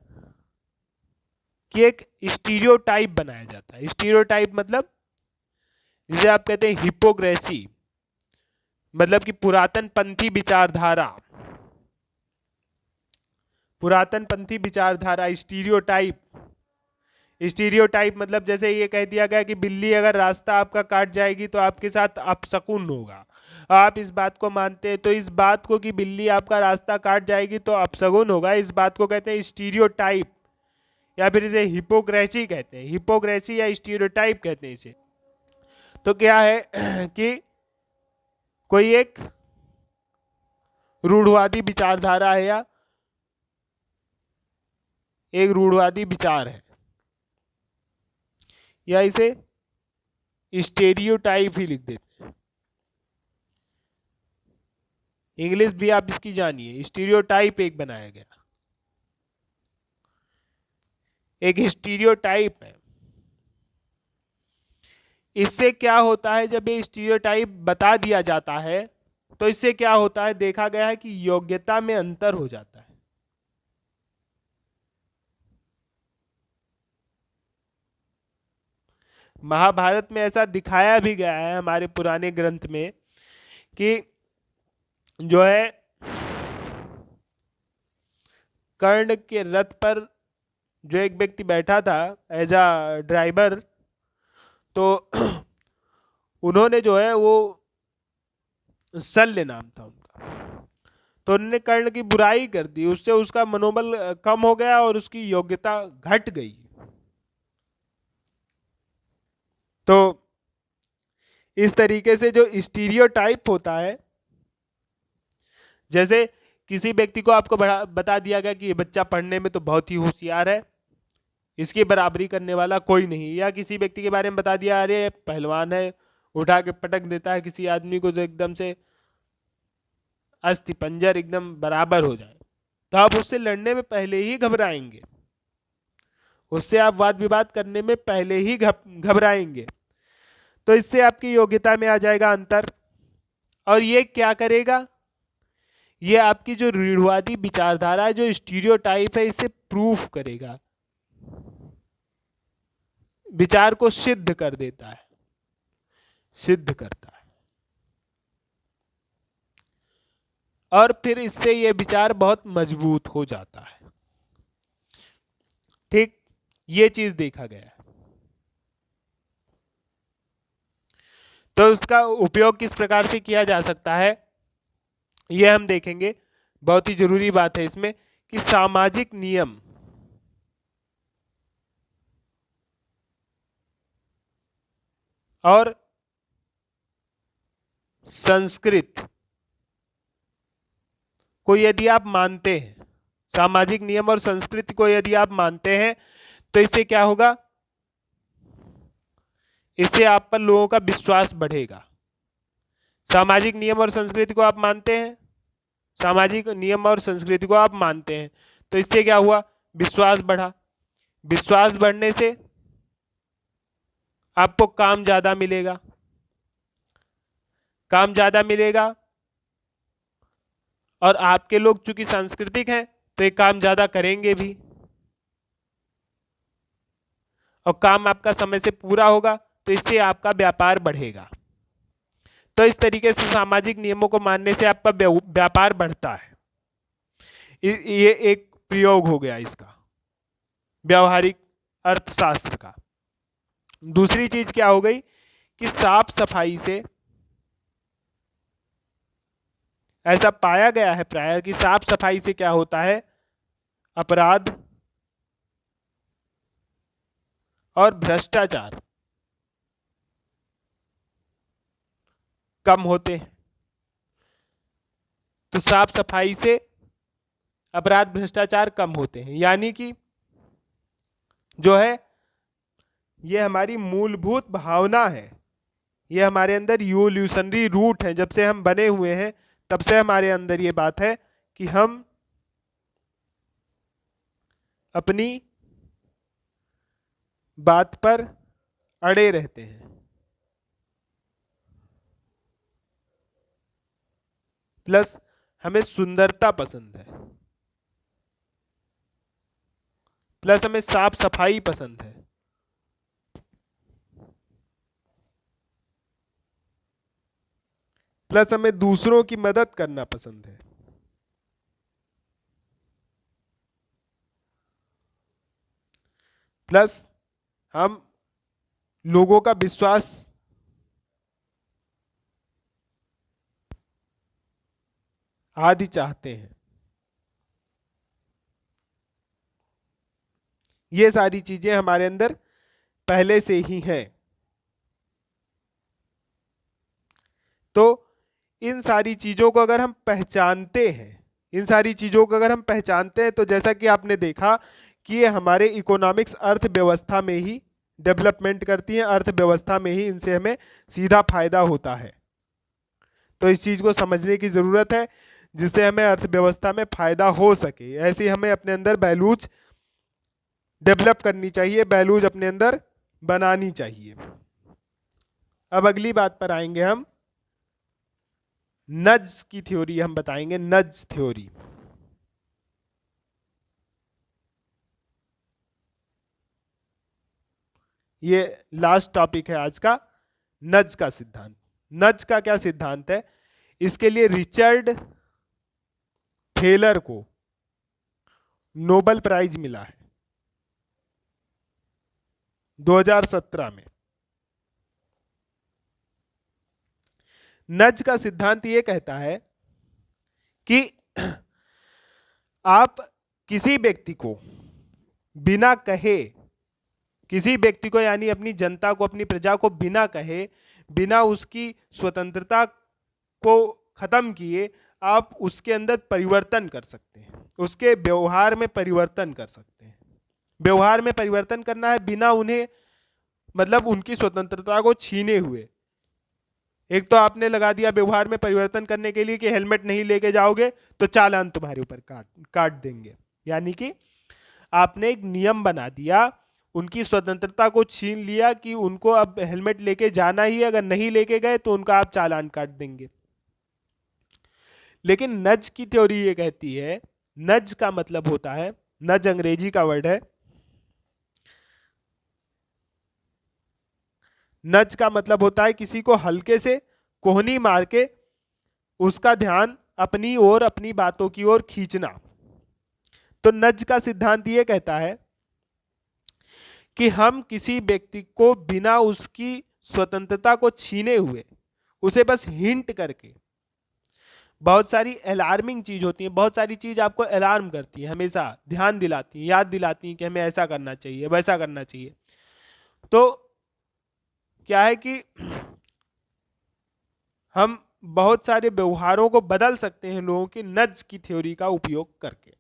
कि एक स्टीरियोटाइप बनाया जाता है। स्टीरियोटाइप मतलब जिसे आप कहते हैं हिपोक्रेसी, मतलब कि पुरातनपंथी विचारधारा, पुरातनपंथी विचारधारा। स्टीरियोटाइप, स्टीरियोटाइप मतलब जैसे ये कह दिया गया कि बिल्ली अगर रास्ता आपका काट जाएगी तो आपके साथ अपशकुन होगा, आप इस बात को मानते हैं, तो इस बात को कि बिल्ली आपका रास्ता काट जाएगी तो अपशकुन होगा, इस बात को कहते हैं स्टीरियोटाइप, या फिर इसे हिपोक्रेसी कहते हैं। हिपोक्रेसी या स्टीरियोटाइप कहते हैं इसे। तो क्या है कि कोई एक रूढ़वादी विचारधारा है या एक रूढ़वादी विचार है, या इसे स्टेरियोटाइप ही लिख देते हैं। इंग्लिश भी आप इसकी जानिए। स्टीरियोटाइप एक बनाया गया, एक स्टीरियोटाइप है। इससे क्या होता है, जब ये स्टीरियोटाइप बता दिया जाता है तो इससे क्या होता है, देखा गया है कि योग्यता में अंतर हो जाता है। महाभारत में ऐसा दिखाया भी गया है हमारे पुराने ग्रंथ में कि जो है कर्ण के रथ पर जो एक व्यक्ति बैठा था एज अ ड्राइवर, तो उन्होंने जो है वो शल्य नाम था उनका, तो उन्होंने कर्ण की बुराई कर दी, उससे उसका मनोबल कम हो गया और उसकी योग्यता घट गई। तो इस तरीके से जो स्टीरियोटाइप होता है, जैसे किसी व्यक्ति को आपको बता दिया गया कि ये बच्चा पढ़ने में तो बहुत ही होशियार है, इसकी बराबरी करने वाला कोई नहीं, या किसी व्यक्ति के बारे में बता दिया अरे पहलवान है, उठा के पटक देता है किसी आदमी को तो एकदम से अस्थि पंजर एकदम बराबर हो जाए, तो आप उससे लड़ने में पहले ही घबराएंगे, उससे आप वाद विवाद करने में पहले ही घबराएंगे। तो इससे आपकी योग्यता में आ जाएगा अंतर, और ये क्या करेगा, ये आपकी जो रूढ़वादी विचारधारा है, जो स्टीरियोटाइप है, इसे प्रूफ करेगा, विचार को सिद्ध कर देता है, सिद्ध करता है, और फिर इससे ये विचार बहुत मजबूत हो जाता है। ठीक, ये चीज देखा गया है। तो उसका उपयोग किस प्रकार से किया जा सकता है, यह हम देखेंगे। बहुत ही जरूरी बात है इसमें कि सामाजिक नियम और संस्कृत को यदि आप मानते हैं, सामाजिक नियम और संस्कृति को यदि आप मानते हैं, तो इससे क्या होगा, इससे आप पर लोगों का विश्वास बढ़ेगा। सामाजिक नियम और संस्कृति को आप मानते हैं, सामाजिक नियम और संस्कृति को आप मानते हैं, तो इससे क्या हुआ, विश्वास बढ़ा। विश्वास बढ़ने से आपको काम ज्यादा मिलेगा, काम ज्यादा मिलेगा, और आपके लोग चूंकि सांस्कृतिक हैं तो ये काम ज्यादा करेंगे भी, और काम आपका समय से पूरा होगा, तो इससे आपका व्यापार बढ़ेगा। तो इस तरीके से सामाजिक नियमों को मानने से आपका व्यापार बढ़ता है। ये एक प्रयोग हो गया इसका, व्यावहारिक अर्थशास्त्र का। दूसरी चीज क्या हो गई कि साफ सफाई से, ऐसा पाया गया है प्राय कि साफ सफाई से क्या होता है, अपराध और भ्रष्टाचार कम होते हैं। तो साफ सफाई से अपराध भ्रष्टाचार कम होते हैं, यानी कि जो है ये हमारी मूलभूत भावना है, ये हमारे अंदर इवोल्यूशनरी रूट है। जब से हम बने हुए हैं तब से हमारे अंदर ये बात है कि हम अपनी बात पर अड़े रहते हैं। प्लस हमें सुंदरता पसंद है, प्लस हमें साफ सफाई पसंद है, प्लस हमें दूसरों की मदद करना पसंद है। प्लस हम लोगों का विश्वास आदि चाहते हैं। ये सारी चीजें हमारे अंदर पहले से ही हैं। तो इन सारी चीजों को अगर हम पहचानते हैं, इन सारी चीजों को अगर हम पहचानते हैं, तो जैसा कि आपने देखा कि ये हमारे इकोनॉमिक्स अर्थव्यवस्था में ही डेवलपमेंट करती हैं, अर्थव्यवस्था में ही इनसे हमें सीधा फायदा होता है। तो इस चीज को समझने की जरूरत है जिससे हमें अर्थव्यवस्था में फायदा हो सके। ऐसे हमें अपने अंदर वैल्यूज डेवलप करनी चाहिए, वैल्यूज अपने अंदर बनानी चाहिए। अब अगली बात पर आएंगे हम, नज की थ्योरी हम बताएंगे, नज थ्योरी। ये लास्ट टॉपिक है आज का, नज का सिद्धांत। नज का क्या सिद्धांत है? इसके लिए रिचर्ड थेलर को नोबेल प्राइज मिला है 2017 में। नज का सिद्धांत ये कहता है कि आप किसी व्यक्ति को बिना कहे, किसी व्यक्ति को यानी अपनी जनता को, अपनी प्रजा को बिना कहे, बिना उसकी स्वतंत्रता को खत्म किए आप उसके अंदर परिवर्तन कर सकते हैं, उसके व्यवहार में परिवर्तन कर सकते हैं। व्यवहार में परिवर्तन करना है बिना उन्हें, मतलब उनकी स्वतंत्रता को छीने हुए। एक तो आपने लगा दिया व्यवहार में परिवर्तन करने के लिए कि हेलमेट नहीं लेके जाओगे तो चालान तुम्हारे ऊपर काट देंगे, यानी कि आपने एक नियम बना दिया, उनकी स्वतंत्रता को छीन लिया कि उनको अब हेलमेट लेके जाना ही, अगर नहीं लेके गए तो उनका आप चालान काट देंगे। लेकिन नज की थ्योरी ये कहती है, नज का मतलब होता है, नज अंग्रेजी का वर्ड है, नज का मतलब होता है किसी को हल्के से कोहनी मार के उसका ध्यान अपनी ओर, अपनी बातों की ओर खींचना। तो नज का सिद्धांत ये कहता है कि हम किसी व्यक्ति को बिना उसकी स्वतंत्रता को छीने हुए, उसे बस हिंट करके, बहुत सारी अलार्मिंग चीज होती है, बहुत सारी चीज आपको अलार्म करती है, हमेशा ध्यान दिलाती है, याद दिलाती है कि हमें ऐसा करना चाहिए, वैसा करना चाहिए। तो क्या है कि हम बहुत सारे व्यवहारों को बदल सकते हैं लोगों की नज की थ्योरी का उपयोग करके।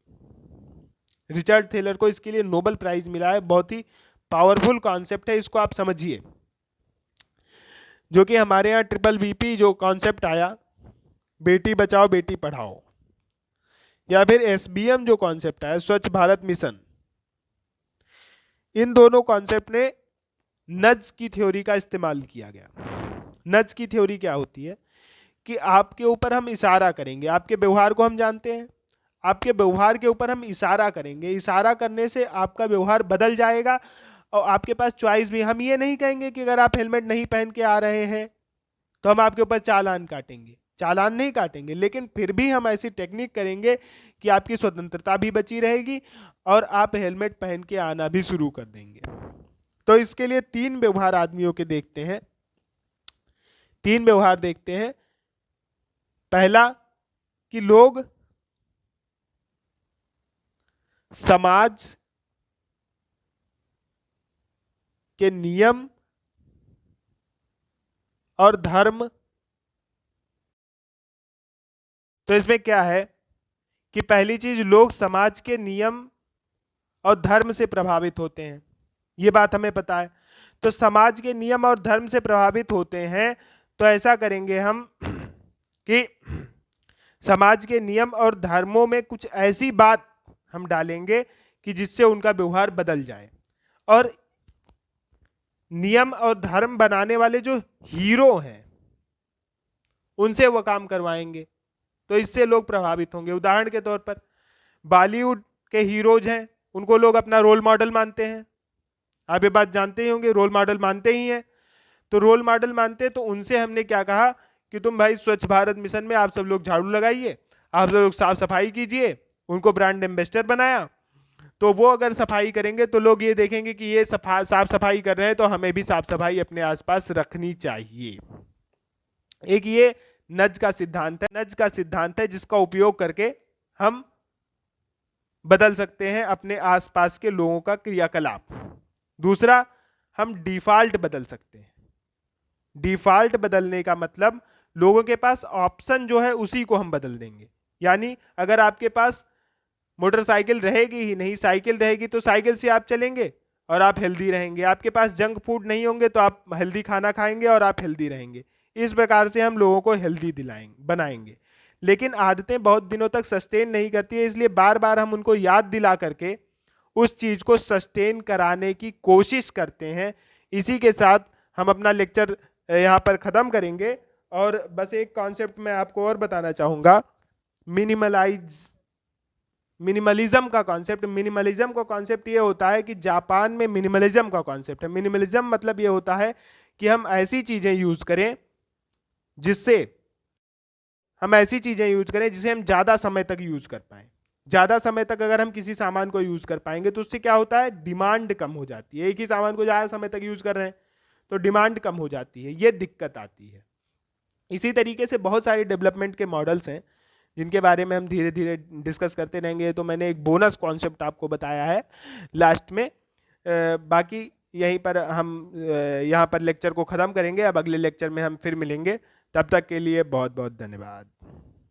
रिचर्ड थेलर को इसके लिए नोबेल प्राइज मिला है। बहुत ही पावरफुल कॉन्सेप्ट है, इसको आप समझिए। जो कि हमारे यहाँ ट्रिपल वीपी जो कॉन्सेप्ट आया, बेटी बचाओ बेटी पढ़ाओ, या फिर एसबीएम जो कॉन्सेप्ट आया, स्वच्छ भारत मिशन, इन दोनों कॉन्सेप्ट ने नज की थ्योरी का इस्तेमाल किया गया। नज की थ्योरी क्या होती है कि आपके ऊपर हम इशारा करेंगे, आपके व्यवहार को हम जानते हैं, आपके व्यवहार के ऊपर हम इशारा करेंगे, इशारा करने से आपका व्यवहार बदल जाएगा और आपके पास चॉइस भी। हम ये नहीं कहेंगे कि अगर आप हेलमेट नहीं पहन के आ रहे हैं तो हम आपके ऊपर चालान काटेंगे, चालान नहीं काटेंगे, लेकिन फिर भी हम ऐसी टेक्निक करेंगे कि आपकी स्वतंत्रता भी बची रहेगी और आप हेलमेट पहन के आना भी शुरू कर देंगे। तो इसके लिए 3 व्यवहार आदमियों के देखते हैं, 3 व्यवहार देखते हैं। पहला कि लोग समाज के नियम और धर्म, तो इसमें क्या है कि पहली चीज, लोग समाज के नियम और धर्म से प्रभावित होते हैं, ये बात हमें पता है। तो समाज के नियम और धर्म से प्रभावित होते हैं, तो ऐसा करेंगे हम कि समाज के नियम और धर्मों में कुछ ऐसी बात हम डालेंगे कि जिससे उनका व्यवहार बदल जाए, और नियम और धर्म बनाने वाले जो हीरो हैं उनसे वो काम करवाएंगे, तो इससे लोग प्रभावित होंगे। उदाहरण के तौर पर बॉलीवुड के हीरोज हैं, उनको लोग अपना रोल मॉडल मानते हैं, आप ये बात जानते ही होंगे, रोल मॉडल मानते ही हैं। तो रोल मॉडल मानते हैं, तो उनसे हमने क्या कहा कि तुम भाई स्वच्छ भारत मिशन में आप सब लोग झाड़ू लगाइए, आप सब लोग साफ सफाई कीजिए, उनको ब्रांड एम्बेसडर बनाया। तो वो अगर सफाई करेंगे तो लोग ये देखेंगे कि ये साफ सफाई कर रहे हैं, तो हमें भी साफ सफाई अपने आसपास रखनी चाहिए। एक ये नज का सिद्धांत है जिसका उपयोग करके हम बदल सकते हैं अपने आसपास के लोगों का क्रियाकलाप। दूसरा, हम डिफॉल्ट बदल सकते हैं। डिफॉल्ट बदलने का मतलब लोगों के पास ऑप्शन जो है उसी को हम बदल देंगे। यानी अगर आपके पास मोटरसाइकिल रहेगी ही नहीं, साइकिल रहेगी, तो साइकिल से आप चलेंगे और आप हेल्दी रहेंगे। आपके पास जंक फूड नहीं होंगे तो आप हेल्दी खाना खाएंगे और आप हेल्दी रहेंगे। इस प्रकार से हम लोगों को हेल्दी बनाएंगे। लेकिन आदतें बहुत दिनों तक सस्टेन नहीं करती है, इसलिए बार बार हम उनको याद दिला करके उस चीज को सस्टेन कराने की कोशिश करते हैं। इसी के साथ हम अपना लेक्चर यहाँ पर ख़त्म करेंगे, और बस एक कॉन्सेप्ट मैं आपको और बताना चाहूँगा, मिनिमलिज्म का कॉन्सेप्ट। मिनिमलिज्म का कॉन्सेप्ट ये होता है कि जापान में मिनिमलिज्म का कॉन्सेप्ट है। मिनिमलिज्म मतलब ये होता है कि हम ऐसी चीज़ें यूज़ करें जिसे हम ज़्यादा समय तक यूज़ कर पाएँ। ज़्यादा समय तक अगर हम किसी सामान को यूज़ कर पाएंगे तो उससे क्या होता है, डिमांड कम हो जाती है। एक ही सामान को ज़्यादा समय तक यूज़ कर रहे हैं तो डिमांड कम हो जाती है, ये दिक्कत आती है। इसी तरीके से बहुत सारे डेवलपमेंट के मॉडल्स हैं जिनके बारे में हम धीरे धीरे डिस्कस करते रहेंगे। तो मैंने एक बोनस कॉन्सेप्ट आपको बताया है लास्ट में। बाकी यहीं पर हम यहाँ पर लेक्चर को ख़त्म करेंगे। अब अगले लेक्चर में हम फिर मिलेंगे, तब तक के लिए बहुत बहुत धन्यवाद।